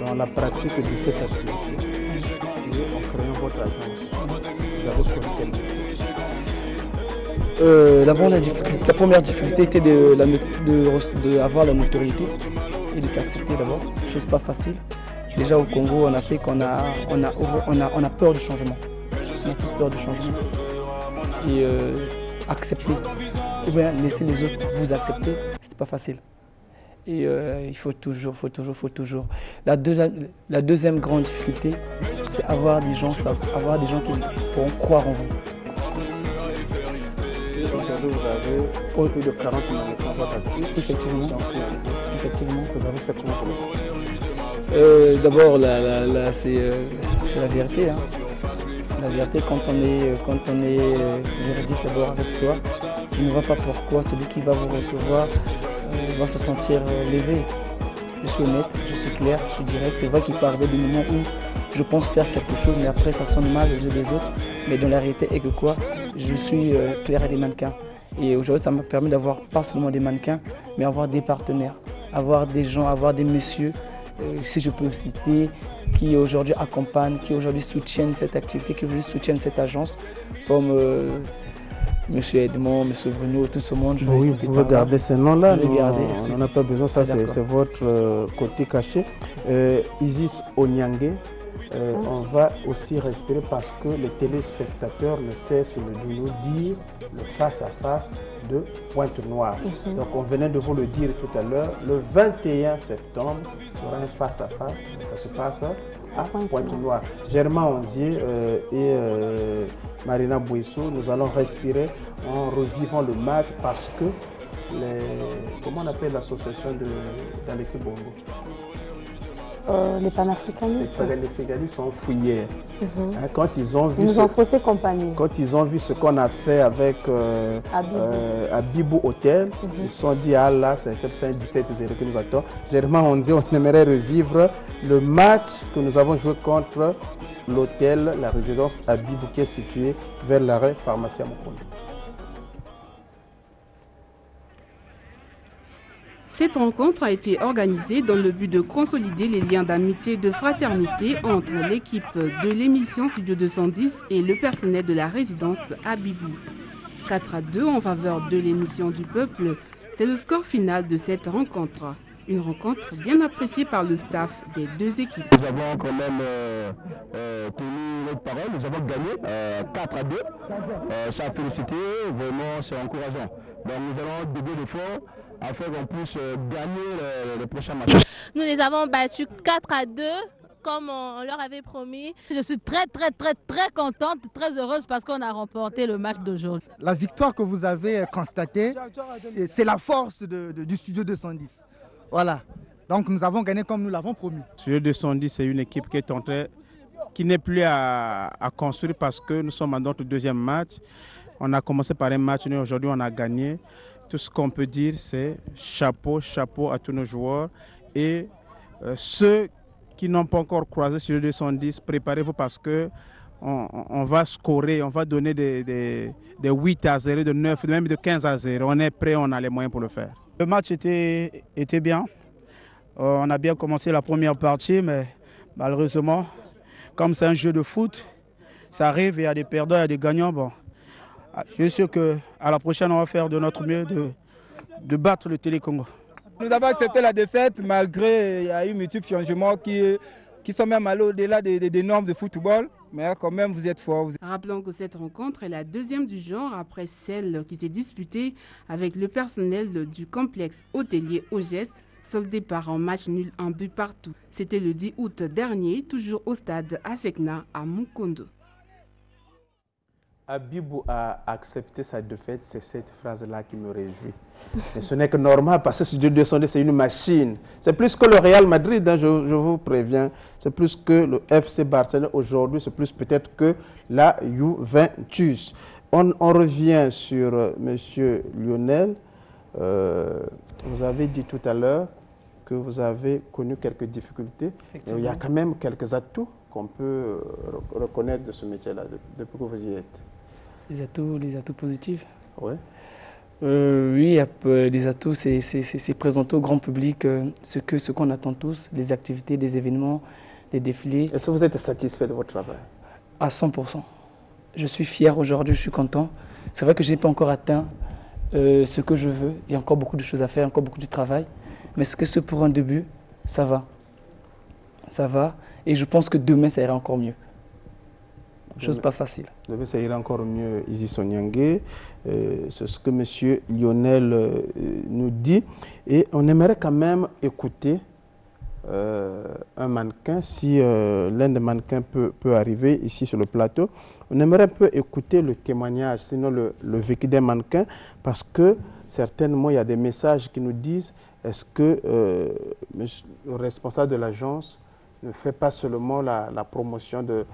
dans la pratique de cette activité. Et en créant votre agence, vous avez connu quelle difficulté? La première difficulté était d'avoir la notoriété et de s'accepter d'abord, chose pas facile. Déjà au Congo, on a fait qu'on a peur du changement. On a tous peur du changement. Et accepter, ou bien laisser les autres vous accepter, c'était pas facile. Et il faut toujours. La deuxième grande difficulté, c'est avoir des gens qui pourront croire en vous. vous avez plus de 40 mannequins. Effectivement. Effectivement. Vous avez fait comment pour D'abord, c'est la vérité. Hein. La vérité, quand on est véridique d'abord avec soi, il ne voit pas pourquoi celui qui va vous recevoir va se sentir lésé. Je suis honnête, je suis clair, je suis direct. C'est vrai qu'il peut arriver des moments où je pense faire quelque chose, mais après ça sonne mal aux yeux des autres. Mais dans la réalité est que quoi, je suis clair à des mannequins. Et aujourd'hui, ça m'a permis d'avoir pas seulement des mannequins, mais avoir des partenaires, avoir des gens, avoir des messieurs, si je peux citer, qui aujourd'hui accompagnent, qui aujourd'hui soutiennent cette activité, qui aujourd'hui soutiennent cette agence, comme M. Edmond, M. Bruno, tout ce monde. Oui, vous pouvez garder ces noms-là, on n'en a pas besoin, ça c'est votre côté caché. Isis Onyangue, on va aussi respirer parce que les téléspectateurs ne cessent de nous dire le face-à-face de Pointe-Noire. Donc on venait de vous le dire tout à l'heure, le 21 septembre, il y aura un face-à-face, ça se passe à Pointe-Noire. Germain Onzier et Marina Bouissou, nous allons respirer en revivant le match parce que comment on appelle l'association d'Alexis Bongo? Les panafricanistes. Les panafricanistes sont fouillés. Quand ils ont vu quand ils ont vu ce qu'on a fait avec Abibou Hotel, ils se sont dit ah là c'est un 17-0 que nous attend. Germain on dit on aimerait revivre le match que nous avons joué contre l'hôtel, la résidence Abibou qui est située vers l'arrêt pharmacie à Mukondo. Cette rencontre a été organisée dans le but de consolider les liens d'amitié et de fraternité entre l'équipe de l'émission Studio 210 et le personnel de la résidence Abibou. 4-2 en faveur de l'émission du peuple, c'est le score final de cette rencontre. Une rencontre bien appréciée par le staff des deux équipes. Nous avons quand même tenu notre parole, nous avons gagné 4-2. Ça a félicité, vraiment c'est encourageant. Donc nous allons doubler l'effort afin qu'on puisse gagner le prochain match. Nous les avons battus 4-2. Comme on leur avait promis. Je suis très contente, très heureuse parce qu'on a remporté le match d'aujourd'hui. La victoire que vous avez constatée, c'est la force du Studio 210. Voilà. Donc nous avons gagné comme nous l'avons promis. Studio 210, c'est une équipe qui n'est plus à construire parce que nous sommes à notre deuxième match. On a commencé par un match, nous aujourd'hui on a gagné. Tout ce qu'on peut dire, c'est chapeau à tous nos joueurs. Et ceux qui n'ont pas encore croisé sur le 210, préparez-vous parce qu'on va scorer, on va donner des 8-0, de 9, même de 15-0. On est prêt, on a les moyens pour le faire. Le match était bien. On a bien commencé la première partie, mais malheureusement, comme c'est un jeu de foot, ça arrive, il y a des perdants, il y a des gagnants. Bon. Je suis sûr qu'à la prochaine, on va faire de notre mieux de battre le Télécongo. Nous avons accepté la défaite malgré il y a eu multiples changements qui sont même allés au-delà des normes de football. Mais quand même, vous êtes forts. Rappelons que cette rencontre est la deuxième du genre après celle qui s'est disputée avec le personnel du complexe hôtelier Ogès, soldé par un match nul en but partout. C'était le 10 août dernier, toujours au stade Asekna à Mukondo. Abibou a accepté sa défaite, c'est cette phrase-là qui me réjouit. Et ce n'est que normal parce que Studio 210, c'est une machine. C'est plus que le Real Madrid, hein, je vous préviens. C'est plus que le FC Barcelone aujourd'hui, c'est plus peut-être que la Juventus. On revient sur M. Lionel. Vous avez dit tout à l'heure que vous avez connu quelques difficultés. Il y a quand même quelques atouts qu'on peut reconnaître de ce métier-là depuis que vous y êtes. Les atouts positifs. Ouais. Oui, des atouts, c'est présenter au grand public ce qu'on attend tous, les activités, des événements, des défilés. Est-ce que vous êtes satisfait de votre travail? À 100%. Je suis fier aujourd'hui, je suis content. C'est vrai que je n'ai pas encore atteint ce que je veux. Il y a encore beaucoup de choses à faire, encore beaucoup de travail. Mais est-ce que c'est pour un début? Ça va. Ça va. Et je pense que demain, ça ira encore mieux. Chose pas facile. Demain, ça ira encore mieux, Isis Onyangue. C'est ce que M. Lionel nous dit. Et on aimerait quand même écouter un mannequin, si l'un des mannequins peut arriver ici sur le plateau. On aimerait un peu écouter le témoignage, sinon le vécu des mannequins, parce que certainement, il y a des messages qui nous disent est-ce que le responsable de l'agence ne fait pas seulement la promotion de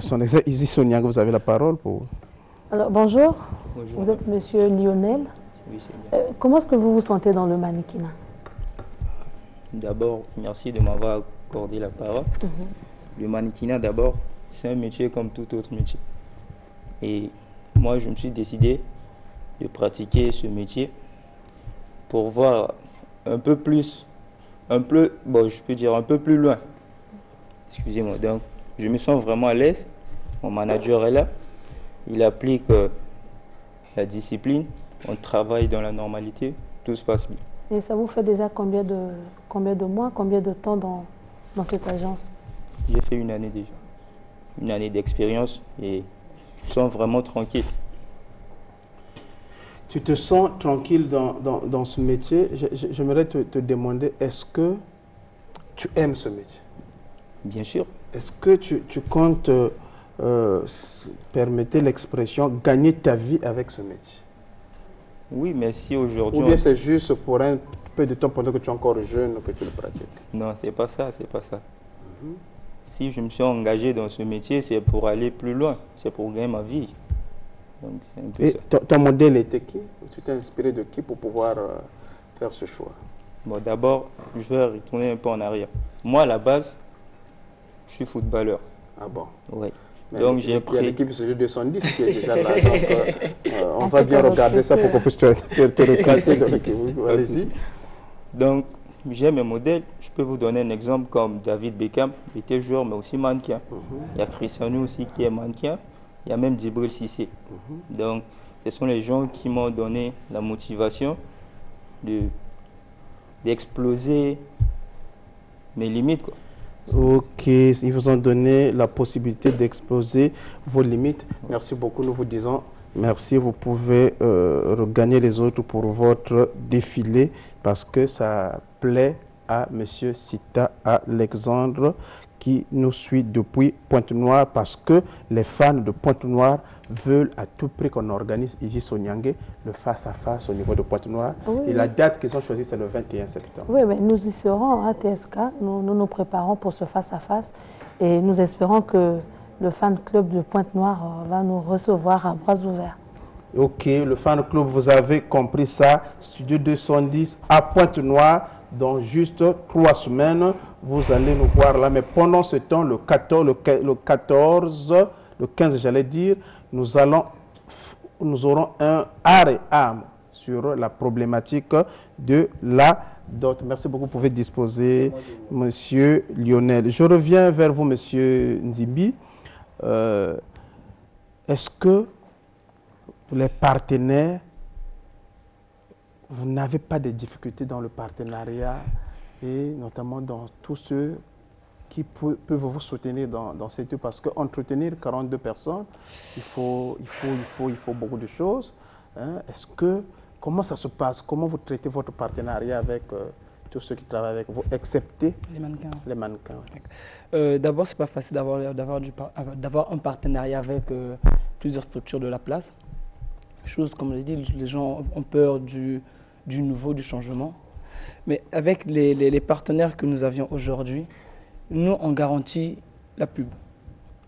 son exercice. Ici, Sonia, vous avez la parole pour... Alors, bonjour. Bonjour. Vous êtes monsieur Lionel. Oui, c'est bien. Comment est-ce que vous vous sentez dans le mannequinat? D'abord, merci de m'avoir accordé la parole. Le mannequinat, d'abord, c'est un métier comme tout autre métier. Et moi, je me suis décidé de pratiquer ce métier pour voir un peu plus, je peux dire un peu plus loin. Excusez-moi. Donc, je me sens vraiment à l'aise. Mon manager est là. Il applique la discipline. On travaille dans la normalité. Tout se passe bien. Et ça vous fait déjà combien de mois, combien de temps dans cette agence? J'ai fait une année déjà. Une année d'expérience et je me sens vraiment tranquille. Tu te sens tranquille dans ce métier. J'aimerais te demander, est-ce que tu aimes ce métier? Bien sûr. Est-ce que tu comptes, permettez l'expression, gagner ta vie avec ce métier? Oui, mais si aujourd'hui... Ou bien c'est juste pour un peu de temps pendant que tu es encore jeune que tu le pratiques? Non, c'est pas ça, c'est pas ça. Si je me suis engagé dans ce métier, c'est pour aller plus loin, c'est pour gagner ma vie. Donc, c'est un peu ça. Ton modèle était qui? Tu t'es inspiré de qui pour pouvoir faire ce choix? Bon, d'abord, je vais retourner un peu en arrière. Moi, à la base, je suis footballeur. Ah bon? Oui. Mais donc j'ai pris... Il y a l'équipe sur le 210 qui est déjà là. Donc, on va bien regarder ça pour qu'on puisse te recadrer. Allez-y. Donc, j'ai mes modèles. Je peux vous donner un exemple comme David Beckham, il était joueur mais aussi mannequin. Il y a Cristiano aussi qui est mannequin. Il y a même Djibril Cissé. Donc, ce sont les gens qui m'ont donné la motivation d'exploser mes limites, quoi. Ok, ils vous ont donné la possibilité d'exploser vos limites. Merci beaucoup, nous vous disons merci. Vous pouvez regagner les autres pour votre défilé parce que ça plaît à M. Sita Alexandre qui nous suit depuis Pointe-Noire parce que les fans de Pointe-Noire veulent à tout prix qu'on organise ici Sonyangé le face-à-face au niveau de Pointe-Noire. Oui. Et la date qu'ils ont choisie, c'est le 21 septembre. Oui, mais nous y serons à TSK. Nous nous préparons pour ce face-à-face et nous espérons que le fan club de Pointe-Noire va nous recevoir à bras ouverts. Ok, le fan club, vous avez compris ça. Studio 210 à Pointe-Noire. Dans juste 3 semaines, vous allez nous voir là. Mais pendant ce temps, le 15, j'allais dire, nous aurons un art et âme sur la problématique de la dot. Merci beaucoup. Vous pouvez disposer, Monsieur Lionel. Je reviens vers vous, Monsieur Nzibi. Est-ce que les partenaires, vous n'avez pas de difficultés dans le partenariat et notamment dans tous ceux qui peuvent vous soutenir dans cette... Parce qu'entretenir 42 personnes, il faut beaucoup de choses. Hein. Comment ça se passe? Comment vous traitez votre partenariat avec tous ceux qui travaillent avec vous, excepté les mannequins? Les mannequins. D'abord, ce n'est pas facile d'avoir un partenariat avec plusieurs structures de la place. Chose, comme je l'ai dit, les gens ont peur du nouveau, du changement. Mais avec les partenaires que nous avions aujourd'hui, nous, on garantit la pub.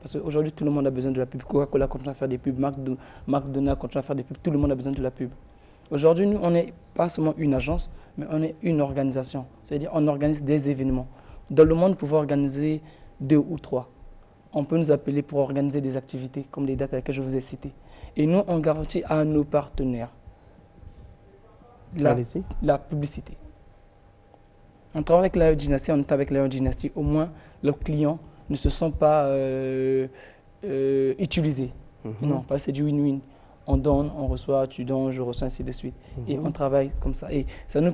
Parce qu'aujourd'hui, tout le monde a besoin de la pub. Coca-Cola continue à faire des pubs, McDonald's continue à faire des pubs. Tout le monde a besoin de la pub. Aujourd'hui, nous, on n'est pas seulement une agence, mais on est une organisation. C'est-à-dire on organise des événements. Dans le monde, on peut organiser 2 ou 3. On peut nous appeler pour organiser des activités, comme les dates à laquelle je vous ai citées. Et nous, on garantit à nos partenaires la publicité. On travaille avec la Dynastie, on est avec la Dynastie. Au moins, leurs clients ne se sentent pas utilisés. Non, parce que c'est du win-win. On donne, on reçoit, tu donnes, je reçois, ainsi de suite. Et on travaille comme ça. Et ça me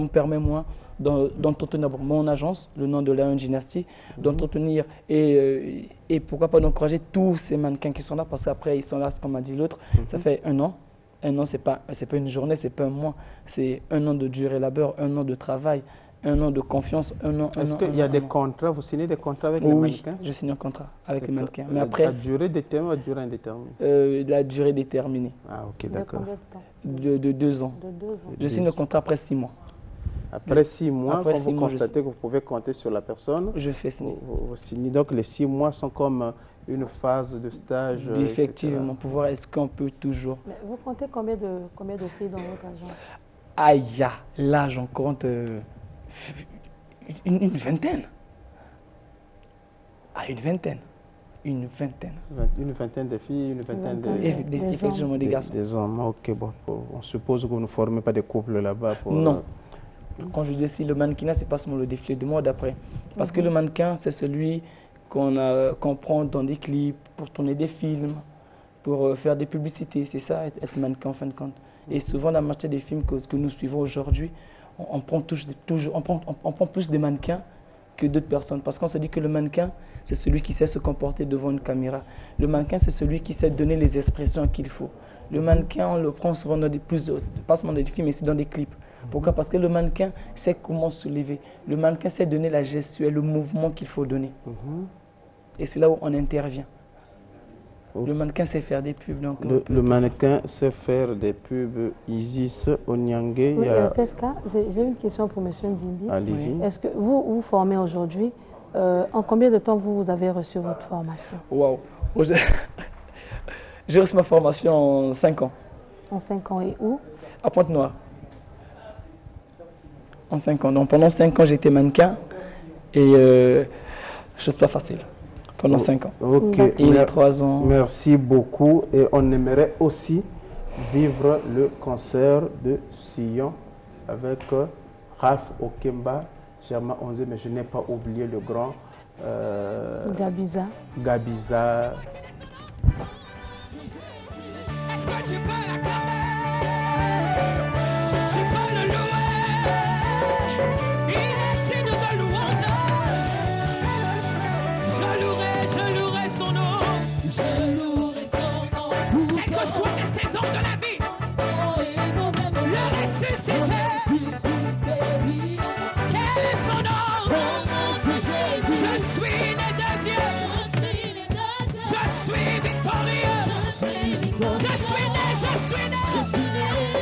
permet moi, d'entretenir mon agence, le nom de la Dynastie, d'entretenir et pourquoi pas d'encourager tous ces mannequins qui sont là, parce qu'après, ils sont là, comme a dit l'autre, ça fait 1 an. 1 an, ce n'est pas une journée, ce n'est pas un mois, c'est 1 an de durée labeur, 1 an de travail, un an de confiance, un an. Est-ce qu'il y a des contrats, vous signez des contrats avec les mannequins? Oui, je signe un contrat avec les mannequins. Mais après, la durée déterminée ou la durée indéterminée? La durée déterminée. Ah, ok, d'accord. De 2 ans. Je signe le contrat après 6 mois. Après 6 mois, quand vous constatez que vous pouvez compter sur la personne, je fais signer. Vous signez. Donc les 6 mois sont comme une phase de stage. Effectivement, pour voir est-ce qu'on peut toujours. Mais vous comptez combien de filles dans votre agence? Aïe, là j'en compte une vingtaine. Ah, une vingtaine. Une vingtaine de filles, une vingtaine effectivement, des garçons. Des hommes, ok, bon. On suppose que vous ne formez pas de couples là-bas pour... Non. Quand je dis si le mannequinat, ce n'est pas seulement le défilé de mode après. Parce que le mannequin, c'est celui qu'on prend dans des clips, pour tourner des films, pour faire des publicités. C'est ça, être mannequin en fin de compte. Et souvent, dans la matière des films que nous suivons aujourd'hui, on prend plus de mannequins que d'autres personnes. Parce qu'on se dit que le mannequin, c'est celui qui sait se comporter devant une caméra. Le mannequin, c'est celui qui sait donner les expressions qu'il faut. Le mannequin, on le prend souvent dans pas seulement dans des films, mais c'est dans des clips. Pourquoi? Parce que le mannequin sait comment se lever. Le mannequin sait donner la gestuelle, le mouvement qu'il faut donner. Et c'est là où on intervient. Le mannequin sait faire des pubs. Donc le mannequin sait faire des pubs. Isis Onyangue. Oui, Teska, j'ai une question pour M. Ndimbi. Allez-y. Est-ce que vous formez aujourd'hui, en combien de temps vous avez reçu votre formation? Waouh. J'ai reçu ma formation en 5 ans. En 5 ans et où? À Pointe-Noire. En 5 ans. Donc pendant 5 ans, j'étais mannequin et chose pas facile. Pendant 5 ans. Ok. Et il y a 3 ans. Merci beaucoup. Et on aimerait aussi vivre le concert de Sion avec Ralph Okemba, Germain Onze, mais je n'ai pas oublié le grand Gabiza. Est-ce que tu peux l'acclamer? Tu peux le louer. Il est digne de louange. Je louerai son nom. Je louerai son nom. Quelles que soient les saisons de la vie. Le ressuscité. Quel est son nom? Je suis né de Dieu. Je suis victorieux. Je suis né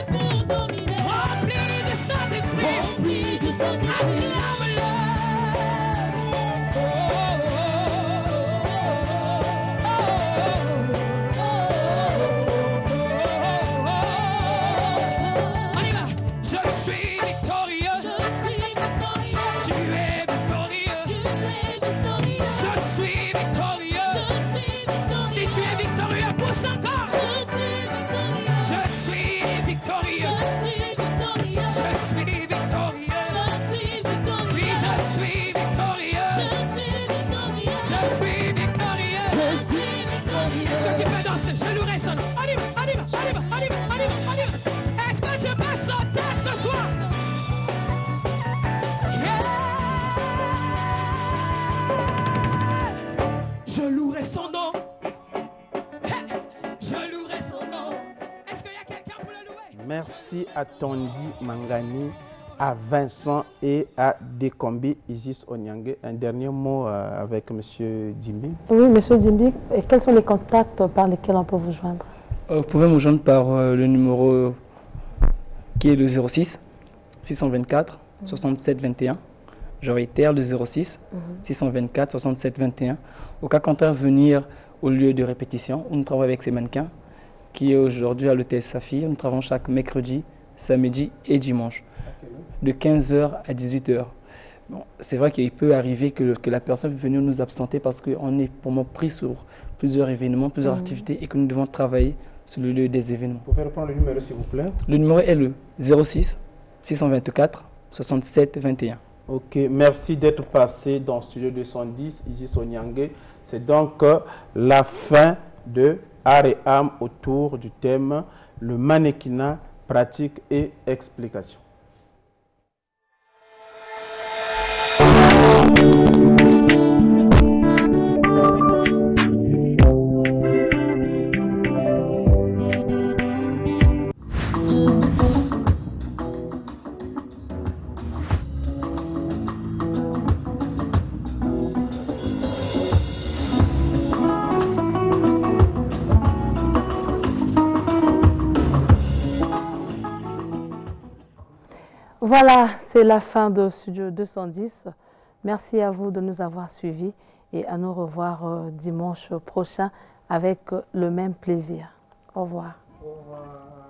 pour dominer. Rempli de Saint-Esprit. Acclame-le. On y va. Je suis victorieux. Tu es victorieux. Je suis victorieux. Si tu es victorieux, pousse encore. Je suis victorieux. Je suis victorieux. Oui, je suis victorieux. Je suis victorieux. Est-ce que tu peux danser? Je louerai son nom. On y va, on y va, on y va, on y va, on y va, on y va. Est-ce que tu peux sauter ce soir? Je louerai son nom. Je louerai son nom. Est-ce qu'il y a quelqu'un pour le louer? Merci à Tondi Mangani, à Vincent et à Dekombi Isis Onyangue. Un dernier mot avec M. Dimbi. Oui, M. Dimbi, et quels sont les contacts par lesquels on peut vous joindre? Vous pouvez me joindre par le numéro qui est le 06 624 67 21. Je réitère le 06 624 67 21. Au cas contraire, venir au lieu de répétition où nous travaillons avec ces mannequins, qui est aujourd'hui à l'hôtel Safi. Nous travaillons chaque mercredi, samedi et dimanche, de 15h à 18h. Bon, c'est vrai qu'il peut arriver que la personne peut venir nous absenter parce qu'on est pour moi pris sur plusieurs événements, plusieurs activités et que nous devons travailler sur le lieu des événements. Vous pouvez reprendre le numéro s'il vous plaît? Le numéro est le 06 624 67 21. Ok, merci d'être passé dans Studio 210, Isis Onyangue. C'est donc la fin de Art et âme autour du thème le mannequinat, pratique et explication. Voilà, c'est la fin de Studio 210. Merci à vous de nous avoir suivis et à nous revoir dimanche prochain avec le même plaisir. Au revoir. Au revoir.